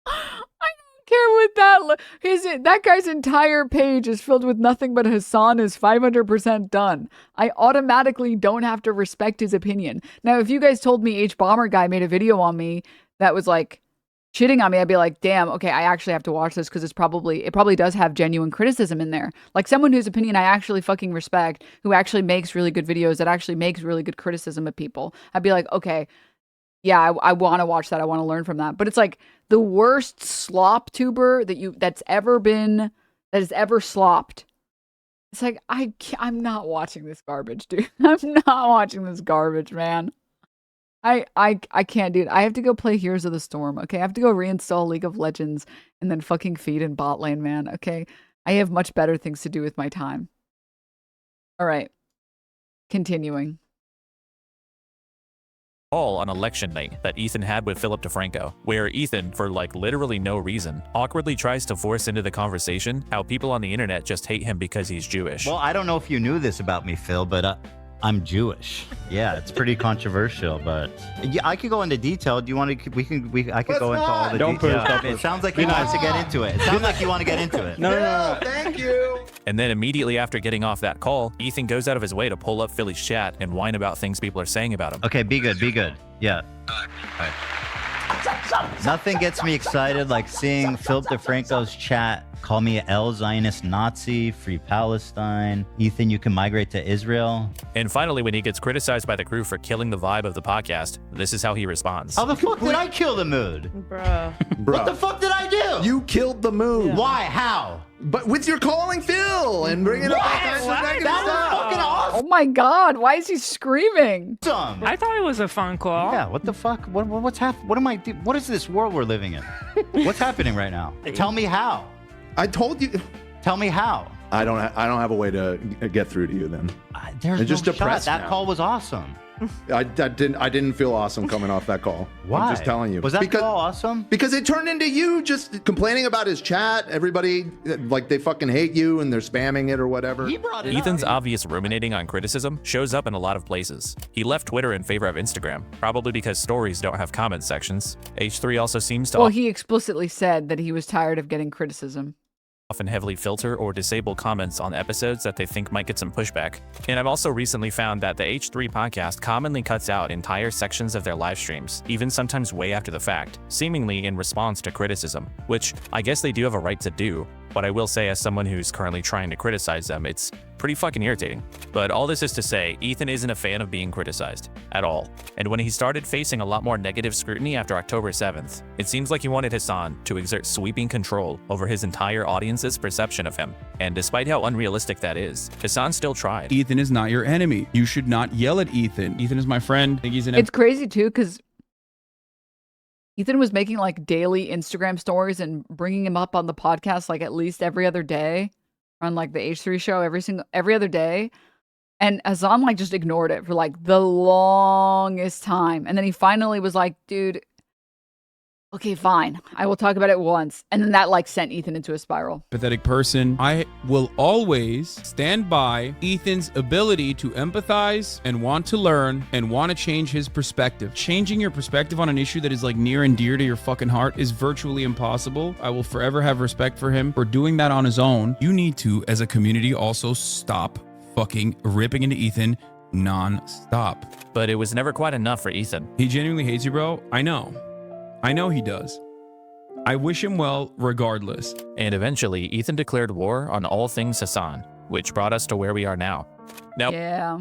I don't care what that guy's entire page is filled with nothing but Hasan is 500% done. I automatically don't have to respect his opinion. Now, if you guys told me H Bomber guy made a video on me that was like shitting on me, I'd be like, damn, okay, I actually have to watch this because it probably does have genuine criticism in there. Like someone whose opinion I actually fucking respect, who actually makes really good videos, that actually makes really good criticism of people. I'd be like, okay, yeah, I want to watch that. I want to learn from that. But it's like the worst slop tuber that has ever slopped. It's like, I'm not watching this garbage, dude. I'm not watching this garbage, man. I can't do it. I have to go play Heroes of the Storm, okay? I have to go reinstall League of Legends and then fucking feed in bot lane, man, okay? I have much better things to do with my time. All right. Continuing. All on election night that Ethan had with Philip DeFranco, where Ethan, for like literally no reason, awkwardly tries to force into the conversation how people on the internet just hate him because he's Jewish. Well, I don't know if you knew this about me, Phil, but I'm Jewish. Yeah, it's pretty controversial, but yeah, I could go into detail. Do you want to? I could go into all the details. It sounds like you want to get into it. It sounds like you want to get into it. No, thank you. And then immediately after getting off that call, Ethan goes out of his way to pull up Philly's chat and whine about things people are saying about him. Okay, be good. Be good. Yeah. All right. Nothing gets me excited like seeing Philip DeFranco's chat call me El Zionist Nazi, free Palestine. Ethan, you can migrate to Israel. And finally, when he gets criticized by the crew for killing the vibe of the podcast, this is how he responds. How the fuck did I kill the mood? Bruh. What the fuck did I do? You killed the mood. Why? How? But with your calling Phil and bringing up all kinds of negative That was stuff. fucking awesome. Oh my God, why is he screaming? I thought it was a fun call. Yeah, what the fuck? What's happening? What is this world we're living in? What's happening right now? Tell me how. I told you. Tell me how. I don't have a way to get through to you then. There's just no shot. depressed That now. call was awesome. I didn't feel awesome coming off that call. Why? I'm just telling you. Was that call awesome? Because it turned into you just complaining about his chat. Everybody, like, they fucking hate you and they're spamming it or whatever. He brought it Ethan's up. obvious ruminating on criticism shows up in a lot of places. He left Twitter in favor of Instagram, probably because stories don't have comment sections. H3 also seems to Well, he explicitly said that he was tired of getting criticism. often heavily filter or disable comments on episodes that they think might get some pushback. And I've also recently found that the H3 podcast commonly cuts out entire sections of their live streams, even sometimes way after the fact, seemingly in response to criticism, which I guess they do have a right to do. But I will say, as someone who's currently trying to criticize them, it's pretty fucking irritating. But all this is to say, Ethan isn't a fan of being criticized at all. And when he started facing a lot more negative scrutiny after October 7th, it seems like he wanted Hasan to exert sweeping control over his entire audience's perception of him. And despite how unrealistic that is, Hasan still tried. Ethan is not your enemy. You should not yell at Ethan. Ethan is my friend. I think he's an It's crazy too, because Ethan was making like daily Instagram stories and bringing him up on the podcast like at least every other day on like the H3 show every other day. And Hasan like just ignored it for like the longest time. And then he finally was like, dude, okay, fine. I will talk about it once. And then that like sent Ethan into a spiral. Pathetic person. I will always stand by Ethan's ability to empathize and want to learn and want to change his perspective. Changing your perspective on an issue that is like near and dear to your fucking heart is virtually impossible. I will forever have respect for him for doing that on his own. You need to, as a community, also stop fucking ripping into Ethan non-stop. But it was never quite enough for Ethan. He genuinely hates you, bro. I know he does. I wish him well regardless. And eventually, Ethan declared war on all things Hasan, which brought us to where we are now. Now, Yeah.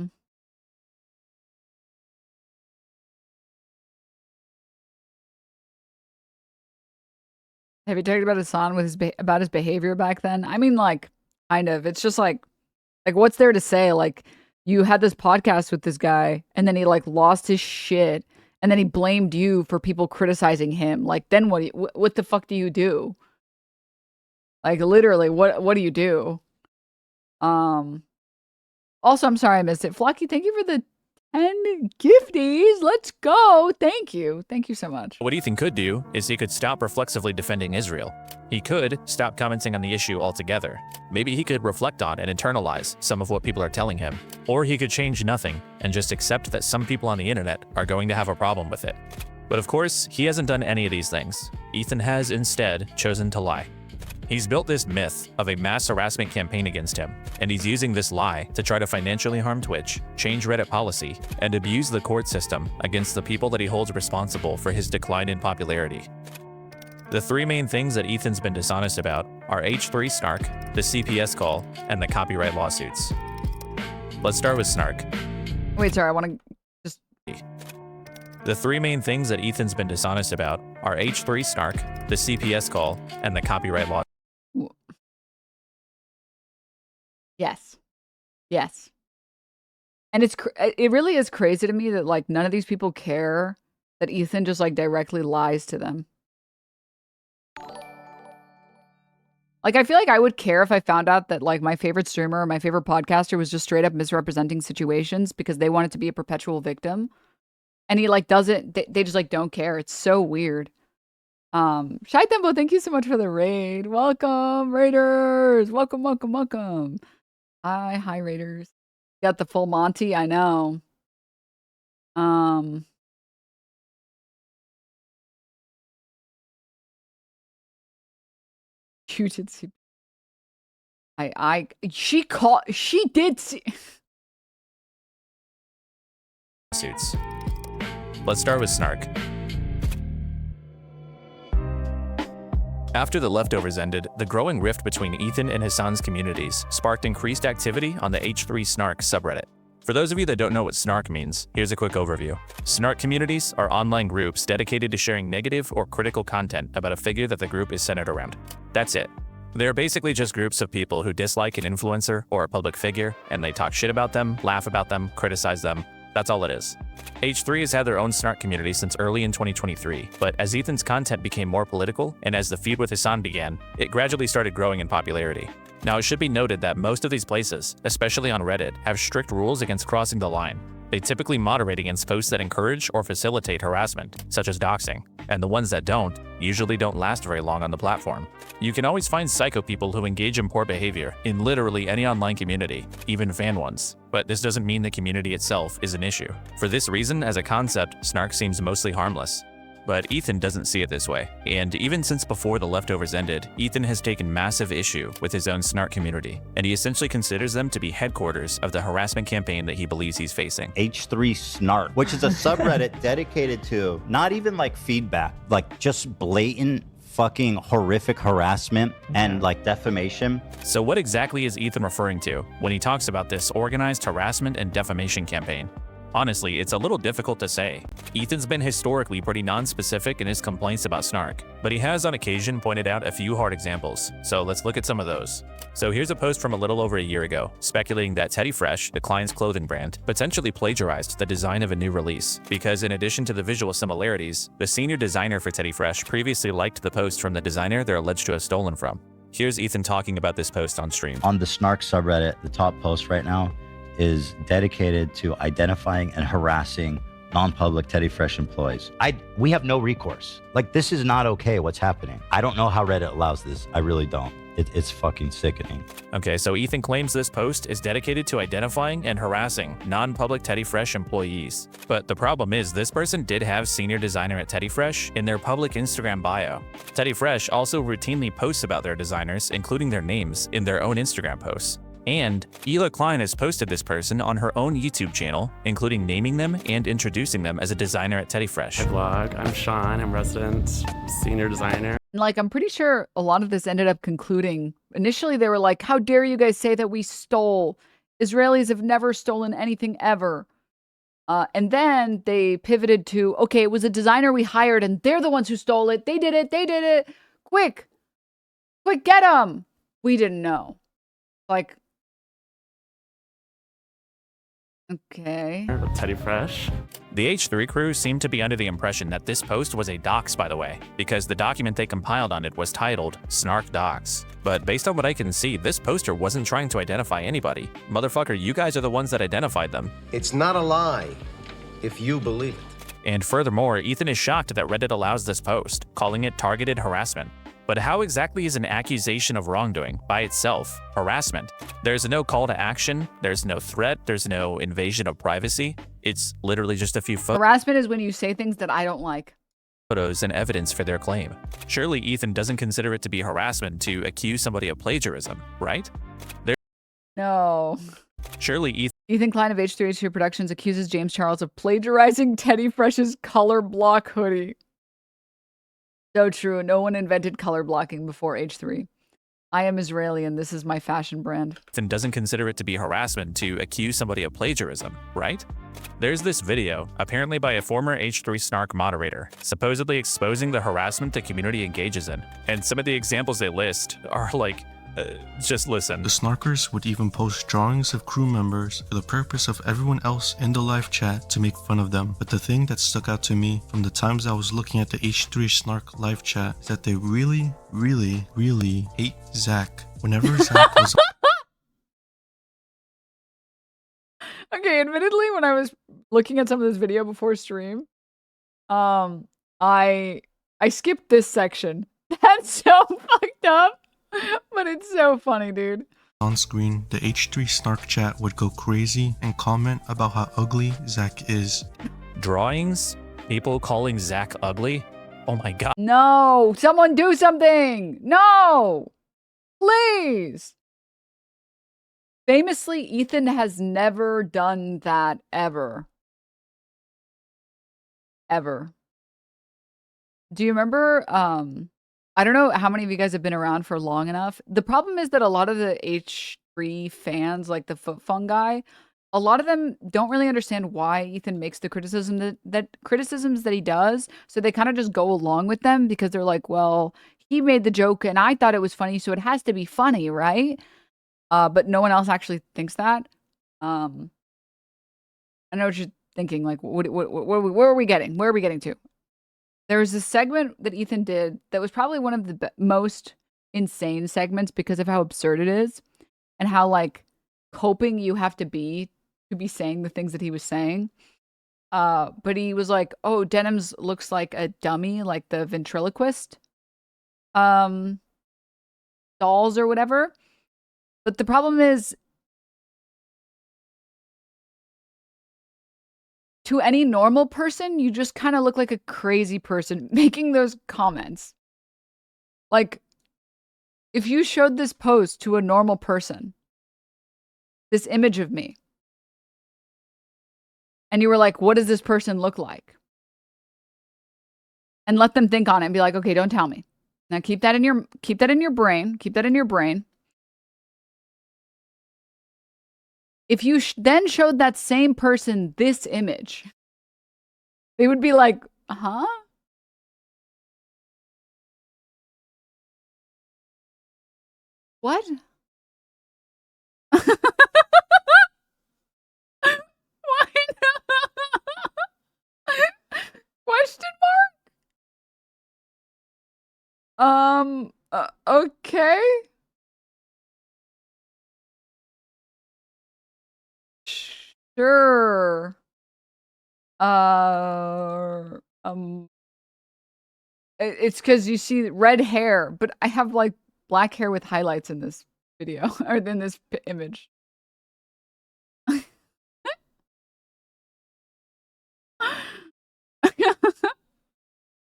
Have you talked about Hasan with about his behavior back then? I mean, like, kind of. It's just like what's there to say? Like, you had this podcast with this guy, and then he like lost his shit, and then he blamed you for people criticizing him. Like, then what the fuck do you do? Like, literally, what do you do? Also, I'm sorry I missed it. Flocky, thank you for the 10 gifties. Let's go. Thank you so much. what Ethan could do is he could stop reflexively defending Israel. He could stop commenting on the issue altogether. Maybe he could reflect on and internalize some of what people are telling him. Or he could change nothing and just accept that some people on the internet are going to have a problem with it. But of course, he hasn't done any of these things. Ethan has instead chosen to lie. He's built this myth of a mass harassment campaign against him, and he's using this lie to try to financially harm Twitch, change Reddit policy, and abuse the court system against the people that he holds responsible for his decline in popularity. The three main things that Ethan's been dishonest about are H3 Snark, the CPS call, and the copyright lawsuits. Let's start with Snark. Wait, sorry, I want to just... The three main things that Ethan's been dishonest about are H3 Snark, the CPS call, and the copyright law. Yes. And it really is crazy to me that like none of these people care that Ethan just like directly lies to them. Like, I feel like I would care if I found out that like my favorite streamer or my favorite podcaster was just straight up misrepresenting situations because they wanted to be a perpetual victim. And he like doesn't, they just like don't care. It's so weird. Shy Tempo, thank you so much for the raid. Welcome, Raiders. Welcome. Hi, Raiders. Got the full Monty, I know. You did see. She did see. Suits. Let's start with Snark. After the leftovers ended, the growing rift between Ethan and Hasan's communities sparked increased activity on the H3 Snark subreddit. For those of you that don't know what Snark means, here's a quick overview. Snark communities are online groups dedicated to sharing negative or critical content about a figure that the group is centered around. That's it. They're basically just groups of people who dislike an influencer or a public figure, and they talk shit about them, laugh about them, criticize them. That's all it is. H3 has had their own Snark community since early in 2023, but as Ethan's content became more political and as the feud with Hasan began, it gradually started growing in popularity. Now, it should be noted that most of these places, especially on Reddit, have strict rules against crossing the line. They typically moderate against posts that encourage or facilitate harassment, such as doxing, and the ones that don't usually don't last very long on the platform. You can always find psycho people who engage in poor behavior in literally any online community, even fan ones. But this doesn't mean the community itself is an issue. For this reason, as a concept, Snark seems mostly harmless. But Ethan doesn't see it this way, and even since before the leftovers ended, Ethan has taken massive issue with his own Snark community, and he essentially considers them to be headquarters of the harassment campaign that he believes he's facing. H3 Snark, which is a subreddit dedicated to not even like feedback, like just blatant fucking horrific harassment and like defamation. So what exactly is Ethan referring to when he talks about this organized harassment and defamation campaign? Honestly, it's a little difficult to say. Ethan's been historically pretty non-specific in his complaints about Snark, but he has on occasion pointed out a few hard examples, so let's look at some of those. So here's a post from a little over a year ago, speculating that Teddy Fresh, the Klein's clothing brand, potentially plagiarized the design of a new release, because in addition to the visual similarities, the senior designer for Teddy Fresh previously liked the post from the designer they're alleged to have stolen from. Here's Ethan talking about this post on stream. On the Snark subreddit, the top post right now is dedicated to identifying and harassing non-public Teddy Fresh employees. We have no recourse. Like, this is not okay what's happening. I don't know how Reddit allows this. I really don't. It's fucking sickening. Okay, so Ethan claims this post is dedicated to identifying and harassing non-public Teddy Fresh employees. But the problem is, this person did have senior designer at Teddy Fresh in their public Instagram bio. Teddy Fresh also routinely posts about their designers, including their names, in their own Instagram posts. And Klein has posted this person on her own YouTube channel, including naming them and introducing them as a designer at Teddy Fresh. Hi vlog, I'm Sean, I'm resident senior designer. Like, I'm pretty sure a lot of this ended up concluding. Initially, they were like, how dare you guys say that we stole? Israelis have never stolen anything ever. And then they pivoted to, okay, it was a designer we hired and they're the ones who stole it. They did it. They did it. Quick, get them. We didn't know. Like, okay. Teddy Fresh. The H3 crew seemed to be under the impression that this post was a dox, by the way, because the document they compiled on it was titled Snark Dox. But based on what I can see, this poster wasn't trying to identify anybody. Motherfucker, you guys are the ones that identified them. It's not a lie, if you believe it. And furthermore, Ethan is shocked that Reddit allows this post, calling it targeted harassment. But how exactly is an accusation of wrongdoing, by itself, harassment? There's no call to action, there's no threat, there's no invasion of privacy. It's literally just a few harassment is when you say things that I don't like. Photos and evidence for their claim. Surely Ethan doesn't consider it to be harassment to accuse somebody of plagiarism, right? No. Surely Ethan Klein of H3H2 Productions accuses James Charles of plagiarizing Teddy Fresh's color block hoodie. So true. No one invented color blocking before H3. I am Israeli and this is my fashion brand. Ethan doesn't consider it to be harassment to accuse somebody of plagiarism, right? There's this video, apparently by a former H3 Snark moderator, supposedly exposing the harassment the community engages in. And some of the examples they list are like, just listen. The Snarkers would even post drawings of crew members for the purpose of everyone else in the live chat to make fun of them. But the thing that stuck out to me from the times I was looking at the H3 Snark live chat is that they really, really, really hate Zach. Whenever Zach was Okay, admittedly, when I was looking at some of this video before stream, I skipped this section. That's so fucked up. But it's so funny, dude. On screen, the H3 Snark chat would go crazy and comment about how ugly Zach is. Drawings? People calling Zach ugly? Oh my god. No, someone do something. No, please. Famously, Ethan has never done that ever. Ever. Do you remember, I don't know how many of you guys have been around for long enough. The problem is that a lot of the H3 fans, like the foot fungi, a lot of them don't really understand why Ethan makes the criticisms that he does. So they kind of just go along with them because they're like, well, he made the joke and I thought it was funny, so it has to be funny, right? But no one else actually thinks that. I know what you're thinking. Like, where are we getting? Where are we getting to? There was a segment that Ethan did that was probably one of the most insane segments because of how absurd it is and how, like, coping you have to be saying the things that he was saying. But he was like, oh, Denims looks like a dummy, like the ventriloquist dolls or whatever. But the problem is, to any normal person, you just kind of look like a crazy person making those comments. Like, if you showed this post to a normal person, this image of me, and you were like, what does this person look like? And let them think on it and be like, okay, don't tell me. Now keep that in your brain. Keep that in your brain. If you then showed that same person this image, they would be like, huh? What? Why not? Question mark? Okay. Sure. It's because you see red hair, but I have like black hair with highlights in this video or in this image.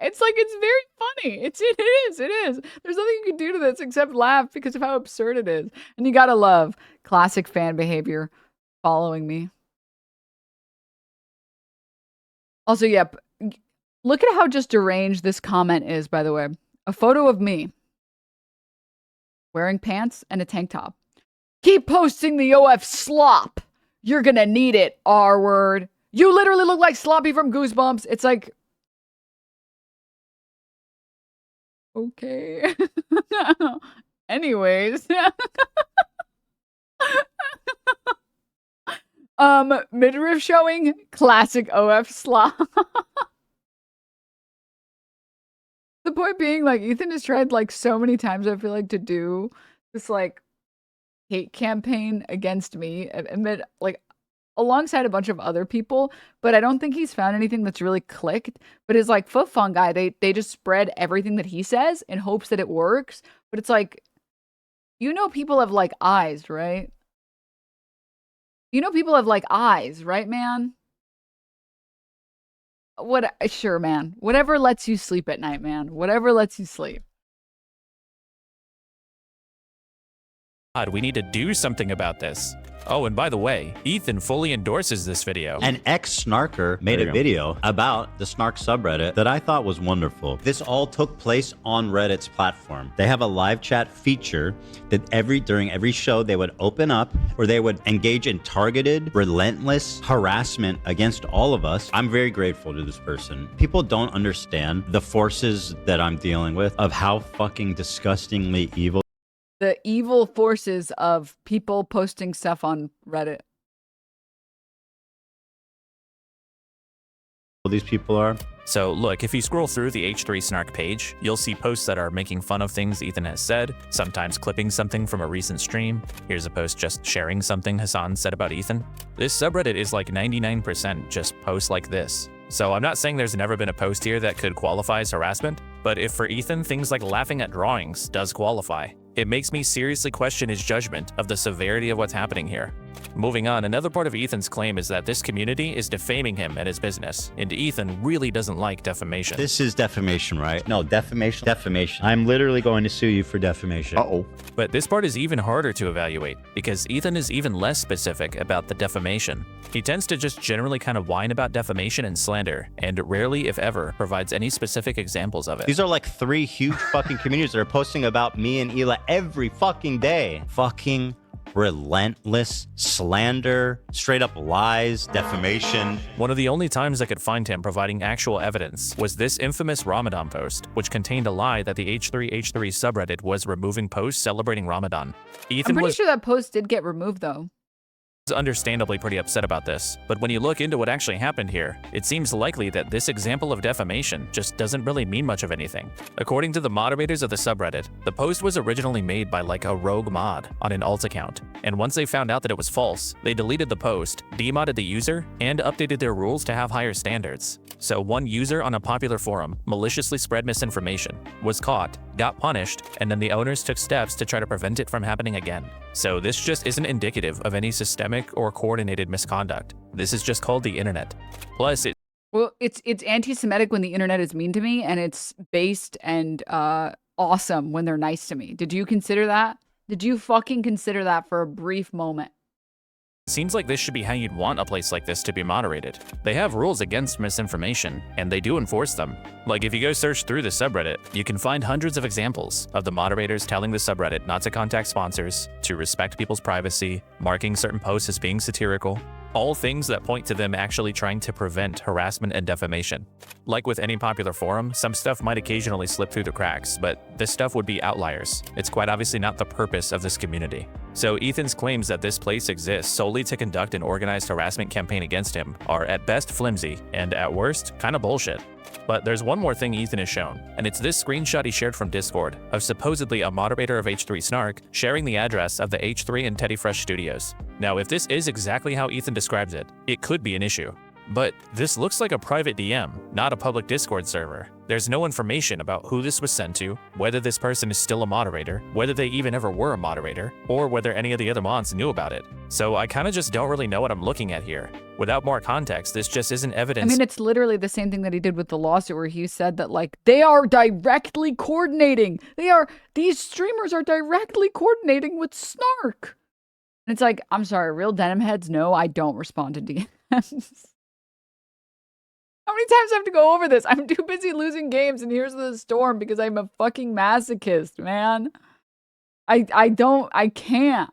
It's like, it's very funny. It is. There's nothing you can do to this except laugh because of how absurd it is. And you gotta love classic fan behavior following me. Also, yep. Look at how just deranged this comment is, by the way. A photo of me wearing pants and a tank top. Keep posting the OF slop. You're gonna need it, R word. You literally look like Sloppy from Goosebumps. It's like, okay. Anyways. Midriff showing, classic OF slop. The point being, like, Ethan has tried like so many times, I feel like, to do this like hate campaign against me, amid like alongside a bunch of other people, but I don't think he's found anything that's really clicked. But his like foot fungi, they just spread everything that he says in hopes that it works. But it's like, you know, people have like eyes, right? You know, people have like eyes, right, man? Sure, man. Whatever lets you sleep at night, man. Whatever lets you sleep. God, we need to do something about this. Oh, and by the way, Ethan fully endorses this video. An ex-snarker made a video about the Snark subreddit that I thought was wonderful. This all took place on Reddit's platform. They have a live chat feature that during every show they would open up, or they would engage in targeted, relentless harassment against all of us. I'm very grateful to this person. People don't understand the forces that I'm dealing with, of how fucking disgustingly evil The evil forces of people posting stuff on Reddit. these people are. So look, if you scroll through the H3 Snark page, you'll see posts that are making fun of things Ethan has said, sometimes clipping something from a recent stream. Here's a post just sharing something Hasan said about Ethan. This subreddit is like 99% just posts like this. So I'm not saying there's never been a post here that could qualify as harassment, but if for Ethan, things like laughing at drawings does qualify. It makes me seriously question his judgment of the severity of what's happening here. Moving on, another part of Ethan's claim is that this community is defaming him and his business, and Ethan really doesn't like defamation. This is defamation, right? No, defamation. Defamation. I'm literally going to sue you for defamation. Uh-oh. But this part is even harder to evaluate, because Ethan is even less specific about the defamation. He tends to just generally kind of whine about defamation and slander, and rarely, if ever, provides any specific examples of it. These are like 3 huge fucking communities that are posting about me and Ela every fucking day. Fucking relentless slander, straight up lies, defamation. One of the only times I could find him providing actual evidence was this infamous Ramadan post, which contained a lie that the H3H3 subreddit was removing posts celebrating Ramadan. I'm pretty sure that post did get removed though. Understandably pretty upset about this, but when you look into what actually happened here, it seems likely that this example of defamation just doesn't really mean much of anything. According to the moderators of the subreddit, the post was originally made by like a rogue mod on an alt account, and once they found out that it was false, they deleted the post, demodded the user, and updated their rules to have higher standards. So one user on a popular forum maliciously spread misinformation, was caught, got punished, and then the owners took steps to try to prevent it from happening again. So this just isn't indicative of any systemic or coordinated misconduct. This is just called the internet. Plus, it's anti-Semitic when the internet is mean to me, and it's based and awesome when they're nice to me. Did you consider that? Did you fucking consider that for a brief moment? seems like this should be how you'd want a place like this to be moderated. They have rules against misinformation, and they do enforce them. Like if you go search through the subreddit, you can find hundreds of examples of the moderators telling the subreddit not to contact sponsors, to respect people's privacy, marking certain posts as being satirical, all things that point to them actually trying to prevent harassment and defamation. Like with any popular forum, some stuff might occasionally slip through the cracks, but this stuff would be outliers. It's quite obviously not the purpose of this community. So Ethan's claims that this place exists solely to conduct an organized harassment campaign against him are at best flimsy, and at worst, kinda bullshit. But there's one more thing Ethan has shown, and it's this screenshot he shared from Discord of supposedly a moderator of H3 Snark sharing the address of the H3 and Teddy Fresh studios. Now, if this is exactly how Ethan describes it, it could be an issue. But this looks like a private DM, not a public Discord server. There's no information about who this was sent to, whether this person is still a moderator, whether they even ever were a moderator, or whether any of the other mods knew about it. So I kinda just don't really know what I'm looking at here. Without more context, this just isn't evidence. I mean, it's literally the same thing that he did with the lawsuit where he said that, like, they are directly coordinating. These streamers are directly coordinating with Snark. And it's like, I'm sorry, real denim heads, no, I don't respond to DMs. How many times do I have to go over this? I'm too busy losing games and here's the storm because I'm a fucking masochist, man. I can't.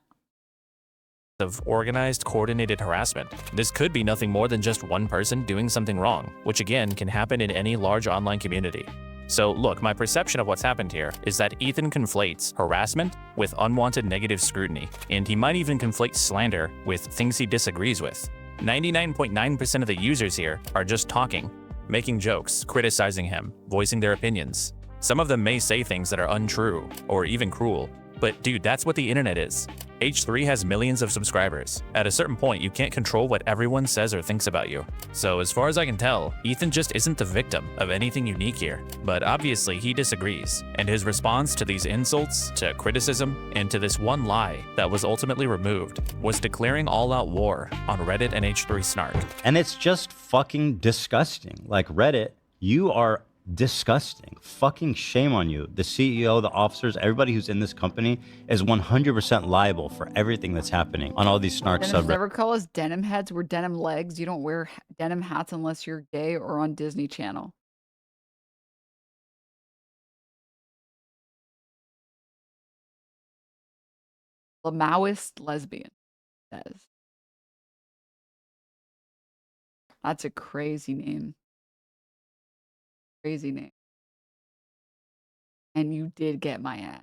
Of organized, coordinated harassment. This could be nothing more than just one person doing something wrong, which again can happen in any large online community. So look, my perception of what's happened here is that Ethan conflates harassment with unwanted negative scrutiny, and he might even conflate slander with things he disagrees with. 99.9% of the users here are just talking, making jokes, criticizing him, voicing their opinions. Some of them may say things that are untrue or even cruel, but dude, that's what the internet is. H3 has millions of subscribers. At a certain point, you can't control what everyone says or thinks about you. So as far as I can tell, Ethan just isn't the victim of anything unique here. But obviously he disagrees, and his response to these insults, to criticism, and to this one lie that was ultimately removed was declaring all-out war on Reddit and H3 Snark. And it's just fucking disgusting. Like Reddit, you are disgusting. Fucking shame on you. The CEO, the officers, everybody who's in this company is 100% liable for everything that's happening on all these Snark subreddits. Never call us denim heads. We're denim legs. You don't wear denim hats unless you're gay or on Disney Channel. The Maoist lesbian says. That's a crazy name. Crazy name. And you did get my ass.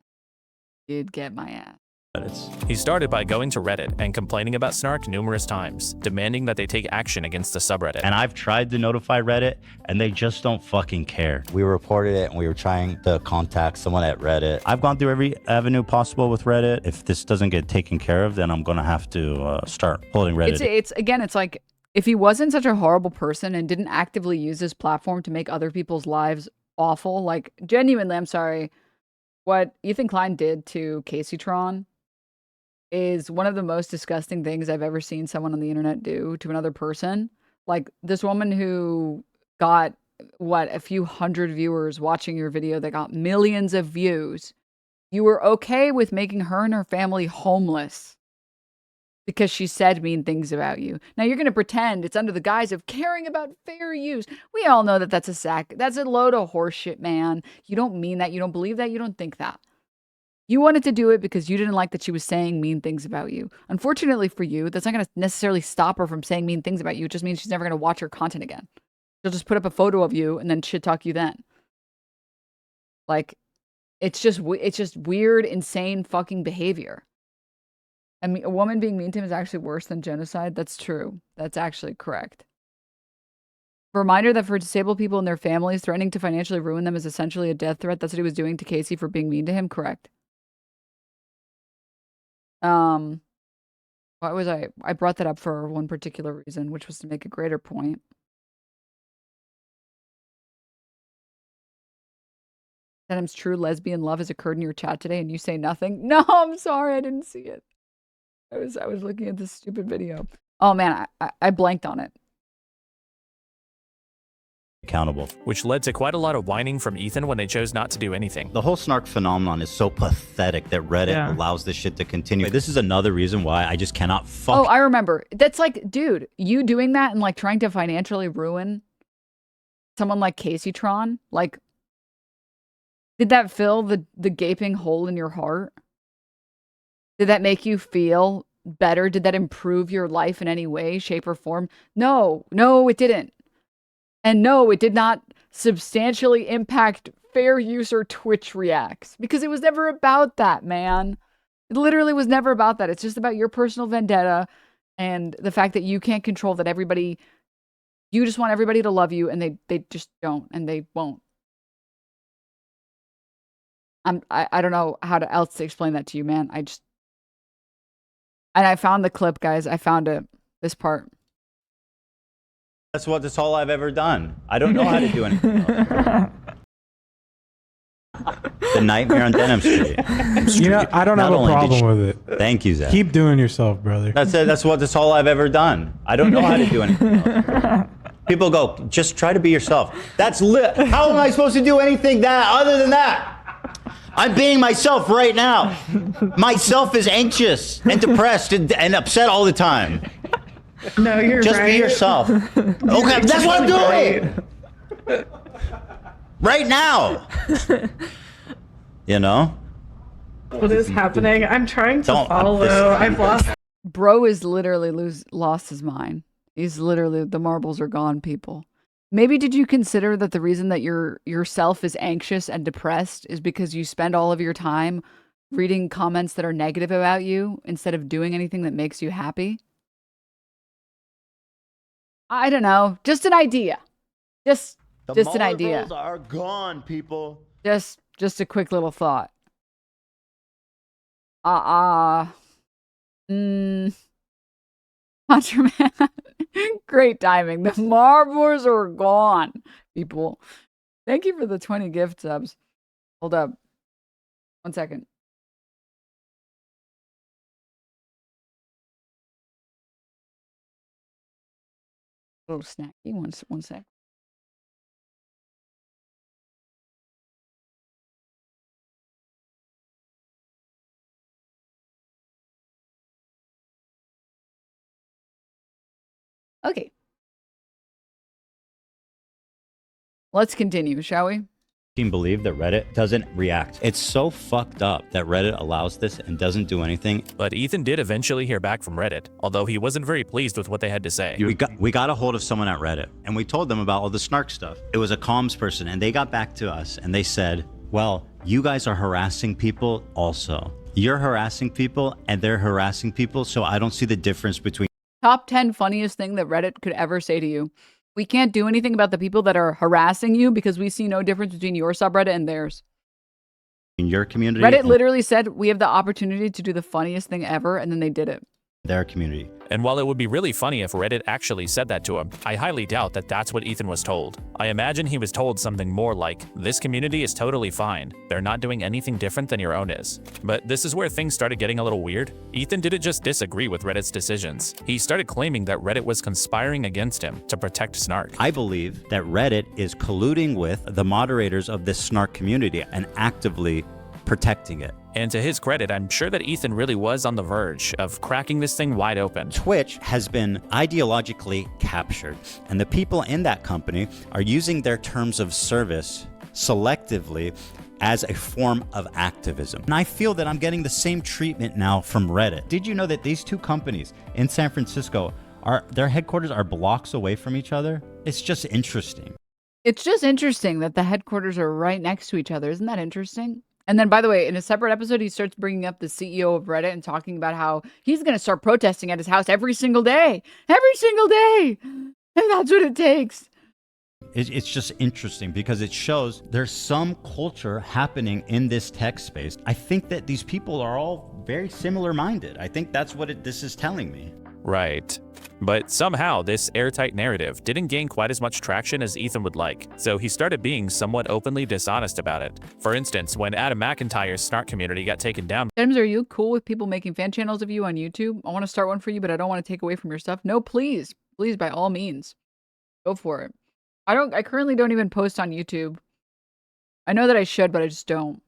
He started by going to Reddit and complaining about Snark numerous times, demanding that they take action against the subreddit. And I've tried to notify Reddit, and they just don't fucking care. We reported it, and we were trying to contact someone at Reddit. I've gone through every avenue possible with Reddit. If this doesn't get taken care of, then I'm going to have to start holding Reddit. It's like, if he wasn't such a horrible person and didn't actively use his platform to make other people's lives awful, like, genuinely, I'm sorry, what Ethan Klein did to Casey Tron is one of the most disgusting things I've ever seen someone on the internet do to another person. Like this woman who got, what, a few hundred viewers watching your video that got millions of views. You were okay with making her and her family homeless because she said mean things about you. Now you're going to pretend it's under the guise of caring about fair use. We all know that that's a load of horseshit, man. You don't mean that. You don't believe that. You don't think that. You wanted to do it because you didn't like that she was saying mean things about you. Unfortunately for you, that's not going to necessarily stop her from saying mean things about you. It just means she's never going to watch your content again. She'll just put up a photo of you and then shit talk you then. Like, it's just weird, insane fucking behavior. I mean, a woman being mean to him is actually worse than genocide. That's true. That's actually correct. Reminder that for disabled people and their families, threatening to financially ruin them is essentially a death threat. That's what he was doing to Casey for being mean to him. Correct. Why was I brought that up for one particular reason, which was to make a greater point. Denim's true lesbian love has occurred in your chat today and you say nothing? No, I'm sorry, I didn't see it. I was looking at this stupid video. Oh man, I blanked on it. Accountable. Which led to quite a lot of whining from Ethan when they chose not to do anything. The whole Snark phenomenon is so pathetic that Reddit allows this shit to continue. This is another reason why I just cannot fuck. Oh, I remember. That's like, dude, you doing that and like trying to financially ruin someone like Casey Tron, like, did that fill the gaping hole in your heart? Did that make you feel better? Did that improve your life in any way, shape, or form? No, it didn't. And no, it did not substantially impact fair use or Twitch reacts because it was never about that, man. It literally was never about that. It's just about your personal vendetta and the fact that you can't control that everybody, you just want everybody to love you and they just don't and they won't. I don't know how else to explain that to you, man. And I found the clip, guys. I found it. This part. That's all I've ever done. I don't know how to do anything else. The nightmare on Denim Street. You know, I don't have a problem with it. Thank you, Zach. Keep doing yourself, brother. That's it. That's all I've ever done. I don't know how to do anything else. People go, just try to be yourself. That's lit. How am I supposed to do anything other than that? I'm being myself right now. Myself is anxious and depressed and upset all the time. No, you're just right. Be yourself. Okay, that's what I'm doing. Right now. You know? What is happening? I'm trying to follow. I've lost. Bro is literally lost his mind. He's literally, the marbles are gone, people. Maybe did you consider that the reason that yourself is anxious and depressed is because you spend all of your time reading comments that are negative about you instead of doing anything that makes you happy? I don't know. Just an idea. Just an idea. The are gone, people. Just a quick little thought. Contraman. Great timing. The marbles are gone, people. Thank you for the 20 gift subs. Hold up. 1 second. A little snacky. One sec. Okay. Let's continue, shall we? Can you believe that Reddit doesn't react? It's so fucked up that Reddit allows this and doesn't do anything. But Ethan did eventually hear back from Reddit, although he wasn't very pleased with what they had to say. We got a hold of someone at Reddit and we told them about all the Snark stuff. It was a comms person and they got back to us and they said, well, you guys are harassing people also. You're harassing people and they're harassing people, so I don't see the difference between. Top 10 funniest thing that Reddit could ever say to you. We can't do anything about the people that are harassing you because we see no difference between your subreddit and theirs. In your community. Reddit literally said, we have the opportunity to do the funniest thing ever, and then they did it. their community. And while it would be really funny if Reddit actually said that to him, I highly doubt that that's what Ethan was told. I imagine he was told something more like, this community is totally fine. They're not doing anything different than your own is. But this is where things started getting a little weird. Ethan didn't just disagree with Reddit's decisions. He started claiming that Reddit was conspiring against him to protect Snark. I believe that Reddit is colluding with the moderators of this Snark community and actively protecting it. And to his credit, I'm sure that Ethan really was on the verge of cracking this thing wide open. Twitch has been ideologically captured, and the people in that company are using their terms of service selectively as a form of activism. And I feel that I'm getting the same treatment now from Reddit. Did you know that these two companies in San Francisco, their headquarters are blocks away from each other? It's just interesting. It's just interesting that the headquarters are right next to each other. Isn't that interesting? And then, by the way, in a separate episode, he starts bringing up the CEO of Reddit and talking about how he's going to start protesting at his house every single day. Every single day! And that's what it takes. It's just interesting because it shows there's some culture happening in this tech space. I think that these people are all very similar minded. I think that's what this is telling me. Right. But somehow this airtight narrative didn't gain quite as much traction as Ethan would like, so he started being somewhat openly dishonest about it. For instance, when Adam McIntyre's Snark community got taken down. Denims, are you cool with people making fan channels of you on YouTube? I want to start one for you, but I don't want to take away from your stuff. No, please. Please, by all means. Go for it. I currently don't even post on YouTube. I know that I should, but I just don't.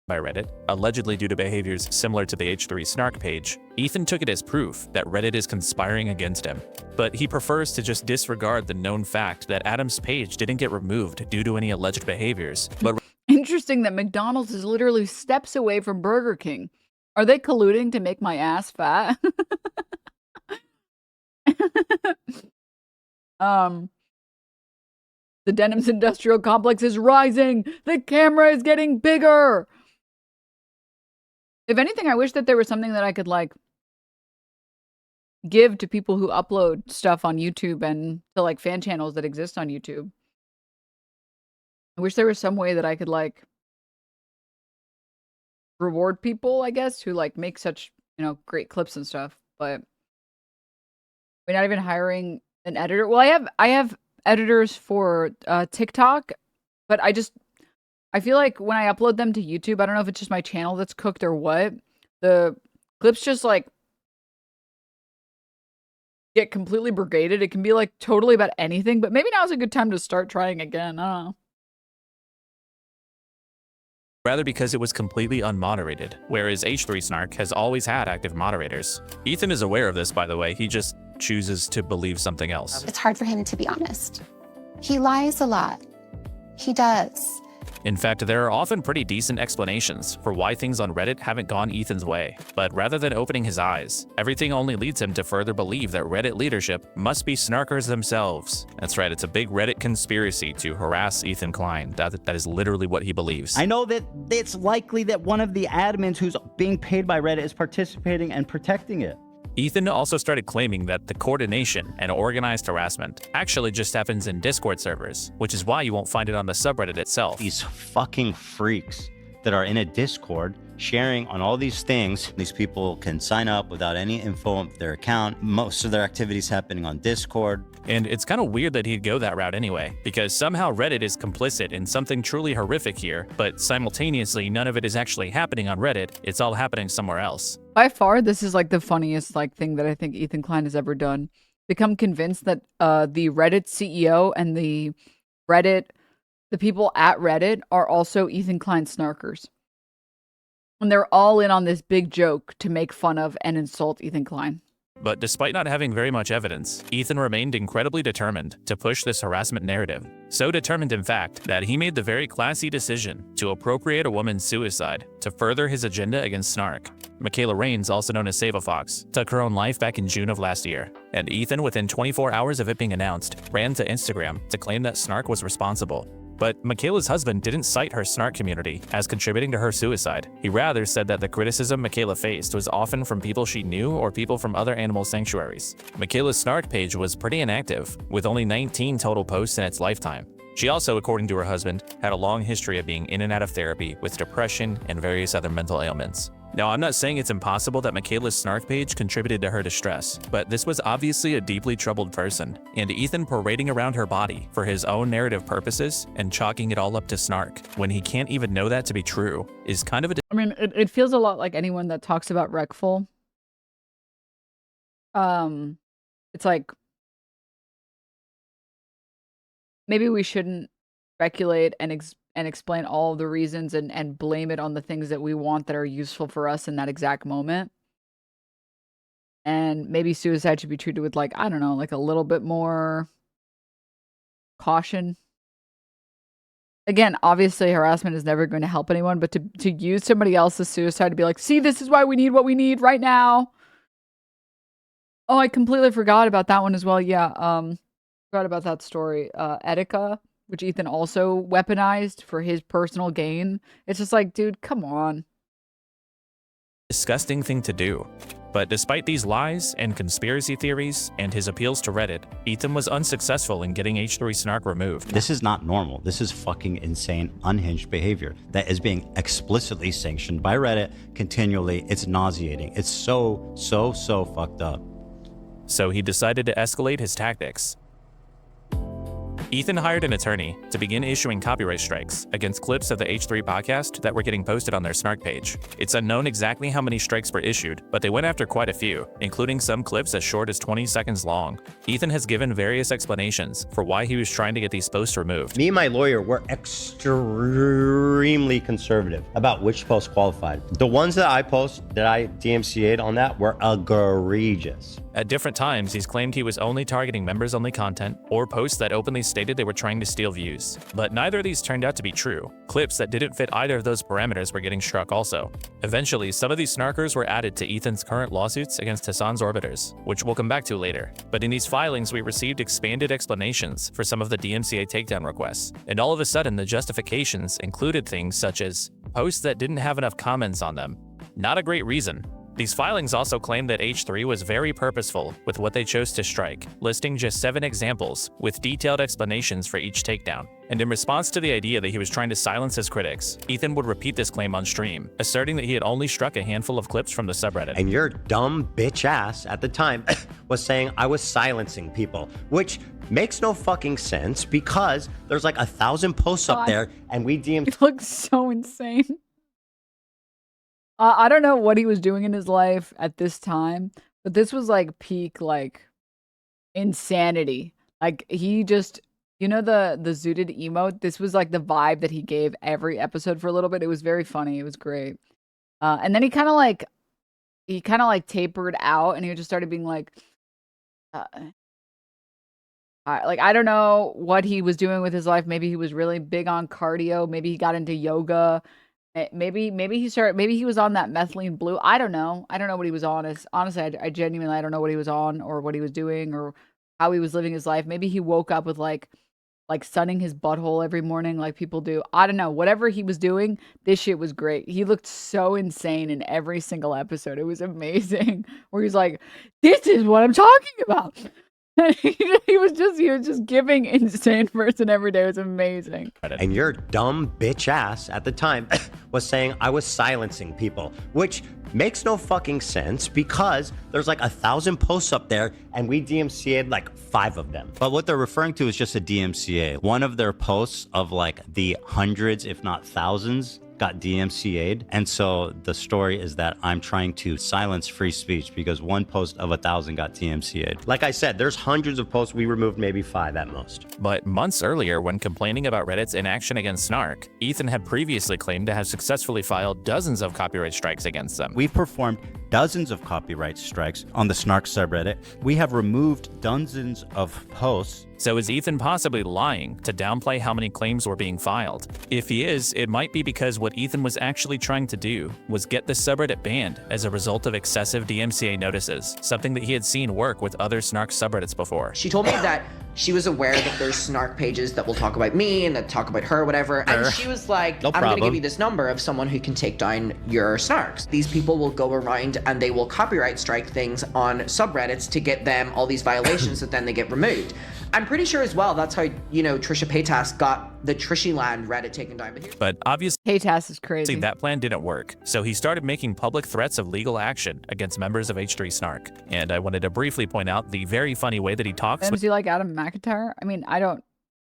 By Reddit, allegedly due to behaviors similar to the H3 Snark page, Ethan took it as proof that Reddit is conspiring against him. But he prefers to just disregard the known fact that Adam's page didn't get removed due to any alleged behaviors. But interesting that McDonald's is literally steps away from Burger King. Are they colluding to make my ass fat? The Denims industrial complex is rising. The camera is getting bigger. If anything, I wish that there was something that I could like give to people who upload stuff on YouTube and to like fan channels that exist on YouTube. I wish there was some way that I could like reward people, I guess, who like make such, you know, great clips and stuff. But we're not even hiring an editor. Well, I have editors for TikTok, but I feel like when I upload them to YouTube, I don't know if it's just my channel that's cooked or what, the clips just like get completely brigaded. It can be like totally about anything, but maybe now's a good time to start trying again. I don't know. rather because it was completely unmoderated, whereas H3 Snark has always had active moderators. Ethan is aware of this, by the way, he just chooses to believe something else. It's hard for him to be honest. He lies a lot. He does. In fact, there are often pretty decent explanations for why things on Reddit haven't gone Ethan's way, but rather than opening his eyes, everything only leads him to further believe that Reddit leadership must be snarkers themselves. That's right, it's a big Reddit conspiracy to harass Ethan Klein. That is literally what he believes. I know that it's likely that one of the admins who's being paid by Reddit is participating and protecting it. Ethan also started claiming that the coordination and organized harassment actually just happens in Discord servers, which is why you won't find it on the subreddit itself. These fucking freaks that are in a Discord sharing on all these things. These people can sign up without any info of their account. Most of their activities happening on Discord. And it's kind of weird that he'd go that route anyway, because somehow Reddit is complicit in something truly horrific here, but simultaneously none of it is actually happening on Reddit, it's all happening somewhere else. By far, this is like the funniest thing that I think Ethan Klein has ever done. Become convinced that the Reddit CEO and the people at Reddit are also Ethan Klein snarkers. And they're all in on this big joke to make fun of and insult Ethan Klein. But despite not having very much evidence, Ethan remained incredibly determined to push this harassment narrative. So determined, in fact, that he made the very classy decision to appropriate a woman's suicide to further his agenda against Snark. Michaela Raines, also known as Save a Fox, took her own life back in June of last year. And Ethan, within 24 hours of it being announced, ran to Instagram to claim that Snark was responsible. But Michaela's husband didn't cite her Snark community as contributing to her suicide. He rather said that the criticism Michaela faced was often from people she knew or people from other animal sanctuaries. Michaela's Snark page was pretty inactive, with only 19 total posts in its lifetime. She also, according to her husband, had a long history of being in and out of therapy with depression and various other mental ailments. Now, I'm not saying it's impossible that Michaela's Snark page contributed to her distress, but this was obviously a deeply troubled person, and Ethan parading around her body for his own narrative purposes and chalking it all up to Snark when he can't even know that to be true is kind of a... I mean, it feels a lot like anyone that talks about Wreckful. It's like, maybe we shouldn't speculate and explain all of the reasons and blame it on the things that we want that are useful for us in that exact moment. And maybe suicide should be treated with, like, I don't know, like a little bit more caution. Again, obviously harassment is never going to help anyone, but to use somebody else's suicide to be like, see, this is why we need what we need right now. Oh, I completely forgot about that one as well. Yeah, forgot about that story. Etika, which Ethan also weaponized for his personal gain. It's just like, dude, come on. Disgusting thing to do. But despite these lies and conspiracy theories and his appeals to Reddit, Ethan was unsuccessful in getting H3 Snark removed. This is not normal. This is fucking insane, unhinged behavior that is being explicitly sanctioned by Reddit continually. It's nauseating. It's so fucked up. So he decided to escalate his tactics. Ethan hired an attorney to begin issuing copyright strikes against clips of the H3 podcast that were getting posted on their Snark page. It's unknown exactly how many strikes were issued, but they went after quite a few, including some clips as short as 20 seconds long. Ethan has given various explanations for why he was trying to get these posts removed. Me and my lawyer were extremely conservative about which posts qualified. The ones that I post that I DMCA'd on that were egregious. At different times, he's claimed he was only targeting members-only content or posts that openly stated they were trying to steal views. But neither of these turned out to be true. Clips that didn't fit either of those parameters were getting struck also. Eventually, some of these snarkers were added to Ethan's current lawsuits against Hasan's orbiters, which we'll come back to later. But in these filings, we received expanded explanations for some of the DMCA takedown requests. And all of a sudden, the justifications included things such as posts that didn't have enough comments on them. Not a great reason. These filings also claim that H3 was very purposeful with what they chose to strike, listing just 7 examples with detailed explanations for each takedown. And in response to the idea that he was trying to silence his critics, Ethan would repeat this claim on stream, asserting that he had only struck a handful of clips from the subreddit. And your dumb bitch ass at the time was saying I was silencing people, which makes no fucking sense because there's like 1,000 posts up there and we DM'd. It looks so insane. I don't know what he was doing in his life at this time, but this was like peak, like, insanity. Like, he just, you know, the zooted emote, this was like the vibe that he gave every episode for a little bit. It was very funny. It was great. And then he kind of like tapered out and he just started being like, I don't know what he was doing with his life. Maybe he was really big on cardio. Maybe he got into yoga. Maybe he was on that methylene blue. I don't know. I don't know what he was on. Honestly, I genuinely, I don't know what he was on or what he was doing or how he was living his life. Maybe he woke up with like sunning his butthole every morning like people do. I don't know. Whatever he was doing, this shit was great. He looked so insane in every single episode. It was amazing. Where he's like, this is what I'm talking about. he was just giving insane person every day. It was amazing. And your dumb bitch ass at the time was saying I was silencing people, which makes no fucking sense because there's like 1,000 posts up there and we DMCA'd like 5 of them. But what they're referring to is just a DMCA. One of their posts of like the hundreds, if not thousands, got DMCA'd. And so the story is that I'm trying to silence free speech because one post of 1,000 got DMCA'd. Like I said, there's hundreds of posts. We removed maybe 5 at most. But months earlier, when complaining about Reddit's inaction against Snark, Ethan had previously claimed to have successfully filed dozens of copyright strikes against them. We've performed dozens of copyright strikes on the Snark subreddit. We have removed dozens of posts. So is Ethan possibly lying to downplay how many claims were being filed? If he is, it might be because what Ethan was actually trying to do was get the subreddit banned as a result of excessive DMCA notices, something that he had seen work with other Snark subreddits before. She told me that she was aware that there's Snark pages that will talk about me and that talk about her or whatever. And she was like, I'm going to give you this number of someone who can take down your Snarks. These people will go around and they will copyright strike things on subreddits to get them all these violations that then they get removed. I'm pretty sure as well that's how, you know, Trisha Paytas got the Trishyland Reddit taken down. But obviously, Paytas is crazy. that plan didn't work, so he started making public threats of legal action against members of H3 Snark. And I wanted to briefly point out the very funny way that he talks. Does he like Adam McIntyre? I mean, I don't.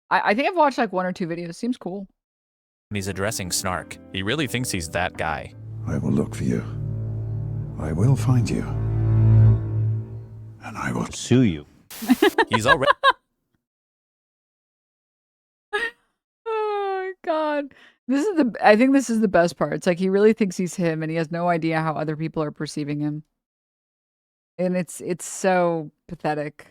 I think I've watched like 1 or 2 videos. Seems cool. When he's addressing Snark, he really thinks he's that guy. I will look for you. I will find you. And I will sue you. He's already. Oh my god. I think this is the best part. It's like he really thinks he's him and he has no idea how other people are perceiving him. And it's so pathetic.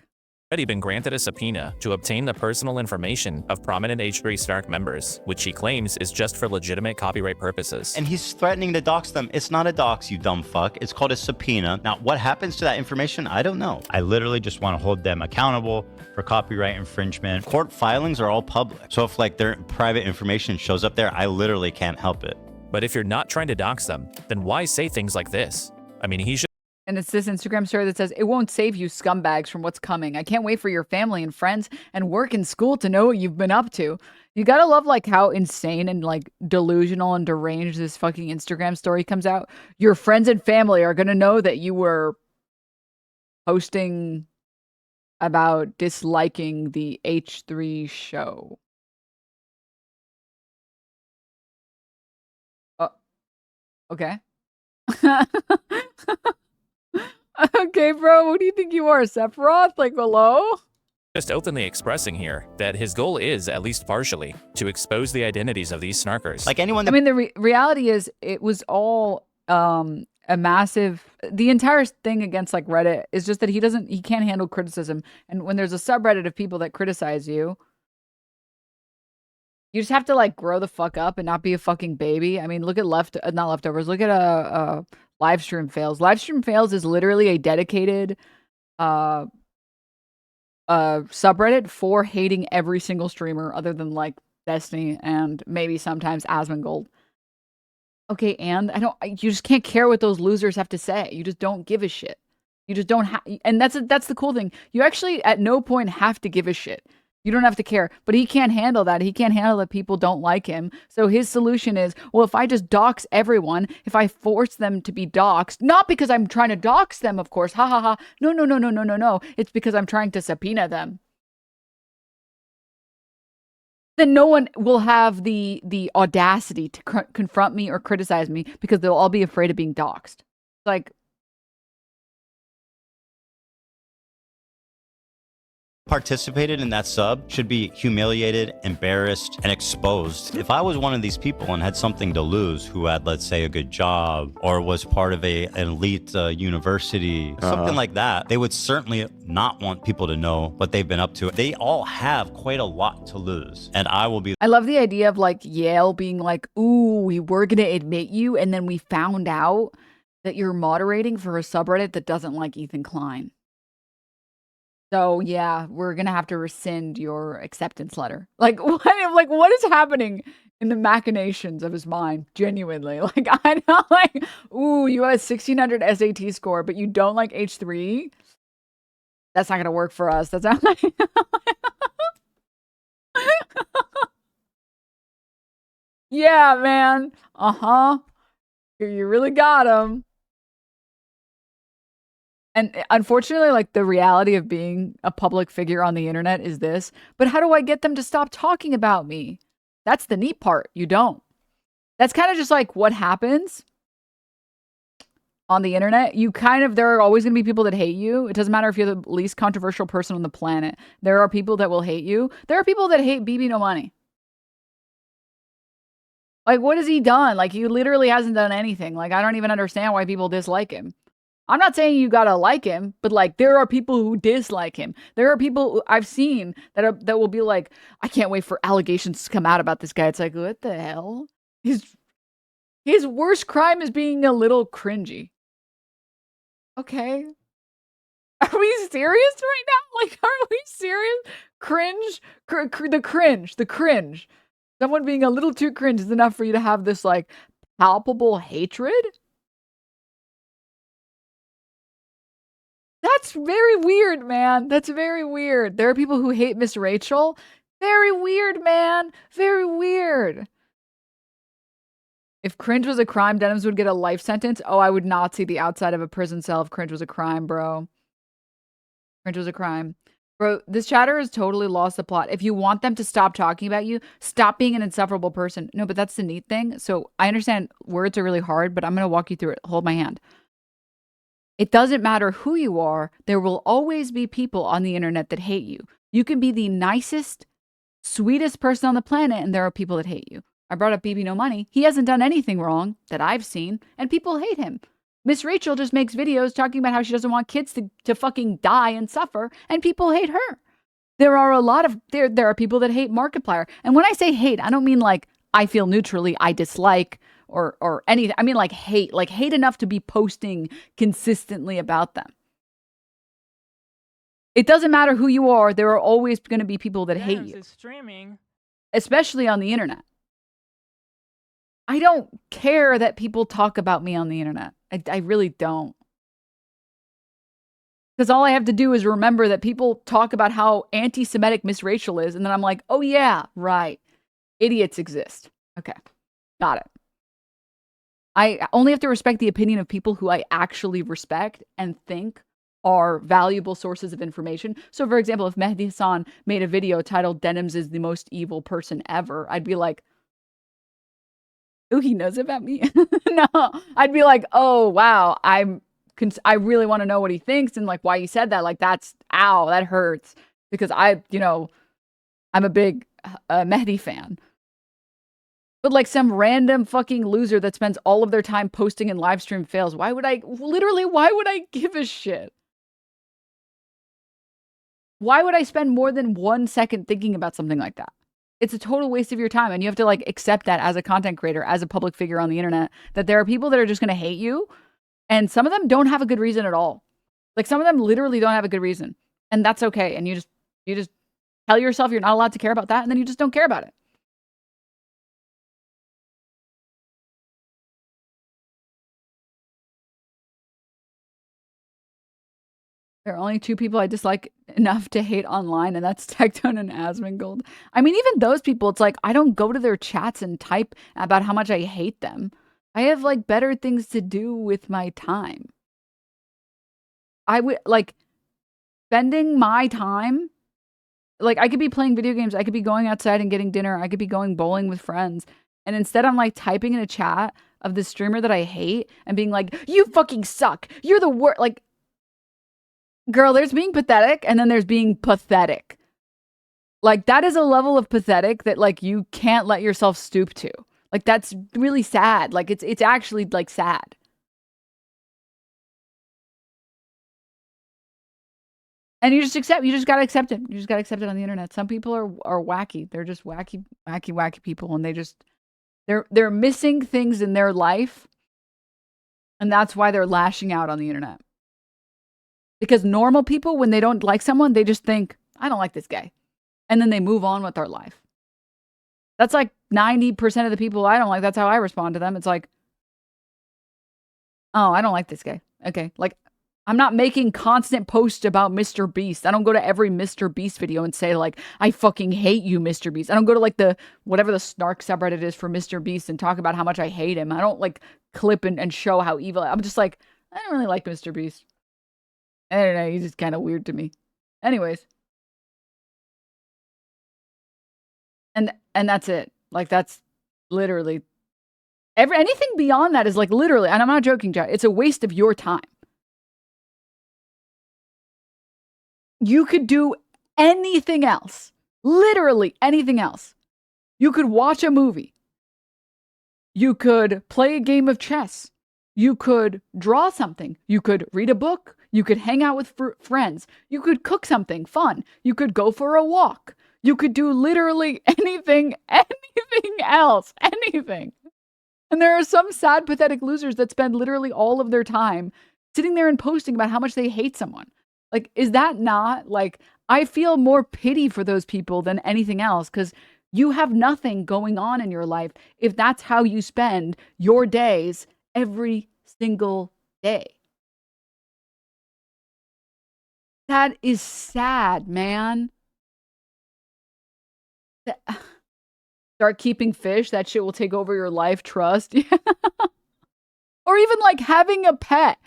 Already been granted a subpoena to obtain the personal information of prominent H3 Snark members, which he claims is just for legitimate copyright purposes. And he's threatening to dox them. It's not a dox, you dumb fuck. It's called a subpoena. Now, what happens to that information? I don't know. I literally just want to hold them accountable for copyright infringement. Court filings are all public. So if like their private information shows up there, I literally can't help it. But if you're not trying to dox them, then why say things like this? I mean, he should. And it's this Instagram story that says, "It won't save you scumbags from what's coming. I can't wait for your family and friends and work and school to know what you've been up to." You gotta love like how insane and like delusional and deranged this fucking Instagram story comes out. Your friends and family are gonna know that you were posting about disliking the H3 show. Okay. Okay, bro, what do you think you are, Sephiroth? Like, hello? Just openly expressing here that his goal is, at least partially, to expose the identities of these snarkers. Like anyone that— I mean, the reality is it was all a massive, the entire thing against like Reddit is just that he can't handle criticism. And when there's a subreddit of people that criticize you, you just have to like grow the fuck up and not be a fucking baby. I mean, look at not leftovers. Look at LivestreamFails. LivestreamFails is literally a dedicated subreddit for hating every single streamer other than like Destiny and maybe sometimes Asmongold. Okay, and you just can't care what those losers have to say. You just don't give a shit. You just don't have, and that's the cool thing. You actually at no point have to give a shit. You don't have to care, but he can't handle that. He can't handle that people don't like him. So his solution is, well, if I just dox everyone, if I force them to be doxed, not because I'm trying to dox them, of course, ha ha ha. No. It's because I'm trying to subpoena them. Then no one will have the audacity to confront me or criticize me because they'll all be afraid of being doxed. Like, participated in that sub should be humiliated, embarrassed, and exposed. If I was one of these people and had something to lose, who had, let's say, a good job or was part of an elite university, something like that, they would certainly not want people to know what they've been up to. They all have quite a lot to lose, and I will be— I love the idea of like Yale being like, ooh, we were gonna admit you, and then we found out that you're moderating for a subreddit that doesn't like Ethan Klein. So yeah, we're gonna have to rescind your acceptance letter. Like what is happening in the machinations of his mind? Genuinely, like I know, like, ooh, you have a 1600 SAT score, but you don't like H3. That's not gonna work for us. That's not. Yeah, man. You really got him. And unfortunately, like the reality of being a public figure on the internet is this, but how do I get them to stop talking about me? That's the neat part. You don't. That's kind of just like what happens on the internet. There are always going to be people that hate you. It doesn't matter if you're the least controversial person on the planet. There are people that will hate you. There are people that hate BB No Money. Like, what has he done? Like, he literally hasn't done anything. Like, I don't even understand why people dislike him. I'm not saying you gotta like him, but like there are people who dislike him. There are people I've seen that will be like, I can't wait for allegations to come out about this guy. It's like, what the hell? His worst crime is being a little cringy. Okay. Are we serious right now? Like, are we serious? Cringe? The cringe. Someone being a little too cringe is enough for you to have this like palpable hatred? That's very weird, man. That's very weird. There are people who hate Miss Rachel. Very weird, man. Very weird. If cringe was a crime, Denims would get a life sentence. Oh, I would not see the outside of a prison cell if cringe was a crime, bro. Cringe was a crime. Bro, this chatter has totally lost the plot. If you want them to stop talking about you, stop being an insufferable person. No, but that's the neat thing. So I understand words are really hard, but I'm going to walk you through it. Hold my hand. It doesn't matter who you are. There will always be people on the internet that hate you. You can be the nicest, sweetest person on the planet, and there are people that hate you. I brought up BB No Money. He hasn't done anything wrong that I've seen, and people hate him. Miss Rachel just makes videos talking about how she doesn't want kids to fucking die and suffer, and people hate her. There are a lot of, there are people that hate Markiplier. And when I say hate, I don't mean like I feel neutrally, I dislike or anything. I mean like hate enough to be posting consistently about them. It doesn't matter who you are, there are always going to be people that hate you. Streaming. Especially on the internet. I don't care that people talk about me on the internet. I really don't. Because all I have to do is remember that people talk about how anti-Semitic Miss Rachel is, and then I'm like, oh yeah, right. Idiots exist. Okay, got it. I only have to respect the opinion of people who I actually respect and think are valuable sources of information. So for example, if Mehdi Hasan made a video titled Denims is the most evil person ever, I'd be like, ooh, he knows about me? No, I'd be like, oh, wow, I really want to know what he thinks and like why he said that. Like that's, ow, that hurts. Because I'm a big Mehdi fan. But like some random fucking loser that spends all of their time posting in live stream fails, why would I give a shit? Why would I spend more than 1 second thinking about something like that? It's a total waste of your time. And you have to like accept that as a content creator, as a public figure on the internet, that there are people that are just going to hate you. And some of them don't have a good reason at all. Like some of them literally don't have a good reason. And that's okay. And you just tell yourself you're not allowed to care about that. And then you just don't care about it. There are only 2 people I dislike enough to hate online, and that's Tectone and Asmongold. I mean, even those people, it's like, I don't go to their chats and type about how much I hate them. I have, like, better things to do with my time. I would, like, spending my time, like, I could be playing video games, I could be going outside and getting dinner, I could be going bowling with friends, and instead I'm, like, typing in a chat of the streamer that I hate and being like, you fucking suck, you're the worst, like, girl, there's being pathetic and then there's being pathetic. Like, that is a level of pathetic that, like, you can't let yourself stoop to. Like, that's really sad. Like, it's actually, like, sad. And you just gotta accept it. You just gotta accept it on the internet. Some people are wacky. They're just wacky people. And they're missing things in their life. And that's why they're lashing out on the internet. Because normal people, when they don't like someone, they just think, I don't like this guy. And then they move on with their life. That's like 90% of the people I don't like. That's how I respond to them. It's like, oh, I don't like this guy. Okay. Like, I'm not making constant posts about Mr. Beast. I don't go to every Mr. Beast video and say, like, I fucking hate you, Mr. Beast. I don't go to, like, whatever the Snark subreddit is for Mr. Beast and talk about how much I hate him. I don't, like, clip and show how evil. I'm just like, I don't really like Mr. Beast. I don't know, he's just kind of weird to me. Anyways. And that's it. Like, that's literally anything beyond that is like literally, and I'm not joking, Jack, it's a waste of your time. You could do anything else. Literally anything else. You could watch a movie. You could play a game of chess. You could draw something. You could read a book. You could hang out with friends. You could cook something fun. You could go for a walk. You could do literally anything else. Anything. And there are some sad, pathetic losers that spend literally all of their time sitting there and posting about how much they hate someone. Like, is that not, like, I feel more pity for those people than anything else, because you have nothing going on in your life if that's how you spend your days every single day. That is sad, man. Start keeping fish. That shit will take over your life. Trust. Or even like having a pet.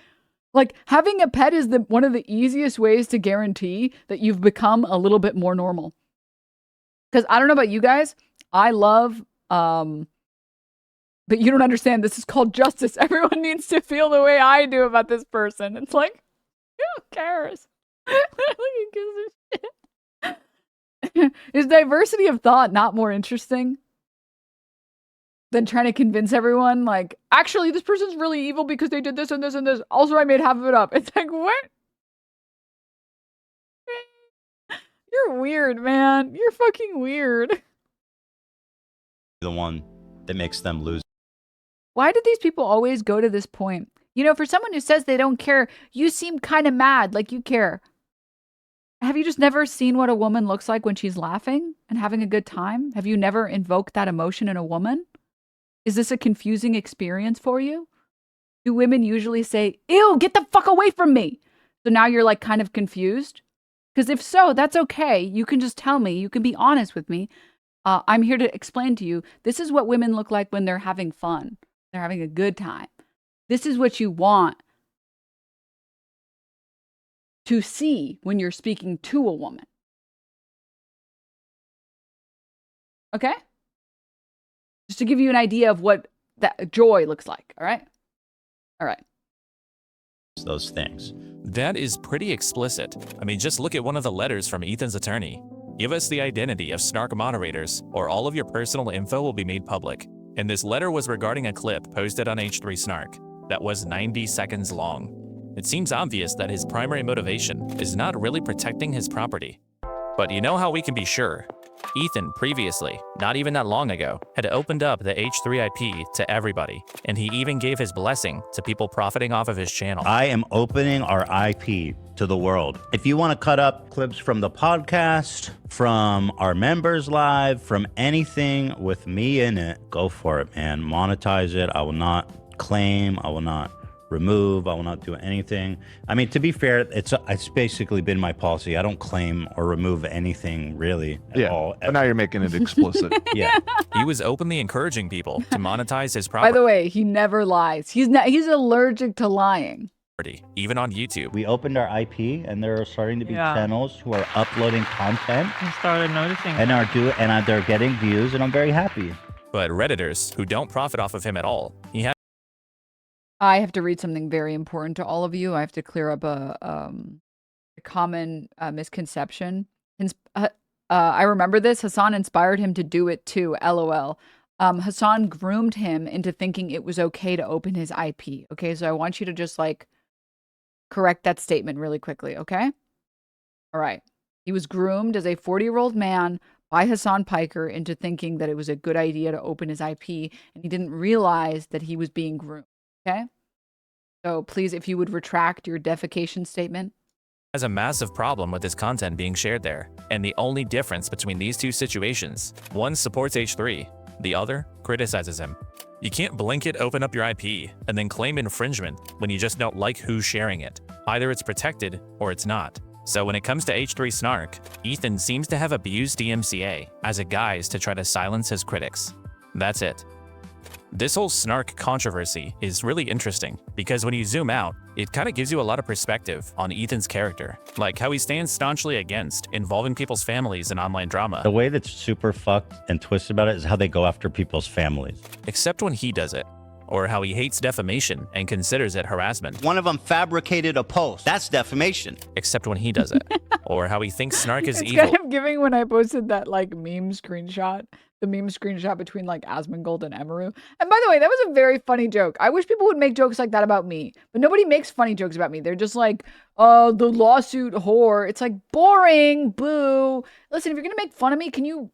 Like having a pet is one of the easiest ways to guarantee that you've become a little bit more normal. Because I don't know about you guys. I love, but you don't understand. This is called justice. Everyone needs to feel the way I do about this person. It's like, who cares? Is diversity of thought not more interesting than trying to convince everyone, like, actually, this person's really evil because they did this and this and this. Also, I made half of it up. It's like, what? You're weird, man. You're fucking weird. The one that makes them lose. Why did these people always go to this point? You know, for someone who says they don't care, you seem kind of mad, like you care. Have you just never seen what a woman looks like when she's laughing and having a good time? Have you never invoked that emotion in a woman? Is this a confusing experience for you? Do women usually say, ew, get the fuck away from me? So now you're like kind of confused? Because if so, that's okay. You can just tell me. You can be honest with me. I'm here to explain to you, this is what women look like when they're having fun. They're having a good time. This is what you want to see when you're speaking to a woman. Okay? Just to give you an idea of what that joy looks like, all right? All right. Those things. That is pretty explicit. I mean, just look at one of the letters from Ethan's attorney. Give us the identity of Snark moderators, or all of your personal info will be made public. And this letter was regarding a clip posted on H3 Snark that was 90 seconds long. It seems obvious that his primary motivation is not really protecting his property. But you know how we can be sure? Ethan previously, not even that long ago, had opened up the H3 IP to everybody, and he even gave his blessing to people profiting off of his channel. I am opening our IP to the world. If you want to cut up clips from the podcast, from our members live, from anything with me in it, go for it, man. Monetize it. I will not claim. I will not remove. I will not do anything. I mean, to be fair, it's basically been my policy. I don't claim or remove anything really at all. But now you're making it explicit. Yeah. He was openly encouraging people to monetize his property. By the way, he never lies. He's allergic to lying. Even on YouTube. We opened our IP, and there are starting to be channels who are uploading content. I started noticing. And they're getting views, and I'm very happy. But Redditors who don't profit off of him at all, I have to read something very important to all of you. I have to clear up a common misconception. I remember this. Hasan inspired him to do it too. LOL. Hasan groomed him into thinking it was okay to open his IP. Okay, so I want you to just like correct that statement really quickly. Okay. All right. He was groomed as a 40-year-old man by Hasan Piker into thinking that it was a good idea to open his IP, and he didn't realize that he was being groomed. Okay, so please, if you would retract your defecation statement. Has a massive problem with his content being shared there. And the only difference between these two situations, one supports H3, the other criticizes him. You can't blanket open up your IP and then claim infringement when you just don't like who's sharing it. Either it's protected or it's not. So when it comes to H3 Snark, Ethan seems to have abused DMCA as a guise to try to silence his critics. That's it. This whole Snark controversy is really interesting because when you zoom out, it kind of gives you a lot of perspective on Ethan's character, like how he stands staunchly against involving people's families in online drama. The way that's super fucked and twisted about it is how they go after people's families. Except when he does it, or how he hates defamation and considers it harassment. One of them fabricated a post. That's defamation. Except when he does it, or how he thinks Snark is It's evil. kind of giving when I posted that like meme screenshot. The meme screenshot between like Asmongold and Emaru. And by the way, that was a very funny joke. I wish people would make jokes like that about me. But nobody makes funny jokes about me. They're just like, oh, the lawsuit whore. It's like boring. Boo. Listen, if you're going to make fun of me, can you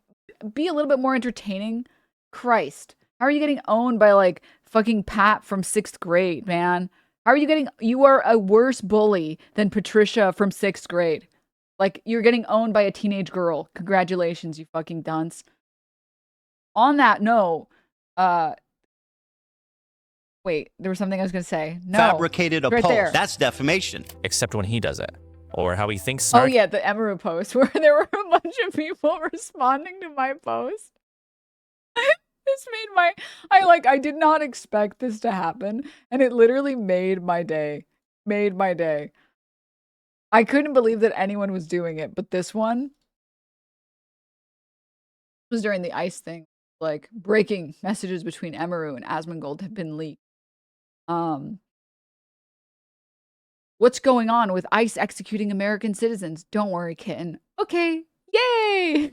be a little bit more entertaining? Christ. How are you getting owned by like fucking Pat from 6th grade, man? How are you getting, you are a worse bully than Patricia from 6th grade. Like you're getting owned by a teenage girl. Congratulations, you fucking dunce. On that note, wait, there was something I was going to say. No. Fabricated a right post. there. That's defamation. Except when he does it, or how he thinks Oh Snark yeah, the Emeru post where there were a bunch of people responding to my post. This made I did not expect this to happen, and it literally made my day. Made my day. I couldn't believe that anyone was doing it, but this one was during the ICE thing. Like, breaking messages between Emeru and Asmongold have been leaked. What's going on with ICE executing American citizens? Don't worry, kitten. Okay, yay!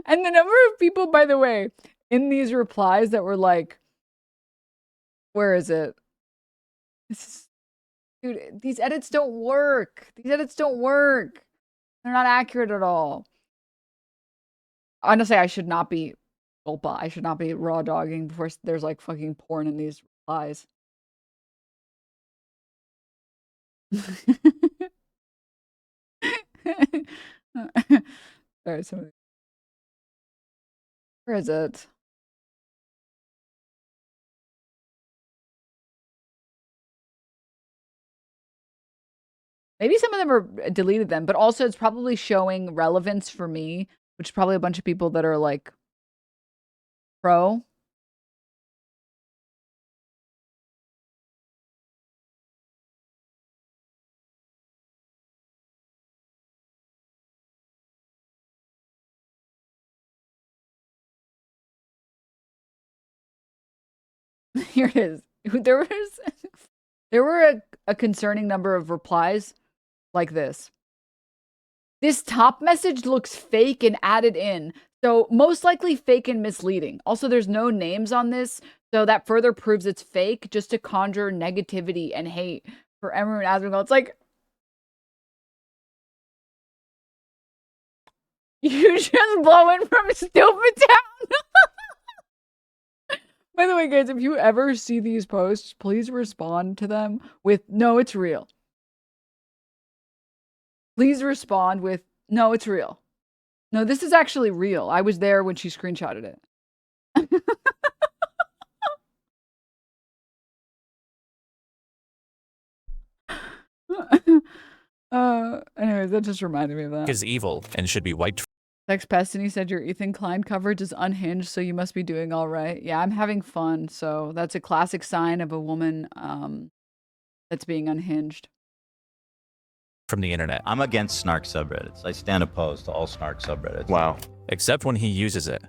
And the number of people, by the way, in these replies that were like, where is it? Dude, these edits don't work. These edits don't work. They're not accurate at all. Honestly, I should not be I should not be raw dogging before there's like fucking porn in these replies. Sorry, somebody. Where is it? Maybe some of them are deleted them, but also it's probably showing relevance for me, which is probably a bunch of people that are like pro. Here it is. There were a concerning number of replies like this. This top message looks fake and added in. So most likely fake and misleading. Also, there's no names on this, so that further proves it's fake just to conjure negativity and hate for Emeru and Asmongold. It's like, you just blowing from stupid town. By the way, guys, if you ever see these posts, please respond to them with, no, it's real. Please respond with, no, it's real. No, this is actually real. I was there when she screenshotted it. Anyways, that just reminded me of that. is evil and should be wiped. Sex Pestiny said your Ethan Klein coverage is unhinged, so you must be doing all right. Yeah, I'm having fun, so that's a classic sign of a woman that's being unhinged. From the internet. I'm against Snark subreddits. I stand opposed to all Snark subreddits. Wow. Except when he uses it.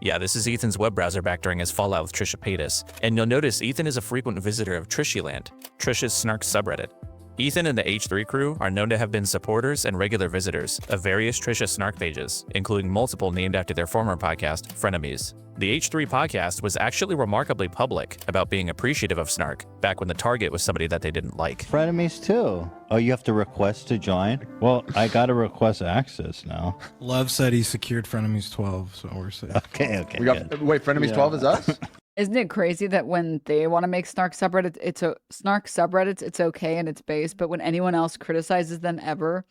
Yeah, this is Ethan's web browser back during his fallout with Trisha Paytas, and you'll notice Ethan is a frequent visitor of Trishyland, Trisha's Snark subreddit. Ethan and the H3 crew are known to have been supporters and regular visitors of various Trisha Snark pages, including multiple named after their former podcast, Frenemies. The H3 podcast was actually remarkably public about being appreciative of Snark back when the target was somebody that they didn't like. Frenemies too. Oh, you have to request to join? Well, I gotta request access now. Love said he secured Frenemies 12, so we're safe. Okay. We got, wait, Frenemies 12 is us? Isn't it crazy that when they want to make Snark subreddits, it's okay and it's base, but when anyone else criticizes them ever,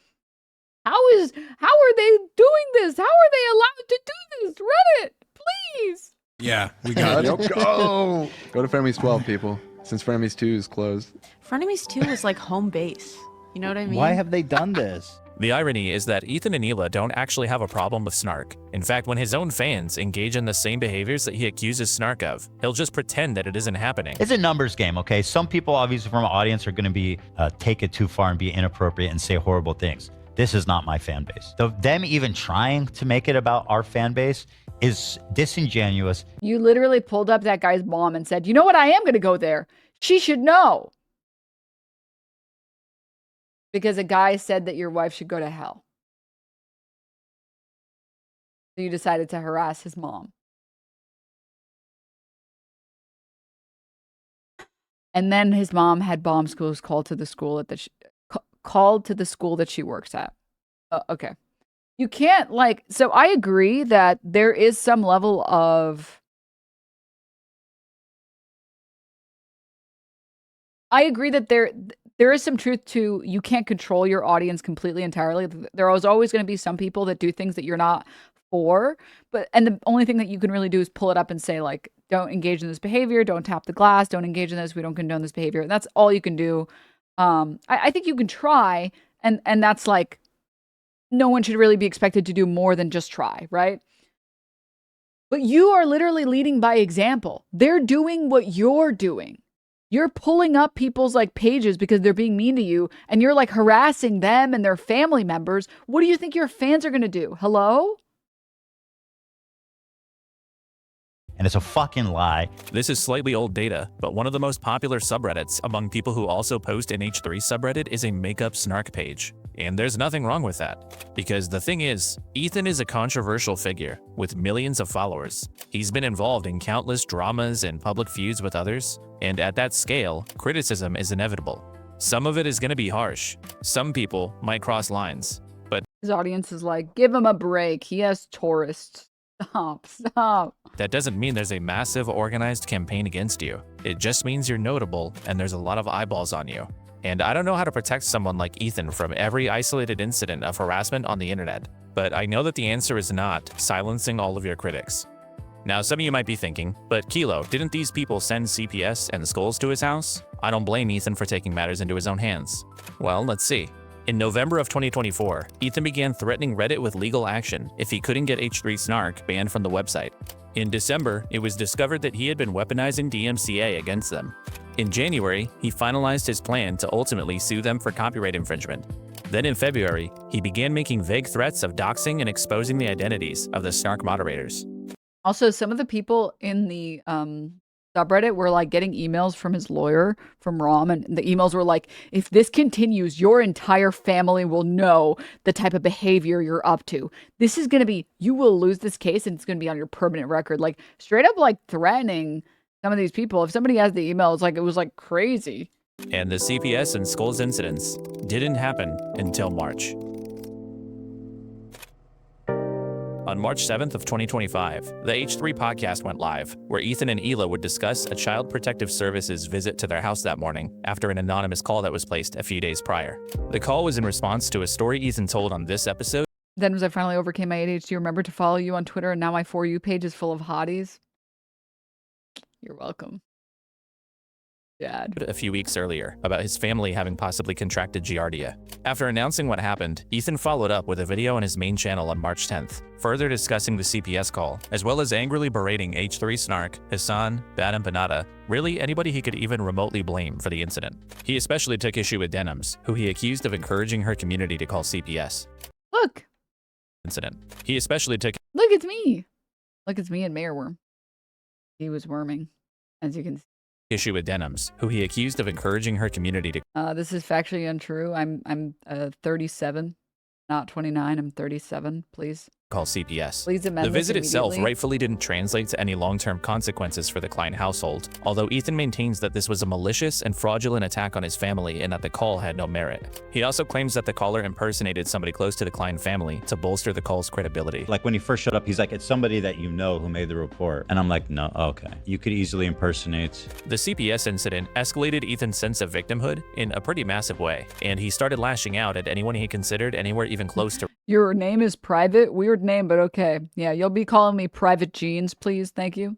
how are they doing this? How are they allowed to do this? Reddit, please. Yeah, we got it. Go to Frenemies 12, people, since Frenemies 2 is closed. Frenemies 2 is like home base. You know what I mean? Why have they done this? The irony is that Ethan and Hila don't actually have a problem with Snark. In fact, when his own fans engage in the same behaviors that he accuses Snark of, he'll just pretend that it isn't happening. It's a numbers game, okay? Some people, obviously, from an audience are going to be take it too far and be inappropriate and say horrible things. This is not my fan base. Them even trying to make it about our fan base is disingenuous. You literally pulled up that guy's mom and said, you know what? I am going to go there. She should know. Because a guy said that your wife should go to hell. So you decided to harass his mom. And then his mom had bomb schools called to the school that she works at. Okay. You can't so I agree that there is some level of there is some truth to you can't control your audience completely entirely. There is always going to be some people that do things that you're not for, and the only thing that you can really do is pull it up and say, like, don't engage in this behavior, don't tap the glass, don't engage in this, we don't condone this behavior. That's all you can do. I think you can try, and that's like, no one should really be expected to do more than just try, right? But you are literally leading by example. They're doing what you're doing. You're pulling up people's like pages because they're being mean to you, and you're like harassing them and their family members. What do you think your fans are going to do? Hello? And it's a fucking lie. This is slightly old data, but one of the most popular subreddits among people who also post in H3 subreddit is a makeup snark page. And there's nothing wrong with that. Because the thing is, Ethan is a controversial figure with millions of followers. He's been involved in countless dramas and public feuds with others, and at that scale, criticism is inevitable. Some of it is going to be harsh. Some people might cross lines, but his audience is like, give him a break. He has tourists. Stop. That doesn't mean there's a massive organized campaign against you. It just means you're notable and there's a lot of eyeballs on you. And I don't know how to protect someone like Ethan from every isolated incident of harassment on the internet, but I know that the answer is not silencing all of your critics. Now, some of you might be thinking, but Kilo, didn't these people send CPS and skulls to his house? I don't blame Ethan for taking matters into his own hands. Well, let's see. In November of 2024, Ethan began threatening Reddit with legal action if he couldn't get H3 Snark banned from the website. In December, it was discovered that he had been weaponizing DMCA against them. In January, he finalized his plan to ultimately sue them for copyright infringement. Then in February, he began making vague threats of doxing and exposing the identities of the Snark moderators. Also, some of the people in the subreddit were like getting emails from his lawyer, from Rom, and the emails were like, if this continues, your entire family will know the type of behavior you're up to. This is going to be, you will lose this case and it's going to be on your permanent record. Like straight up like threatening some of these people. If somebody has the email, it's like, it was like crazy. And the CPS and skulls incidents didn't happen until March. On March 7th of 2025, the H3 podcast went live, where Ethan and Hila would discuss a Child Protective Services visit to their house that morning after an anonymous call that was placed a few days prior. The call was in response to a story Ethan told on this episode. Then as I finally overcame my ADHD, remembered to follow you on Twitter, and now my For You page is full of hotties. You're welcome. Dad. A few weeks earlier about his family having possibly contracted Giardia. After announcing what happened, Ethan followed up with a video on his main channel on March 10th, further discussing the CPS call, as well as angrily berating H3 Snark, Hasan, Bad and Banata, really anybody he could even remotely blame for the incident. He especially took issue with Denims, who he accused of encouraging her community to call CPS. Look. Incident. He especially took Look, it's me. Look, it's me and Mayor Worm. He was worming, as you can see. Issue with Denims, who he accused of encouraging her community to this is factually untrue. I'm 37, not 29. I'm 37, please. Call CPS. Please amend the visit this itself immediately. rightfully didn't translate to any long-term consequences for the Klein household, although Ethan maintains that this was a malicious and fraudulent attack on his family and that the call had no merit. He also claims that the caller impersonated somebody close to the Klein family to bolster the call's credibility. Like when he first showed up, he's like, it's somebody that you know who made the report. And I'm like, no, okay. You could easily impersonate. The CPS incident escalated Ethan's sense of victimhood in a pretty massive way, and he started lashing out at anyone he considered anywhere even close to Your name is Private? Weird name, but okay. Yeah, you'll be calling me Private Jeans, please. Thank you.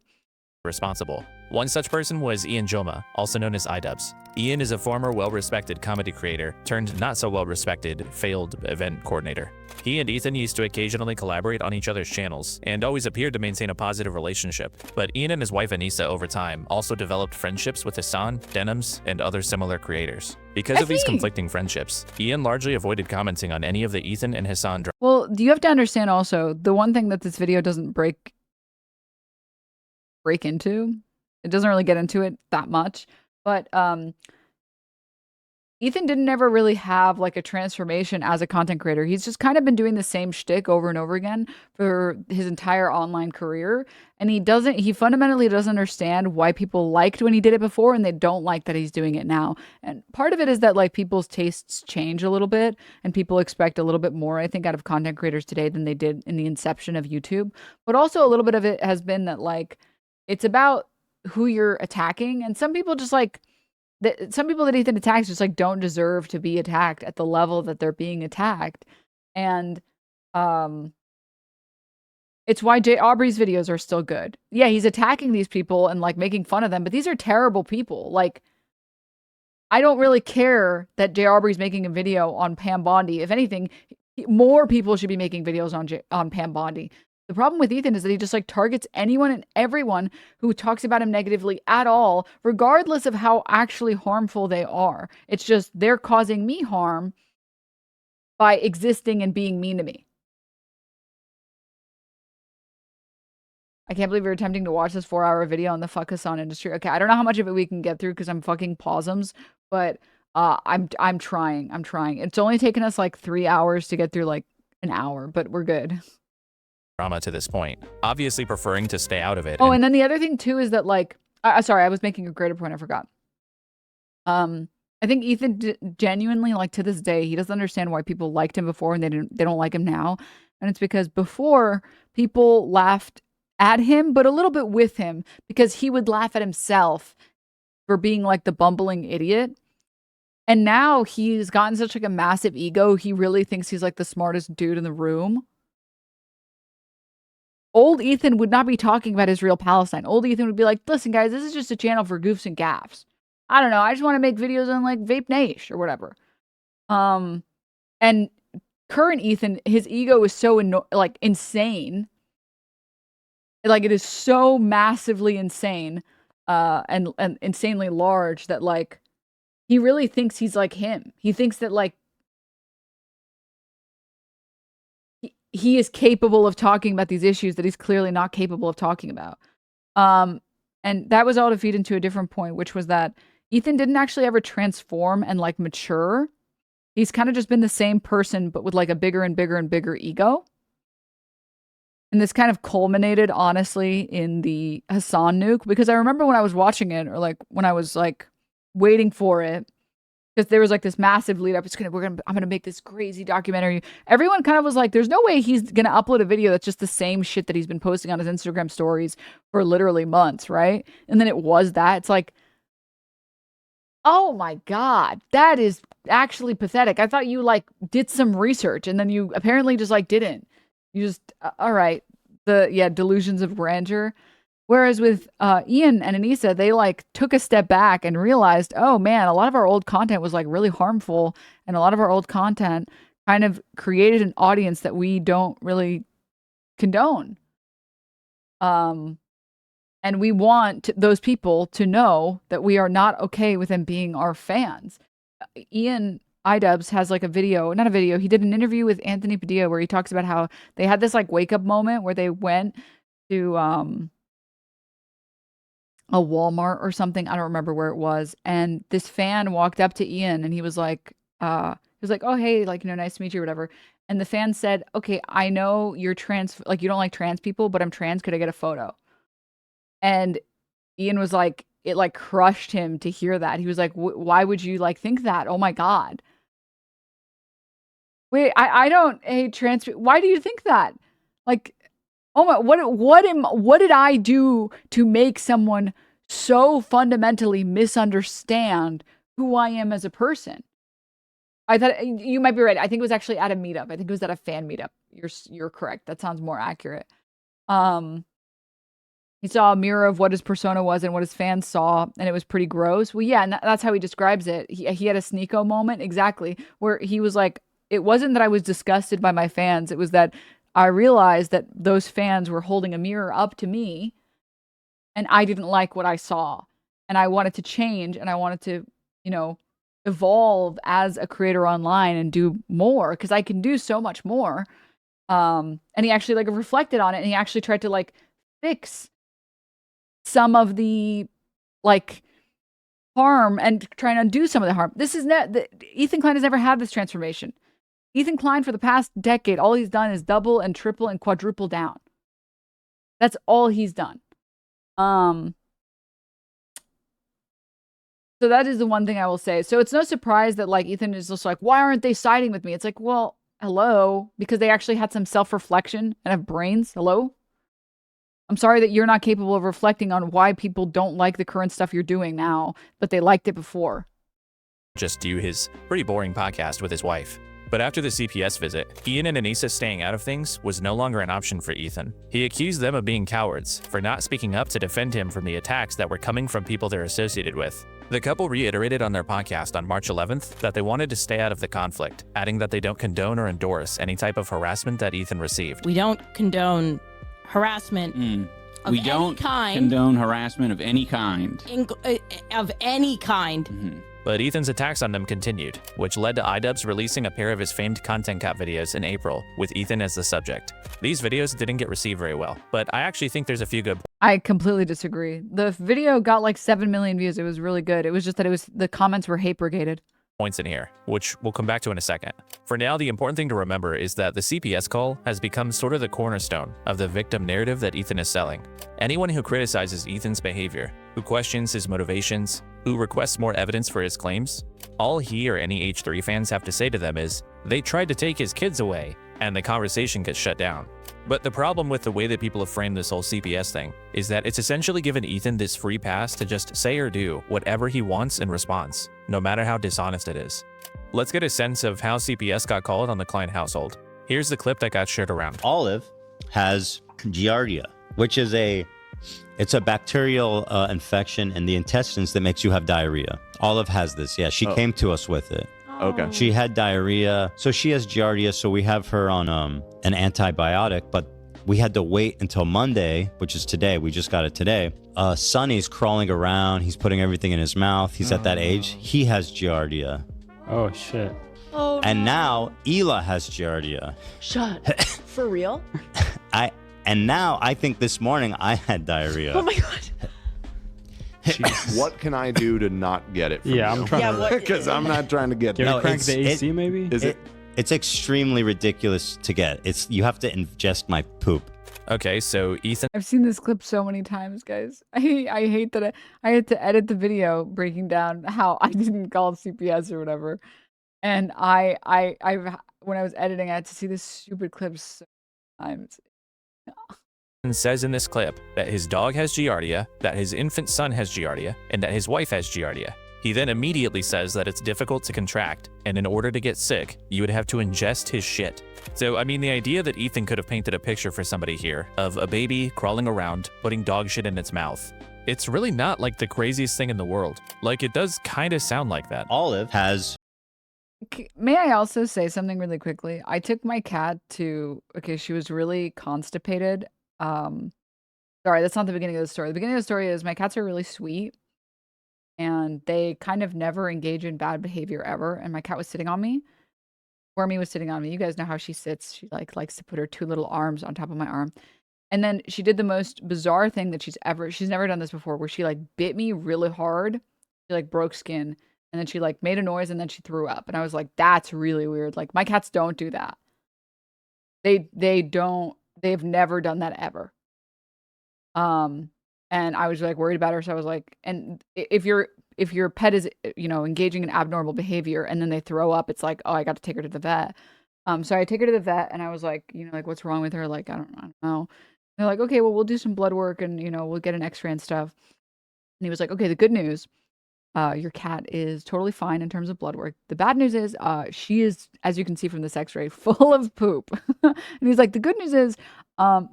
responsible. One such person was Ian Jomha, also known as iDubbbz. Ian is a former well-respected comedy creator turned not-so-well-respected failed event coordinator. He and Ethan used to occasionally collaborate on each other's channels and always appeared to maintain a positive relationship. But Ian and his wife Anissa over time also developed friendships with Hasan, Denims, and other similar creators. Because of these conflicting friendships, Ian largely avoided commenting on any of the Ethan and Hasan drama. Well, you have to understand also, the one thing that this video doesn't break into, it doesn't really get into it that much, but Ethan didn't ever really have like a transformation as a content creator. He's just kind of been doing the same shtick over and over again for his entire online career. And he fundamentally doesn't understand why people liked when he did it before and they don't like that he's doing it now. And part of it is that like people's tastes change a little bit and people expect a little bit more, I think, out of content creators today than they did in the inception of YouTube. But also a little bit of it has been that like, it's about who you're attacking. And some people just like, some people that Ethan attacks just like don't deserve to be attacked at the level that they're being attacked. And It's why Jay Aubrey's videos are still good. Yeah, he's attacking these people and like making fun of them, but these are terrible people. Like, I don't really care that Jay Aubrey's making a video on Pam Bondi. If anything, more people should be making videos on Pam Bondi. The problem with Ethan is that he just like targets anyone and everyone who talks about him negatively at all, regardless of how actually harmful they are. It's just they're causing me harm by existing and being mean to me. I can't believe you're attempting to watch this 4-hour video on the fuck Hasan industry. Okay, I don't know how much of it we can get through because I'm fucking pausums, but I'm trying. I'm trying. It's only taken us like 3 hours to get through like an hour, but we're good. Drama to this point, obviously preferring to stay out of it. Oh, and then the other thing too is that like, sorry, I was making a greater point. I forgot. I think Ethan genuinely, like to this day, he doesn't understand why people liked him before and they don't like him now, and it's because before people laughed at him, but a little bit with him, because he would laugh at himself for being like the bumbling idiot. And now he's gotten such like a massive ego. He really thinks he's like the smartest dude in the room. Old Ethan would not be talking about his real Palestine. Old Ethan would be like, listen guys, this is just a channel for goofs and gaffs. I don't know. I just want to make videos on like Vape Nation or whatever. And current Ethan, his ego is so like insane. Like it is so massively insane and insanely large that like he really thinks he's like him. He thinks that like he is capable of talking about these issues that he's clearly not capable of talking about. And that was all to feed into a different point, which was that Ethan didn't actually ever transform and like mature. He's kind of just been the same person, but with like a bigger and bigger and bigger ego. And this kind of culminated, honestly, in the Hasan nuke, because I remember when I was watching it, or like when I was like waiting for it, because there was like this massive lead up. I'm gonna make this crazy documentary. Everyone kind of was like, there's no way he's gonna upload a video that's just the same shit that he's been posting on his Instagram stories for literally months, right? And then it was that. It's like, oh my God, that is actually pathetic. I thought you like did some research and then you apparently just like didn't. You just, all right. Delusions of grandeur. Whereas with Ian and Anissa, they like took a step back and realized, oh man, a lot of our old content was like really harmful. And a lot of our old content kind of created an audience that we don't really condone. And we want those people to know that we are not okay with them being our fans. Ian iDubbbz has like not a video. He did an interview with Anthony Padilla where he talks about how they had this like wake up moment where they went to a Walmart or something. I don't remember where it was. And this fan walked up to Ian and he was like, oh, hey, like, you know, nice to meet you or whatever. And the fan said, okay, I know you're trans, like you don't like trans people, but I'm trans. Could I get a photo? And Ian was like, it like crushed him to hear that. He was like, why would you like think that? Oh my God. Wait, I don't hate trans people. Why do you think that? Like, oh my, what did I do to make someone so fundamentally misunderstand who I am as a person? I thought you might be right. I think it was actually at a meetup. I think it was at a fan meetup. You're correct. That sounds more accurate. He saw a mirror of what his persona was and what his fans saw, and it was pretty gross. Well, yeah, and that's how he describes it. He had a Sneeko moment, exactly, where he was like, it wasn't that I was disgusted by my fans. It was that I realized that those fans were holding a mirror up to me, and I didn't like what I saw. And I wanted to change, and I wanted to, you know, evolve as a creator online and do more, because I can do so much more. And he actually like reflected on it, and he actually tried to like fix some of the like harm and try and undo some of the harm. This is Ethan Klein has never had this transformation. Ethan Klein for the past decade, all he's done is double and triple and quadruple down. That's all he's done. So that is the one thing I will say. So it's no surprise that like Ethan is just like, why aren't they siding with me? It's like, well, hello, because they actually had some self-reflection and have brains. Hello? I'm sorry that you're not capable of reflecting on why people don't like the current stuff you're doing now, but they liked it before. Just do his pretty boring podcast with his wife. But after the CPS visit, Ian and Anissa staying out of things was no longer an option for Ethan. He accused them of being cowards for not speaking up to defend him from the attacks that were coming from people they're associated with. The couple reiterated on their podcast on March 11th that they wanted to stay out of the conflict, adding that they don't condone or endorse any type of harassment that Ethan received. We don't condone harassment of We any don't kind. condone harassment of any kind. Of any kind. But Ethan's attacks on them continued, which led to iDubbbz releasing a pair of his famed content cop videos in April, with Ethan as the subject. These videos didn't get received very well, but I actually think there's a few good I completely disagree. The video got like 7 million views. It was really good. It was just that the comments were hate brigaded. points in here, which we'll come back to in a second. For now, the important thing to remember is that the CPS call has become sort of the cornerstone of the victim narrative that Ethan is selling. Anyone who criticizes Ethan's behavior, who questions his motivations, who requests more evidence for his claims, all he or any H3 fans have to say to them is, they tried to take his kids away, and the conversation gets shut down. But the problem with the way that people have framed this whole CPS thing is that it's essentially given Ethan this free pass to just say or do whatever he wants in response, no matter how dishonest it is. Let's get a sense of how CPS got called on the Klein household. Here's the clip that got shared around. Olive has Giardia, which is it's a bacterial infection in the intestines that makes you have diarrhea. Olive has this. Yeah, she came to us with it. Okay. She had diarrhea, so she has Giardia, so we have her on an antibiotic, but we had to wait until Monday, which is today. We just got it today. Sonny's crawling around. He's putting everything in his mouth. He's at that age. He has Giardia. Oh, shit. Oh, and now Ela has Giardia. Shut. For real? And now I think this morning I had diarrhea. Oh my god. What can I do to not get it? From Yeah, you? I'm trying to. Because I'm not trying to get. Can we crank the AC maybe? It's extremely ridiculous to get. You have to ingest my poop. Okay, so Ethan. I've seen this clip so many times, guys. I hate that I had to edit the video breaking down how I didn't call CPS or whatever. And I when I was editing, I had to see this stupid clip so many times. Says in this clip that his dog has Giardia, that his infant son has Giardia, and that his wife has Giardia. He then immediately says that it's difficult to contract, and in order to get sick, you would have to ingest his shit. So, I mean, the idea that Ethan could have painted a picture for somebody here of a baby crawling around, putting dog shit in its mouth, it's really not like the craziest thing in the world. Like, it does kind of sound like that. Olive has... May I also say something really quickly? I took my cat to... Okay, she was really constipated. Sorry, that's not the beginning of the story. The beginning of the story is my cats are really sweet and they kind of never engage in bad behavior ever. And my cat was sitting on me. Wormy was sitting on me. You guys know how she sits. She likes to put her two little arms on top of my arm. And then she did the most bizarre thing that she's never done this before, where she bit me really hard. She broke skin and then she made a noise and then she threw up. And I was like, that's really weird. My cats don't do that. They've never done that ever. And I was worried about her. So I was like, and if your pet is, engaging in abnormal behavior and then they throw up, it's like, oh, I got to take her to the vet. So I take her to the vet and I was like, what's wrong with her? I don't know. And they're like, okay, well, we'll do some blood work and, we'll get an x-ray and stuff. And he was like, okay, the good news, your cat is totally fine in terms of blood work. The bad news is, she is, as you can see from this x-ray, full of poop. And he's like, the good news is,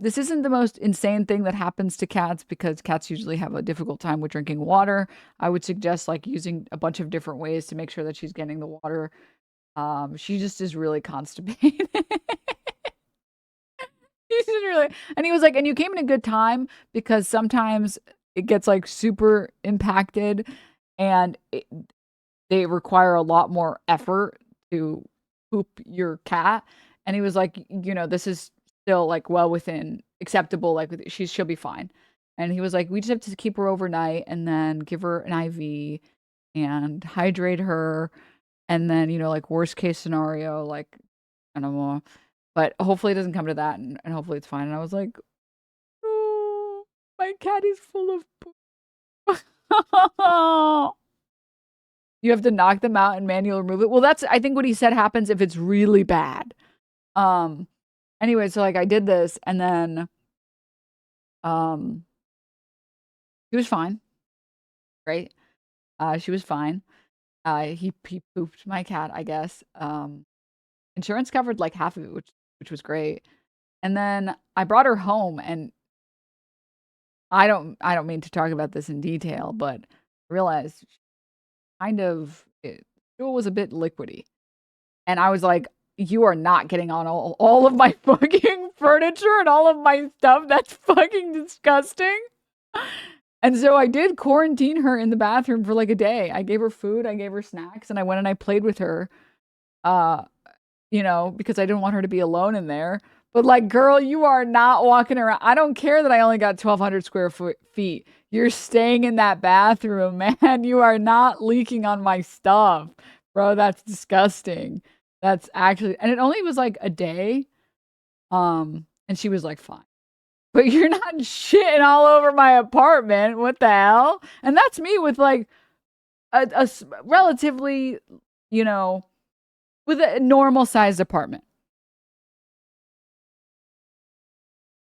this isn't the most insane thing that happens to cats because cats usually have a difficult time with drinking water. I would suggest using a bunch of different ways to make sure that she's getting the water. She just is really constipated. She's just really, and he was like, and you came in a good time because sometimes it gets super impacted and they require a lot more effort to poop your cat. And he was like, this is still well within acceptable, she'll be fine. And he was like, we just have to keep her overnight and then give her an IV and hydrate her. And then, worst case scenario, I don't know, but hopefully it doesn't come to that and hopefully it's fine. And I was like, oh, my cat is full of poop. You have to knock them out and manually remove it. Well, that's, I think what he said happens if it's really bad. Anyway, so I did this and then she was fine. Right? She was fine. He pooped my cat, I guess. insurance covered like half of it, which was great. And then I brought her home, and I don't mean to talk about this in detail, but I realized stool was a bit liquidy. And I was like, you are not getting on all of my fucking furniture and all of my stuff. That's fucking disgusting. And so I did quarantine her in the bathroom for like a day. I gave her food, I gave her snacks, and I went and I played with her, you know, because I didn't want her to be alone in there. But like, girl, you are not walking around. I don't care that I only got 1,200 square feet. You're staying in that bathroom, man. You are not leaking on my stuff. Bro, that's disgusting. That's actually, and it only was like a day. And she was like, fine. But you're not shitting all over my apartment. What the hell? And that's me with like a relatively, you know, with a normal sized apartment.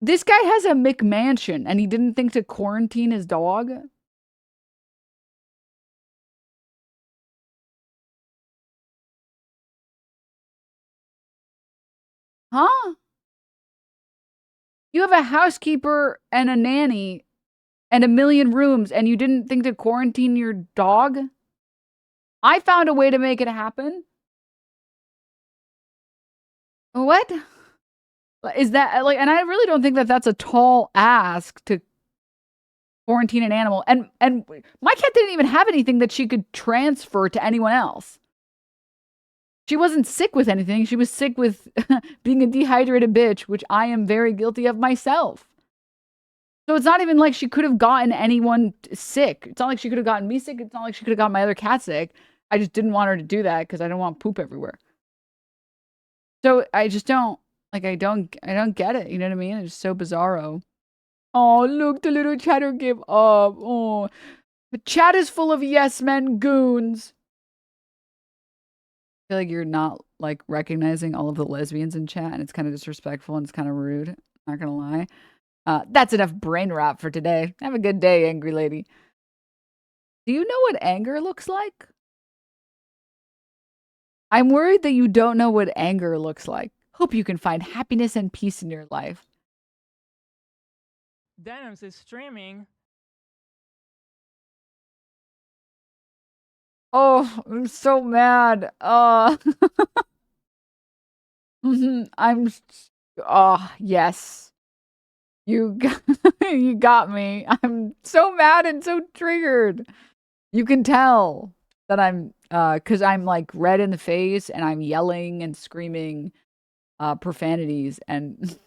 This guy has a McMansion and he didn't think to quarantine his dog. Huh? You have a housekeeper and a nanny and 1 million rooms, and you didn't think to quarantine your dog? I found a way to make it happen. What? Is that like, and I really don't think that that's a tall ask to quarantine an animal. And my cat didn't even have anything that she could transfer to anyone else. She wasn't sick with anything. She was sick with being a dehydrated bitch, which I am very guilty of myself. So it's not even like she could have gotten anyone sick. It's not like she could have gotten me sick. It's not like she could have gotten my other cat sick. I just didn't want her to do that because I don't want poop everywhere. So I just don't, like, I don't get it. You know what I mean? It's so bizarro. Oh, look, the little chatter give up. Oh, the chat is full of yes men goons. I feel like you're not like recognizing all of the lesbians in chat, and it's kind of disrespectful and it's kind of rude. Not gonna lie. That's enough brain rot for today. Have a good day, angry lady. Do you know what anger looks like? I'm worried that you don't know what anger looks like. Hope you can find happiness and peace in your life. Denims is streaming. Oh, I'm so mad. Yes. You got me. I'm so mad and so triggered. You can tell that I'm, cause I'm like red in the face and I'm yelling and screaming, profanities and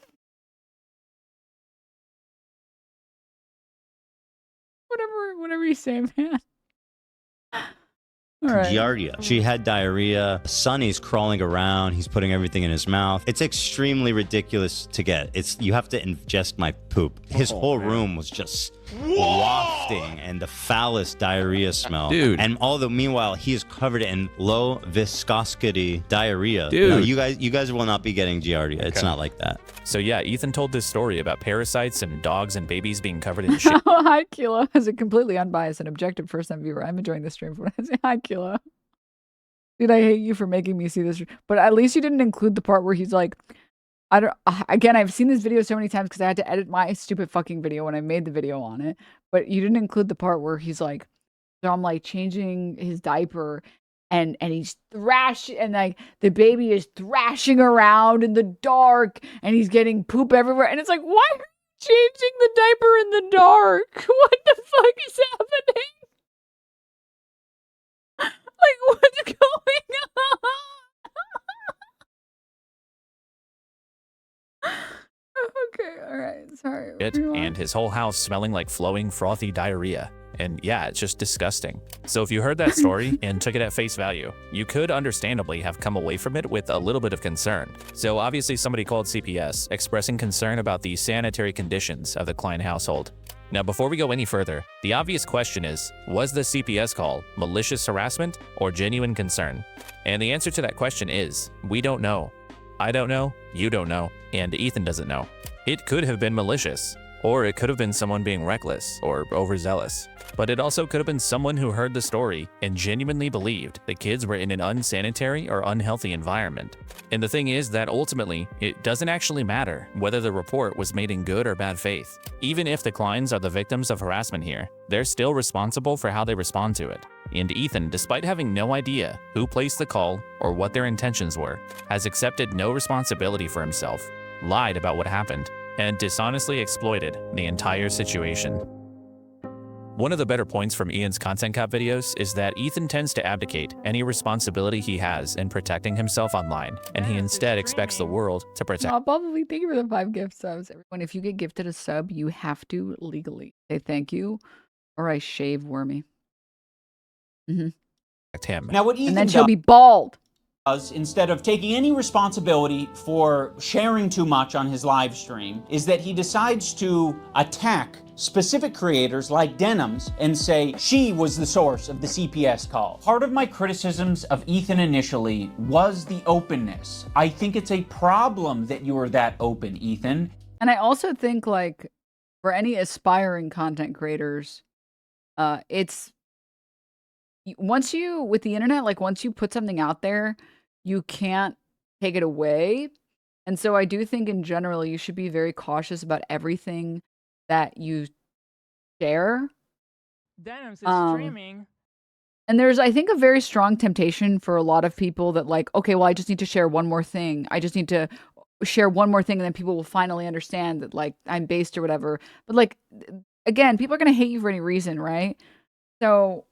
whatever you say, man. Right. Giardia. She had diarrhea. Sonny's crawling around. He's putting everything in his mouth. It's extremely ridiculous to get. You have to ingest my poop. His whole room was just wafting and the foulest diarrhea smell. Dude. And meanwhile, he is covered in low viscosity diarrhea. Dude. No, you guys will not be getting Giardia. It's not like that. So yeah, Ethan told this story about parasites and dogs and babies being covered in shit. Hi, Kilo. As a completely unbiased and objective first-time viewer, I'm enjoying this stream. For I say hi, Kilo. Dude, I hate you for making me see this. But at least you didn't include the part where he's like, again, I've seen this video so many times because I had to edit my stupid fucking video when I made the video on it. But you didn't include the part where he's like, so I'm like changing his diaper and he's thrashing, and like the baby is thrashing around in the dark and he's getting poop everywhere. And it's like, why are you changing the diaper in the dark? What the fuck is happening? Like, what's going on? Okay, all right, sorry. And his whole house smelling like flowing, frothy diarrhea. And yeah, it's just disgusting. So if you heard that story and took it at face value, you could understandably have come away from it with a little bit of concern. So obviously somebody called CPS, expressing concern about the sanitary conditions of the Klein household. Now, before we go any further, the obvious question is, was the CPS call malicious harassment or genuine concern? And the answer to that question is, we don't know. I don't know, you don't know, and Ethan doesn't know. It could have been malicious, Or it could have been someone being reckless or overzealous. But it also could have been someone who heard the story and genuinely believed the kids were in an unsanitary or unhealthy environment. And the thing is that ultimately, it doesn't actually matter whether the report was made in good or bad faith. Even if the Kleins are the victims of harassment here, they're still responsible for how they respond to it. And Ethan, despite having no idea who placed the call or what their intentions were, has accepted no responsibility for himself, lied about what happened, and dishonestly exploited the entire situation. One of the better points from Ian's content cap videos is that Ethan tends to abdicate any responsibility he has in protecting himself online, and he instead expects the world to protect. Probably thank you for the 5 gift subs. Everyone, if you get gifted a sub, you have to legally say thank you, or I shave Wormy. Him. Now, what Ethan And then she'll be bald. does, instead of taking any responsibility for sharing too much on his live stream, is that he decides to attack specific creators like Denims and say she was the source of the CPS call. Part of my criticisms of Ethan initially was the openness. I think it's a problem that you are that open, Ethan. And I also think, like, for any aspiring content creators, it's once you, with the internet, like, once you put something out there, you can't take it away. And so I do think in general, you should be very cautious about everything that you share. Denims is streaming. And there's, I think, a very strong temptation for a lot of people that, like, okay, well, I just need to share one more thing. I just need to share one more thing, and then people will finally understand that, like, I'm based or whatever. But, like, again, people are going to hate you for any reason, right? So,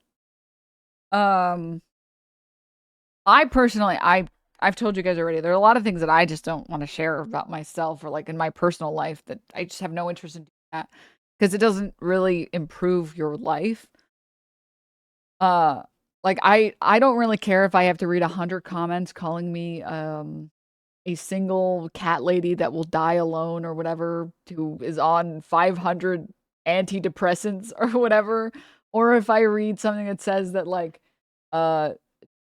I personally, I've told you guys already, there are a lot of things that I just don't want to share about myself or, like, in my personal life that I just have no interest in doing that because it doesn't really improve your life. Like, I don't really care if I have to read 100 comments calling me a single cat lady that will die alone or whatever, who is on 500 antidepressants or whatever, or if I read something that says that, like,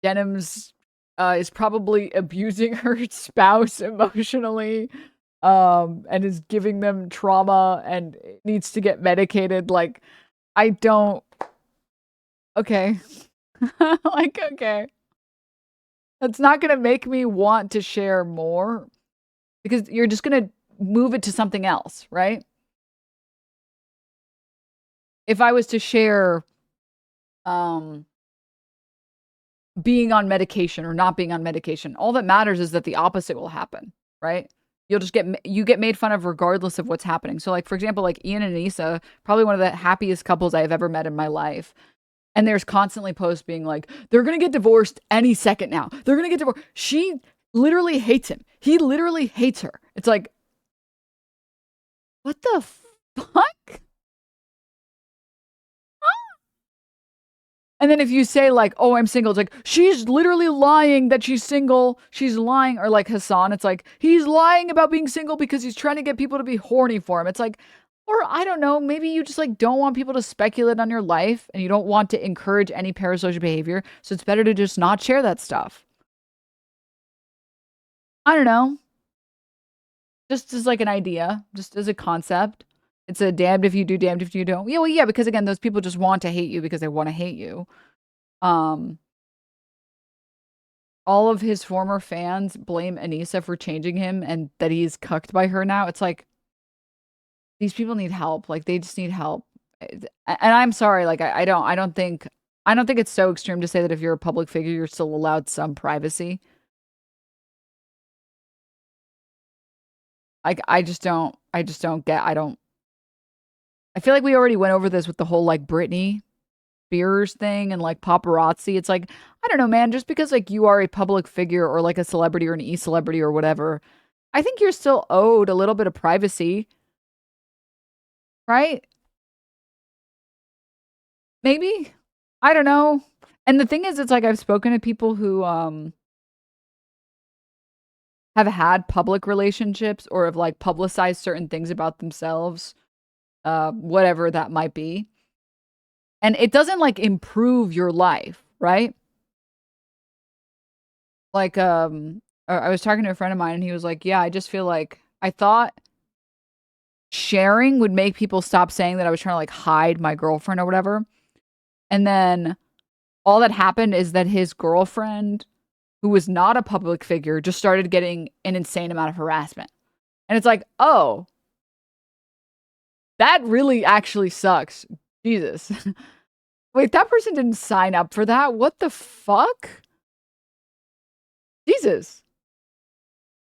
Denims is probably abusing her spouse emotionally, and is giving them trauma and needs to get medicated. Like, I don't. Okay. Like, okay. That's not going to make me want to share more because you're just going to move it to something else, right? If I was to share, being on medication or not being on medication, all that matters is that the opposite will happen, right? You'll just get made fun of regardless of what's happening. So, like, for example, like Ian and Anissa, probably one of the happiest couples I've ever met in my life. And there's constantly posts being like, they're going to get divorced any second now. They're going to get divorced. She literally hates him. He literally hates her. It's like, what the fuck? And then if you say, like, oh, I'm single, it's like, she's literally lying that she's single. She's lying. Or like Hasan, it's like, he's lying about being single because he's trying to get people to be horny for him. It's like, or I don't know, maybe you just, like, don't want people to speculate on your life and you don't want to encourage any parasocial behavior. So it's better to just not share that stuff. I don't know. Just as, like, an idea, just as a concept. It's a damned if you do, damned if you don't. Yeah, well, yeah, because again, those people just want to hate you because they want to hate you. All of his former fans blame Anissa for changing him and that he's cucked by her now. It's like, these people need help. Like, they just need help. And I'm sorry, like, I don't think it's so extreme to say that if you're a public figure, you're still allowed some privacy. Like, I feel like we already went over this with the whole, like, Britney Spears thing and, like, paparazzi. It's like, I don't know, man, just because, like, you are a public figure or, like, a celebrity or an e-celebrity or whatever, I think you're still owed a little bit of privacy. Right? Maybe? I don't know. And the thing is, it's like I've spoken to people who have had public relationships or have, like, publicized certain things about themselves, whatever that might be. And it doesn't, like, improve your life, right? Like, I was talking to a friend of mine and he was like, yeah, I just feel like I thought sharing would make people stop saying that I was trying to like hide my girlfriend or whatever. And then all that happened is that his girlfriend, who was not a public figure, just started getting an insane amount of harassment. And it's like, oh, that really actually sucks. Jesus. Wait, that person didn't sign up for that? What the fuck? Jesus.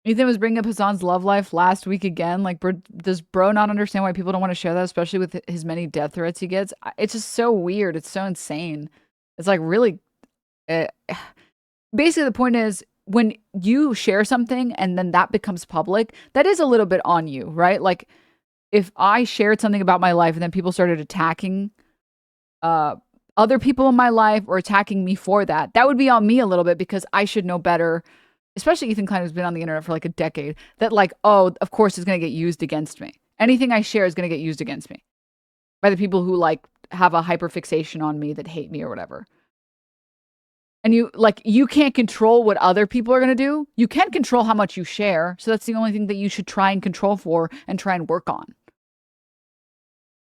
Ethan was bringing up Hasan's love life last week again. Like, does bro not understand why people don't want to share that, especially with his many death threats he gets? It's just so weird. It's so insane. It's like really... basically, the point is, when you share something and then that becomes public, that is a little bit on you, right? Like, if I shared something about my life and then people started attacking other people in my life or attacking me for that, that would be on me a little bit because I should know better. Especially Ethan Klein, who's been on the internet for like a decade, that like, oh, of course it's going to get used against me. Anything I share is going to get used against me by the people who like have a hyperfixation on me that hate me or whatever. And you can't control what other people are going to do. You can control how much you share. So that's the only thing that you should try and control for and try and work on.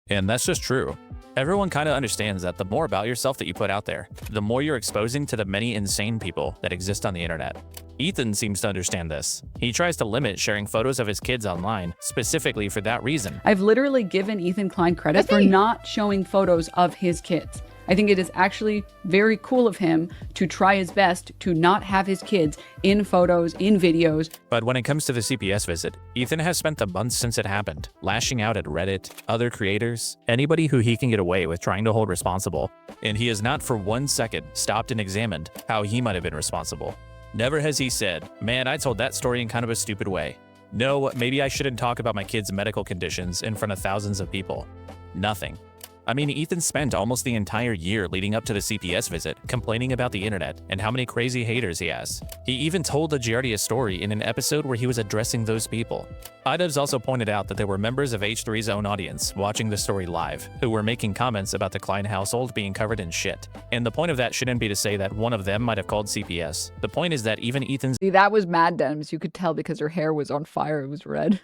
And that's just true. Everyone kind of understands that the more about yourself that you put out there, the more you're exposing to the many insane people that exist on the internet. Ethan seems to understand this. He tries to limit sharing photos of his kids online, specifically for that reason. I've literally given Ethan Klein credit for not showing photos of his kids. I think it is actually very cool of him to try his best to not have his kids in photos, in videos. But when it comes to the CPS visit, Ethan has spent the months since it happened, lashing out at Reddit, other creators, anybody who he can get away with trying to hold responsible. And he has not for 1 second stopped and examined how he might have been responsible. Never has he said, man, I told that story in kind of a stupid way. No, maybe I shouldn't talk about my kids' medical conditions in front of thousands of people. Nothing. I mean, Ethan spent almost the entire year leading up to the CPS visit complaining about the internet and how many crazy haters he has. He even told the Giardia story in an episode where he was addressing those people. iDubbbz also pointed out that there were members of H3's own audience watching the story live who were making comments about the Klein household being covered in shit. And the point of that shouldn't be to say that one of them might have called CPS. The point is that even Ethan's See, that was mad Denims. You could tell because her hair was on fire. It was red.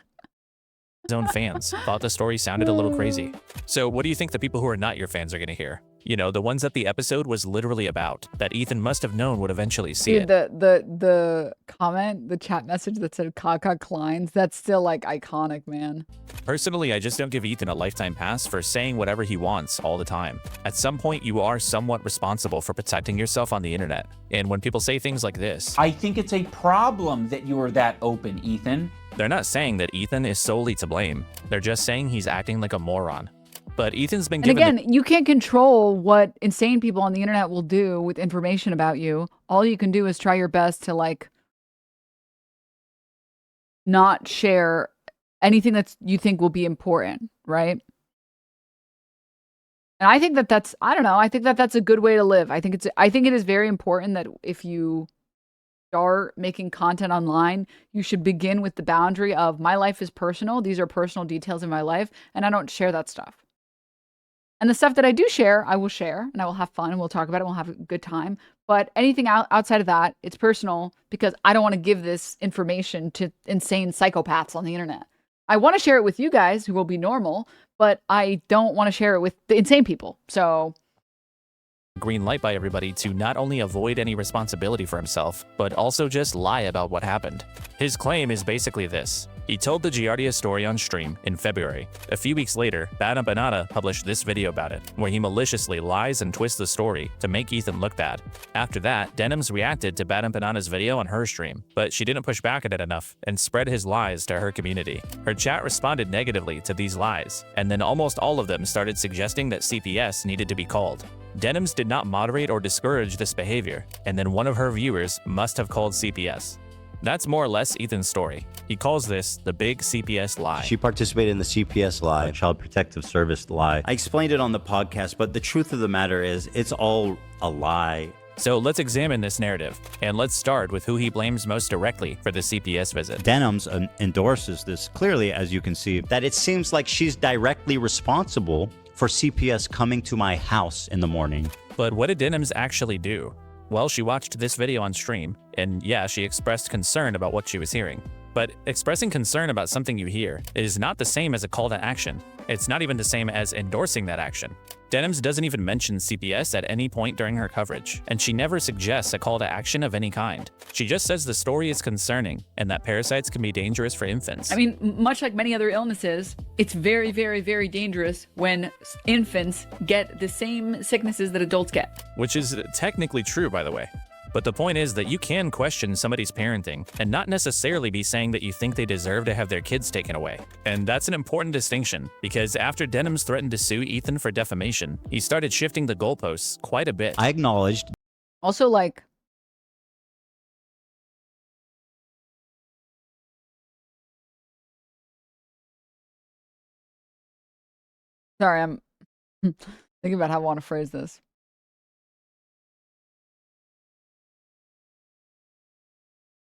his own fans thought the story sounded a little crazy. So what do you think the people who are not your fans are going to hear? You know, the ones that the episode was literally about, that Ethan must have known would eventually see Dude, it. the comment, the chat message that said Cuck Kleins, that's still like iconic, man. Personally, I just don't give Ethan a lifetime pass for saying whatever he wants all the time. At some point, you are somewhat responsible for protecting yourself on the internet. And when people say things like this, I think it's a problem that you are that open, Ethan. They're not saying that Ethan is solely to blame. They're just saying he's acting like a moron. But Ethan's been given And again, you can't control what insane people on the internet will do with information about you. All you can do is try your best to like not share anything that you think will be important, right? And I think that that's, I don't know, I think that that's a good way to live. I think it is very important that if you start making content online, you should begin with the boundary of my life is personal. These are personal details in my life, and I don't share that stuff. And the stuff that I do share, I will share, and I will have fun, and we'll talk about it, and we'll have a good time. But anything outside of that, it's personal because I don't want to give this information to insane psychopaths on the internet. I want to share it with you guys who will be normal, but I don't want to share it with the insane people. So green light by everybody to not only avoid any responsibility for himself, but also just lie about what happened. His claim is basically this. He told the Giardia story on stream in February. A few weeks later, Banana published this video about it, where he maliciously lies and twists the story to make Ethan look bad. After that, Denims reacted to Banana's video on her stream, but she didn't push back at it enough and spread his lies to her community. Her chat responded negatively to these lies, and then almost all of them started suggesting that CPS needed to be called. Denims did not moderate or discourage this behavior, and then one of her viewers must have called CPS. That's more or less Ethan's story. He calls this the big CPS lie. She participated in the CPS lie, Child Protective Service lie. I explained it on the podcast, but the truth of the matter is it's all a lie. So let's examine this narrative, and let's start with who he blames most directly for the CPS visit. Denims endorses this clearly, as you can see, that it seems like she's directly responsible for CPS coming to my house in the morning. But what did Denims actually do? Well, she watched this video on stream, and yeah, she expressed concern about what she was hearing. But expressing concern about something you hear is not the same as a call to action. It's not even the same as endorsing that action. Denims doesn't even mention CPS at any point during her coverage, and she never suggests a call to action of any kind. She just says the story is concerning and that parasites can be dangerous for infants. I mean, much like many other illnesses, it's very, very, very dangerous when infants get the same sicknesses that adults get. Which is technically true, by the way. But the point is that you can question somebody's parenting and not necessarily be saying that you think they deserve to have their kids taken away. And that's an important distinction, because after Denims threatened to sue Ethan for defamation, he started shifting the goalposts quite a bit. I acknowledged. Also, like, sorry, I'm thinking about how I want to phrase this.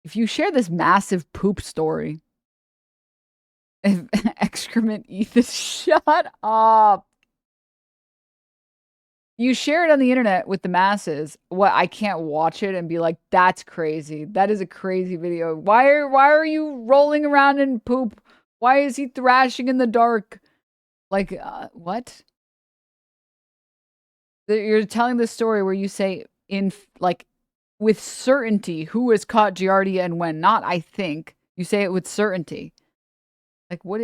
If you share this massive poop story, excrement Ethan, shut up. You share it on the internet with the masses. What, I can't watch it and be like, that's crazy. That is a crazy video. Why are you rolling around in poop? Why is he thrashing in the dark? Like, what? You're telling this story where you say with certainty who has caught Giardia and when. Not I think. You say it with certainty. Like what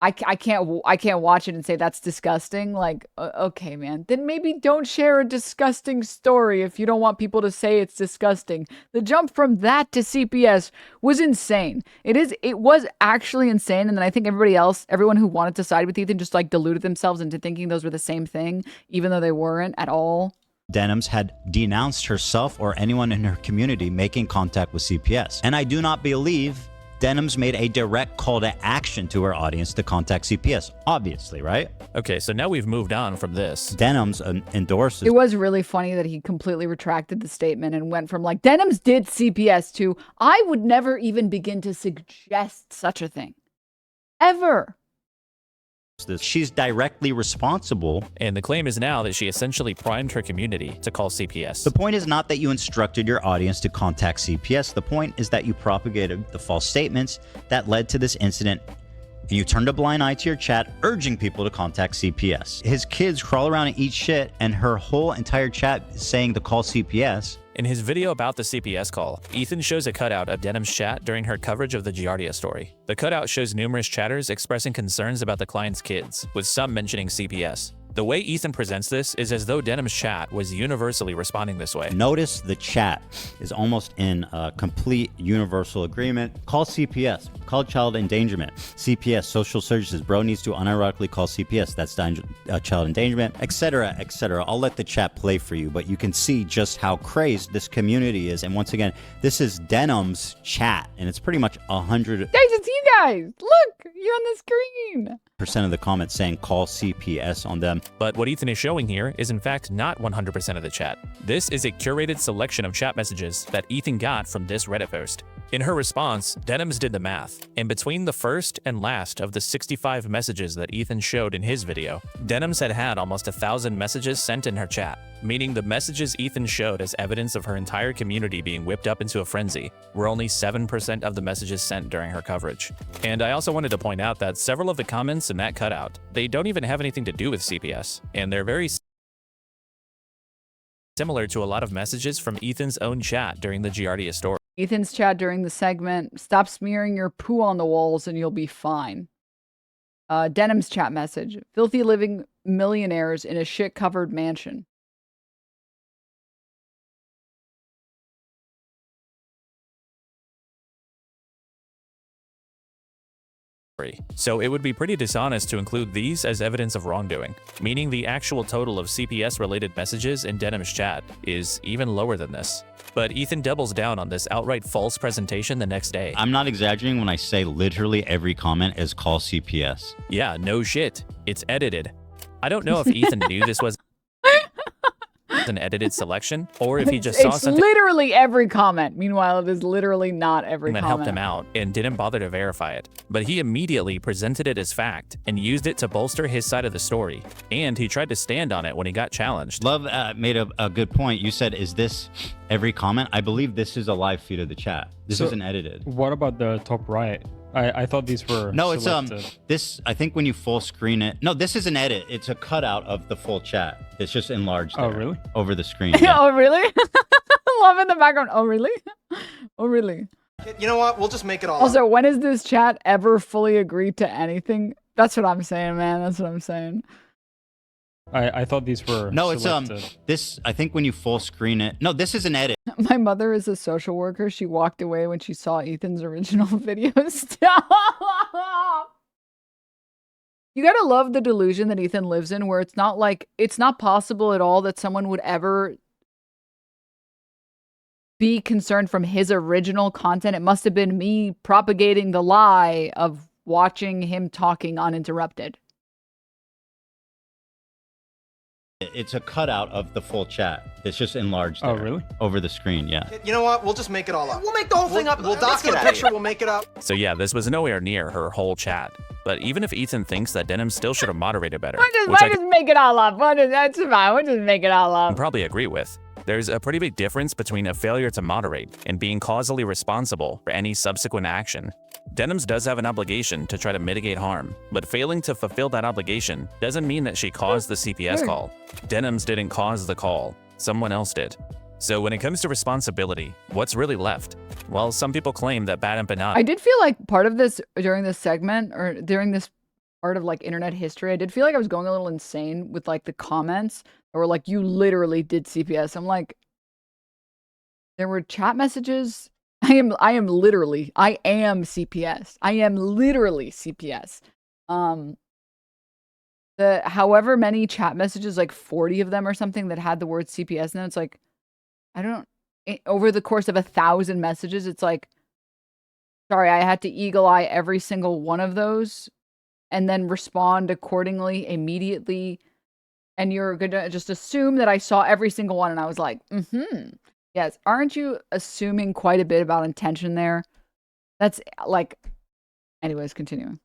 I can't watch it and say that's disgusting. Like okay, man. Then maybe don't share a disgusting story if you don't want people to say it's disgusting. The jump from that to CPS was insane. It was actually insane, and then I think everyone who wanted to side with Ethan just like deluded themselves into thinking those were the same thing, even though they weren't at all. Denims had denounced herself or anyone in her community making contact with CPS. And I do not believe Denims made a direct call to action to her audience to contact CPS, obviously, right? Okay, so now we've moved on from this. Denims endorses. It was really funny that he completely retracted the statement and went from like, Denims did CPS to, I would never even begin to suggest such a thing. Ever. She's directly responsible. And the claim is now that she essentially primed her community to call CPS. The point is not that you instructed your audience to contact CPS. The point is that you propagated the false statements that led to this incident, and you turned a blind eye to your chat, urging people to contact CPS. His kids crawl around and eat shit, and her whole entire chat is saying to call CPS. In his video about the CPS call, Ethan shows a cutout of Denims' chat during her coverage of the Giardia story. The cutout shows numerous chatters expressing concerns about the Klein's kids, with some mentioning CPS. The way Ethan presents this is as though Denims' chat was universally responding this way. Notice the chat is almost in complete universal agreement. Call CPS. Call child endangerment. CPS, social services. Bro needs to unironically call CPS. That's child endangerment, etc., etc. I'll let the chat play for you, but you can see just how crazed this community is. And once again, this is Denims' chat, and it's pretty much 100%. Guys, it's you guys. Look, you're on the screen. Of the comments saying call CPS on them. But what Ethan is showing here is in fact not 100% of the chat. This is a curated selection of chat messages that Ethan got from this Reddit post. In her response, Denims did the math, and between the first and last of the 65 messages that Ethan showed in his video, Denims had almost 1,000 messages sent in her chat, meaning the messages Ethan showed as evidence of her entire community being whipped up into a frenzy were only 7% of the messages sent during her coverage. And I also wanted to point out that several of the comments in that cutout, they don't even have anything to do with CPS, and they're very similar to a lot of messages from Ethan's own chat during the Giardia story. Ethan's chat during the segment, stop smearing your poo on the walls and you'll be fine. Denims chat message, filthy living millionaires in a shit-covered mansion. So it would be pretty dishonest to include these as evidence of wrongdoing, meaning the actual total of CPS-related messages in Denims' chat is even lower than this. But Ethan doubles down on this outright false presentation the next day. I'm not exaggerating when I say literally every comment is call CPS. Yeah, no shit. It's edited. I don't know if Ethan knew this was an edited selection, or if he just saw something. It's literally every comment. Meanwhile, it is literally not every comment. That helped him out and didn't bother to verify it. But he immediately presented it as fact and used it to bolster his side of the story. And he tried to stand on it when he got challenged. Love made a good point. You said, is this every comment. I believe this is a live feed of the chat. This isn't edited. What about the top right? I thought these were No, it's selected. this. I think when you full screen it. No, this is an edit. It's a cutout of the full chat. It's just enlarged. Oh, there, really? Over the screen. Yeah. Oh, really? Love in the background. Oh, really? Oh, really? You know what? We'll just make it all Also, when has this chat ever fully agreed to anything? That's what I'm saying, man. That's what I'm saying. I thought these were No, it's selected. this. I think when you full screen it. No, this is an edit. My mother is a social worker. She walked away when she saw Ethan's original video. You gotta love the delusion that Ethan lives in, where it's not like, it's not possible at all that someone would ever be concerned from his original content. It must have been me propagating the lie of watching him talking uninterrupted. It's a cutout of the full chat. It's just enlarged. Oh, there, really? Over the screen, yeah. You know what? We'll just make it all up. We'll make the whole thing up. We'll dock get it a out of picture. here. We'll make it up. So yeah, this was nowhere near her whole chat. But even if Ethan thinks that Denims still should have moderated better, which I Just make it all up. That's fine. We'll just make it all can up. probably agree with, there's a pretty big difference between a failure to moderate and being causally responsible for any subsequent action. Denims does have an obligation to try to mitigate harm, but failing to fulfill that obligation doesn't mean that she caused the CPS call. Denims didn't cause the call, someone else did. So when it comes to responsibility, what's really left? Well, some people claim that Bad Empanada. I did feel like part of this during this segment, or during this part of like internet history, I did feel like I was going a little insane with like the comments that were like, you literally did CPS. I'm like, there were chat messages. I am literally CPS. I am literally CPS. The however many chat messages, like 40 of them or something, that had the word CPS in them, it's like, over the course of 1,000 messages, it's like, sorry, I had to eagle eye every single one of those and then respond accordingly immediately. And you're gonna just assume that I saw every single one. And I was like, yes, aren't you assuming quite a bit about intention there? That's like, anyways, continuing.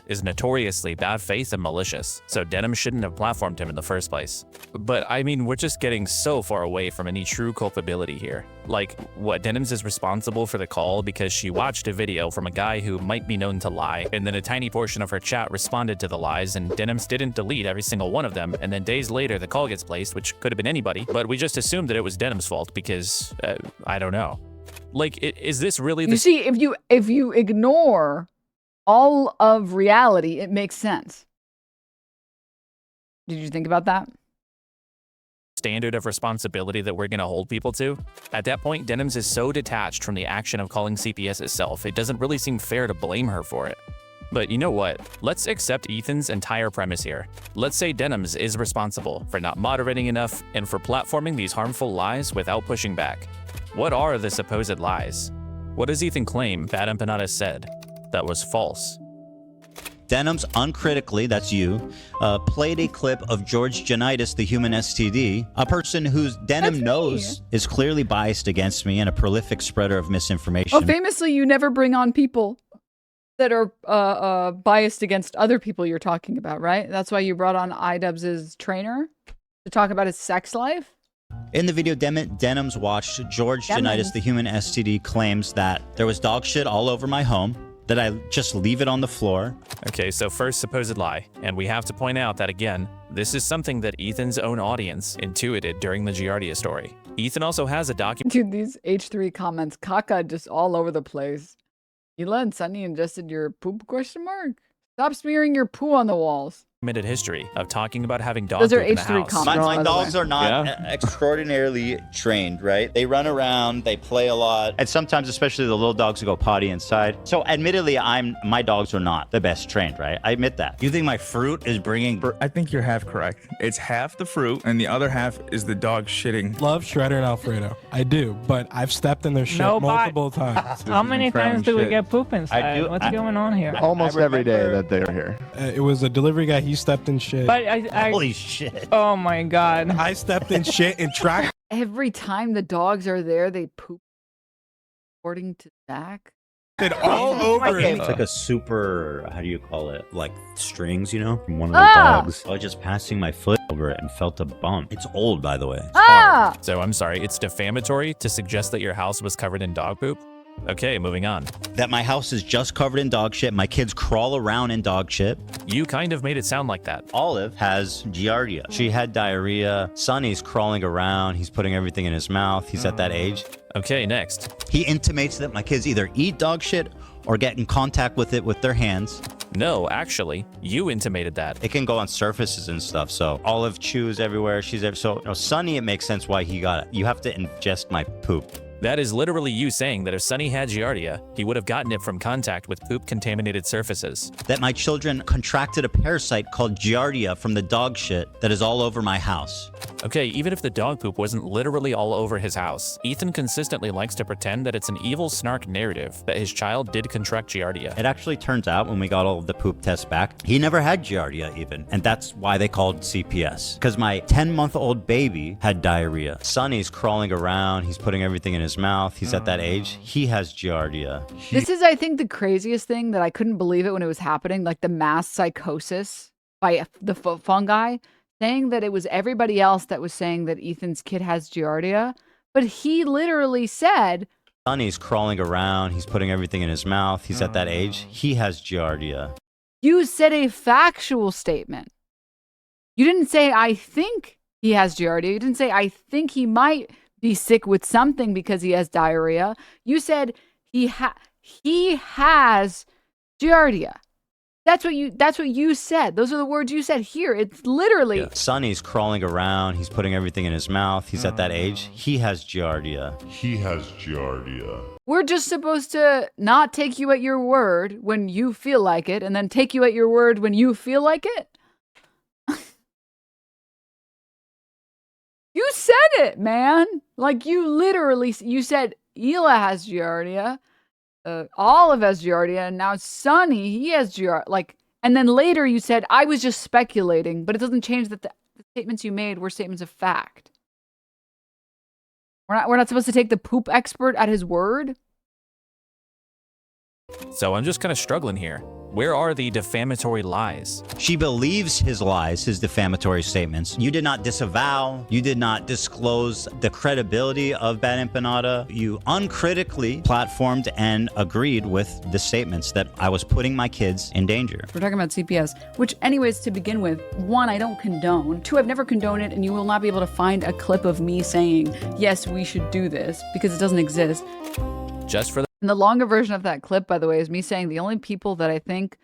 Is notoriously bad faith and malicious, so Denim shouldn't have platformed him in the first place. But I mean, we're just getting so far away from any true culpability here. Like, what, Denims is responsible for the call because she watched a video from a guy who might be known to lie, and then a tiny portion of her chat responded to the lies, and Denims didn't delete every single one of them, and then days later the call gets placed, which could have been anybody, but we just assumed that it was Denim's fault because, I don't know. Like, is this really the— You see, if you ignore all of reality, it makes sense. Did you think about that? standard of responsibility that we're going to hold people to? At that point, Denims is so detached from the action of calling CPS itself, it doesn't really seem fair to blame her for it. But you know what? Let's accept Ethan's entire premise here. Let's say Denims is responsible for not moderating enough and for platforming these harmful lies without pushing back. What are the supposed lies? What does Ethan claim Bad Empanada said that was false? Denims uncritically, that's you, played a clip of George Janitis, the human STD, a person whose Denim knows is clearly biased against me and a prolific spreader of misinformation. Oh, famously, you never bring on people that are biased against other people you're talking about, right? That's why you brought on iDubbbz's trainer to talk about his sex life? In the video Denims watched, George Janitis, the human STD, claims that there was dog shit all over my home, that I just leave it on the floor. Okay, so first supposed lie, and we have to point out that again, this is something that Ethan's own audience intuited during the Giardia story. Ethan also has a document. Dude, these H3 comments, caca just all over the place. Hila and Sunny ingested your poop, question mark? Stop smearing your poo on the walls. History of talking about having dog Those are poop in the H3 house. comments. My dogs are not extraordinarily trained, right? They run around, they play a lot, and sometimes, especially the little dogs, go potty inside. So, admittedly, my dogs are not the best trained, right? I admit that. You think my fruit is bringing? I think you're half correct. It's half the fruit, and the other half is the dog shitting. Love Shredder and Alfredo. I do, but I've stepped in their shit multiple times. How many times do we get poop inside? What's going on here? Almost every day that they're here. It was a delivery guy. He stepped in shit. But Holy shit. Oh my God. I stepped in shit and tracked. Every time the dogs are there, they poop. According to Zach. It all over. It's like a super, how do you call it? Like strings, you know, from one of the dogs. I was just passing my foot over it and felt a bump. It's old, by the way. It's hard. So I'm sorry, it's defamatory to suggest that your house was covered in dog poop? Okay, moving on. That my house is just covered in dog shit. My kids crawl around in dog shit. You kind of made it sound like that. Olive has giardia. She had diarrhea. Sonny's crawling around. He's putting everything in his mouth. He's at that age. Okay, next. He intimates that my kids either eat dog shit or get in contact with it with their hands. No, actually, you intimated that. It can go on surfaces and stuff. So Olive chews everywhere. So Sonny, it makes sense why he got it. You have to ingest my poop. That is literally you saying that if Sonny had giardia, he would have gotten it from contact with poop-contaminated surfaces. That my children contracted a parasite called giardia from the dog shit that is all over my house. Okay, even if the dog poop wasn't literally all over his house, Ethan consistently likes to pretend that it's an evil Snark narrative that his child did contract giardia. It actually turns out when we got all of the poop tests back, he never had giardia even. And that's why they called CPS. Because my 10-month-old baby had diarrhea. Sonny's crawling around. He's putting everything in his mouth. He's at that age. He has giardia. This is, I think, the craziest thing that I couldn't believe it when it was happening, like the mass psychosis by the fungi, saying that it was everybody else that was saying that Ethan's kid has giardia, but he literally said, Sonny's crawling around. He's putting everything in his mouth. He's at that age. He has giardia. you said a factual statement. You didn't say, I think he has giardia. You didn't say, I think he might be sick with something because he has diarrhea. You said he has giardia. That's what you said. Those are the words you said here. It's literally. Yeah. Sonny's crawling around. He's putting everything in his mouth. He's at that age. He has giardia. He has giardia. We're just supposed to not take you at your word when you feel like it, and then take you at your word when you feel like it? You said it, man. Like, you literally, you said Hila has giardia. Olive has giardia, and now Sonny, he has giardia. Like, and then later you said, I was just speculating, but it doesn't change that the statements you made were statements of fact. We're not supposed to take the poop expert at his word? So I'm just kind of struggling here. Where are the defamatory lies? She believes his lies, his defamatory statements. You did not disavow. You did not disclose the credibility of Bad Empanada. You uncritically platformed and agreed with the statements that I was putting my kids in danger. We're talking about CPS, which anyways, to begin with, 1, I don't condone. 2, I've never condoned it, and you will not be able to find a clip of me saying, yes, we should do this, because it doesn't exist. Just for And the longer version of that clip, by the way, is me saying the only people that I think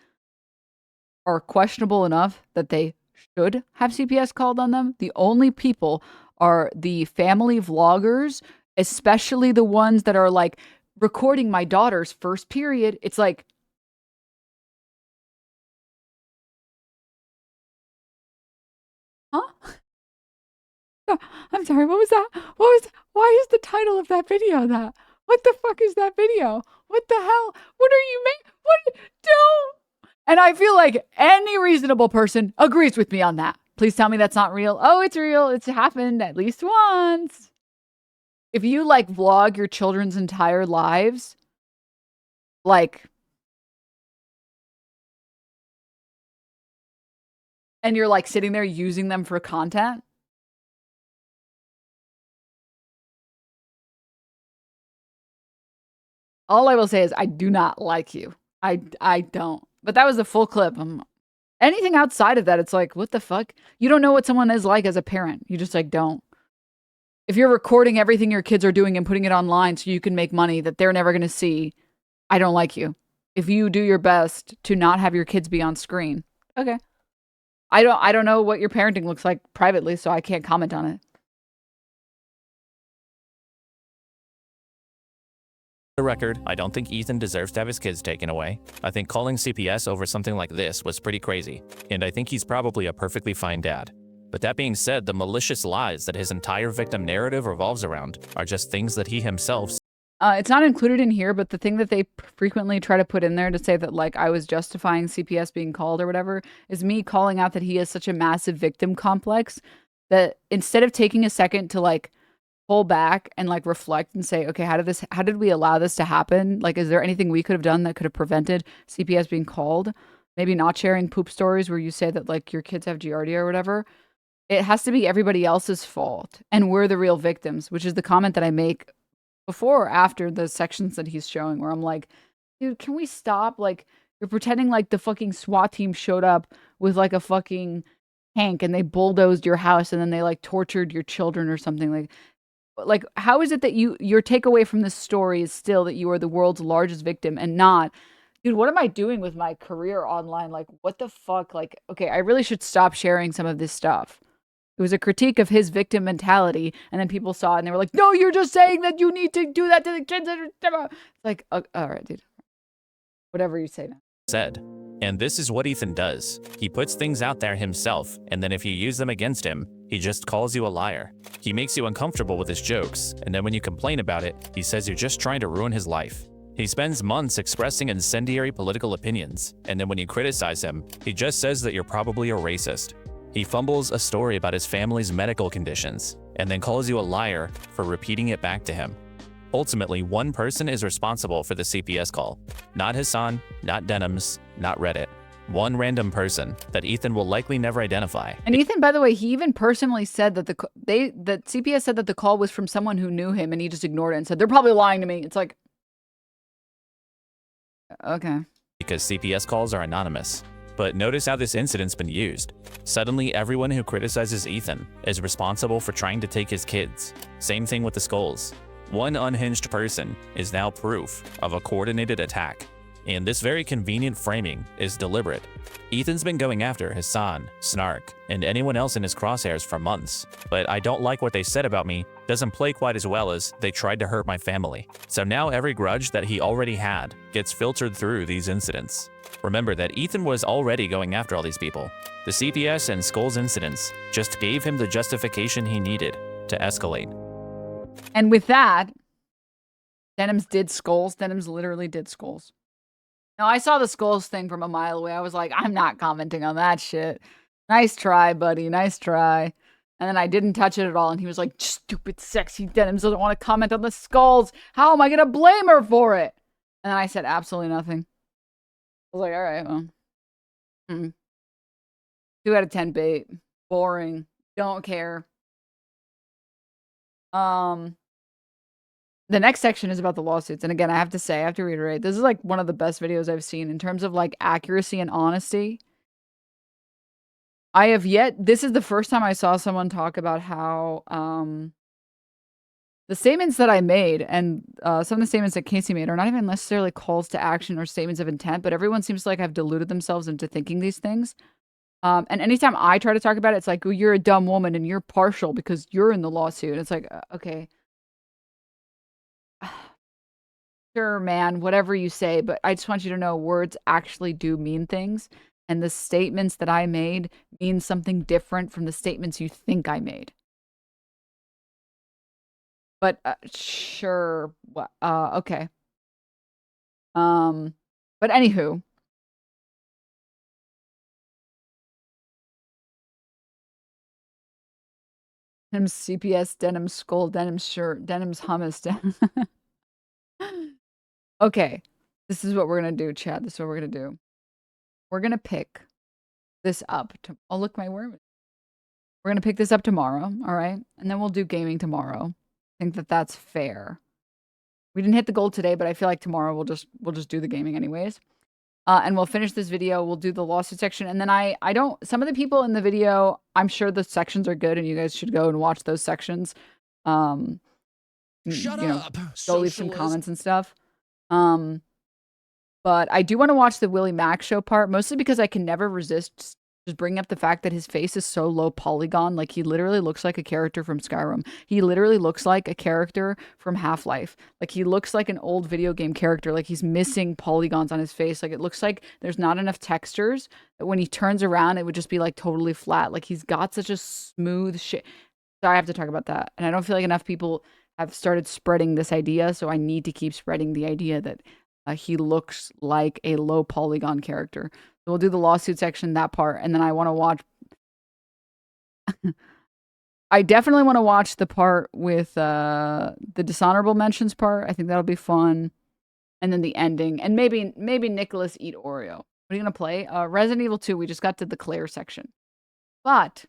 are questionable enough that they should have CPS called on them, the only people are the family vloggers, especially the ones that are like recording my daughter's first period. It's like, huh? I'm sorry, what was that? Why is the title of that video that? What the fuck is that video? What the hell? What are you making? What? Don't. And I feel like any reasonable person agrees with me on that. Please tell me that's not real. Oh, it's real. It's happened at least once. If you like vlog your children's entire lives, like, and you're like sitting there using them for content, all I will say is I do not like you. I don't. But that was a full clip. Anything outside of that, it's like, what the fuck? You don't know what someone is like as a parent. You just like don't. If you're recording everything your kids are doing and putting it online so you can make money that they're never going to see, I don't like you. If you do your best to not have your kids be on screen, okay. I don't know what your parenting looks like privately, so I can't comment on it. The record, I don't think Ethan deserves to have his kids taken away. I think calling CPS over something like this was pretty crazy, and I think he's probably a perfectly fine dad. But that being said, the malicious lies that his entire victim narrative revolves around are just things that he himself. It's not included in here, but the thing that they frequently try to put in there to say that like I was justifying CPS being called or whatever is me calling out that he has such a massive victim complex that instead of taking a second to like pull back and like reflect and say, okay, how did we allow this to happen? Like, is there anything we could have done that could have prevented CPS being called? Maybe not sharing poop stories where you say that like your kids have Giardia or whatever. It has to be everybody else's fault. And we're the real victims, which is the comment that I make before or after the sections that he's showing where I'm like, dude, can we stop? Like, you're pretending like the fucking SWAT team showed up with like a fucking tank and they bulldozed your house and then they like tortured your children or something. Like how is it that your takeaway from this story is still that you are the world's largest victim and not, dude, what am I doing with my career online? Like, what the fuck? Like, okay, I really should stop sharing some of this stuff. It was a critique of his victim mentality, and then people saw it and they were like, no, you're just saying that you need to do that to the kids. It's like, all right, dude. Whatever you say now. Said. And this is what Ethan does. He puts things out there himself, and then if you use them against him, he just calls you a liar. He makes you uncomfortable with his jokes, and then when you complain about it, he says you're just trying to ruin his life. He spends months expressing incendiary political opinions, and then when you criticize him, he just says that you're probably a racist. He fumbles a story about his family's medical conditions, and then calls you a liar for repeating it back to him. Ultimately, one person is responsible for the CPS call. Not Hasan, not Denims, not Reddit. One random person that Ethan will likely never identify. And Ethan, by the way, he even personally said that that CPS said that the call was from someone who knew him, and he just ignored it and said, they're probably lying to me. It's like, okay. Because CPS calls are anonymous. But notice how this incident's been used. Suddenly, everyone who criticizes Ethan is responsible for trying to take his kids. Same thing with the skulls. One unhinged person is now proof of a coordinated attack. And this very convenient framing is deliberate. Ethan's been going after Hasan, Snark, and anyone else in his crosshairs for months, but I don't like what they said about me doesn't play quite as well as they tried to hurt my family. So now every grudge that he already had gets filtered through these incidents. Remember that Ethan was already going after all these people. The CPS and Skulls incidents just gave him the justification he needed to escalate. And with that, Denims did Skulls. Denims literally did Skulls. Now, I saw the Skulls thing from a mile away. I was like, I'm not commenting on that shit. Nice try, buddy. Nice try. And then I didn't touch it at all. And he was like, stupid, sexy Denims doesn't want to comment on the Skulls. How am I going to blame her for it? And then I said absolutely nothing. I was like, all right, well. 2 out of 10 bait. Boring. Don't care. The next section is about the lawsuits. And again, I have to reiterate, this is like one of the best videos I've seen in terms of like accuracy and honesty. This is the first time I saw someone talk about how the statements that I made and some of the statements that Casey made are not even necessarily calls to action or statements of intent, but everyone seems to like have deluded themselves into thinking these things. And anytime I try to talk about it, it's like, oh, you're a dumb woman and you're partial because you're in the lawsuit. It's like, okay. Sure, man, whatever you say, but I just want you to know words actually do mean things. And the statements that I made mean something different from the statements you think I made. But sure. Okay. But anywho. Denims CPS, Denims Skull, Denims shirt, Denims hummus. Okay. This is what we're going to do, Chad. This is what we're going to do. We're going to pick this up. Oh, look, my worm. We're going to pick this up tomorrow. All right. And then we'll do gaming tomorrow. I think that that's fair. We didn't hit the goal today, but I feel like tomorrow we'll just do the gaming anyways. And we'll finish this video. We'll do the lawsuit section. And then some of the people in the video, I'm sure the sections are good and you guys should go and watch those sections. Shut up. Go leave some comments and stuff. But I do want to watch the Willie Mack show part, mostly because I can never resist just bringing up the fact that his face is so low polygon. Like, he literally looks like a character from Skyrim. He literally looks like a character from Half-Life. Like, he looks like an old video game character. Like, he's missing polygons on his face. Like, it looks like there's not enough textures. That when he turns around, it would just be, like, totally flat. Like, he's got such a smooth shape. So I have to talk about that. And I don't feel like enough people have started spreading this idea, so I need to keep spreading the idea that he looks like a low polygon character. So we'll do the lawsuit section, that part, and then I want to watch I definitely want to watch the part with the dishonorable mentions part. I think that'll be fun. And then the ending. And maybe Nicholas eat Oreo. What are you going to play? Resident Evil 2, we just got to the Claire section. But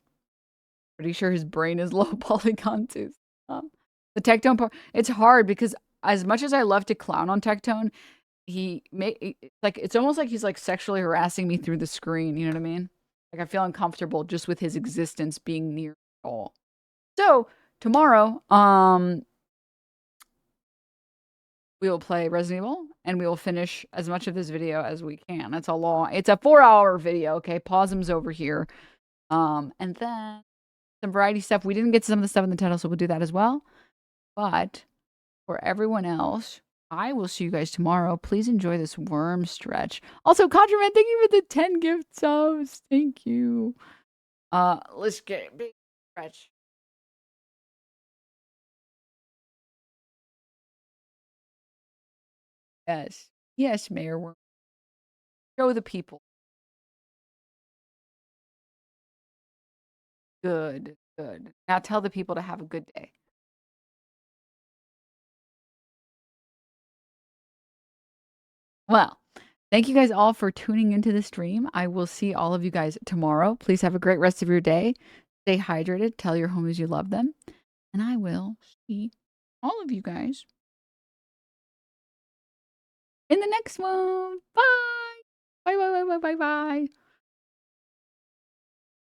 pretty sure his brain is low polygon too. The Tectone part, it's hard because as much as I love to clown on Tectone, it's almost like he's like sexually harassing me through the screen. You know what I mean? Like I feel uncomfortable just with his existence being near all. So tomorrow, we will play Resident Evil and we will finish as much of this video as we can. It's a 4-hour video. Okay, Pawsum's over here. And then some variety stuff. We didn't get to some of the stuff in the title, so we'll do that as well. But for everyone else, I will see you guys tomorrow. Please enjoy this worm stretch. Also, Contraman, thank you for the 10 gift subs. Thank you. Let's get a big stretch. Yes. Yes, Mayor Worm. Show the people. Good, good. Now tell the people to have a good day. Well, thank you guys all for tuning into the stream. I will see all of you guys tomorrow. Please have a great rest of your day. Stay hydrated. Tell your homies you love them. And I will see all of you guys in the next one. Bye. Bye, bye, bye, bye, bye, bye.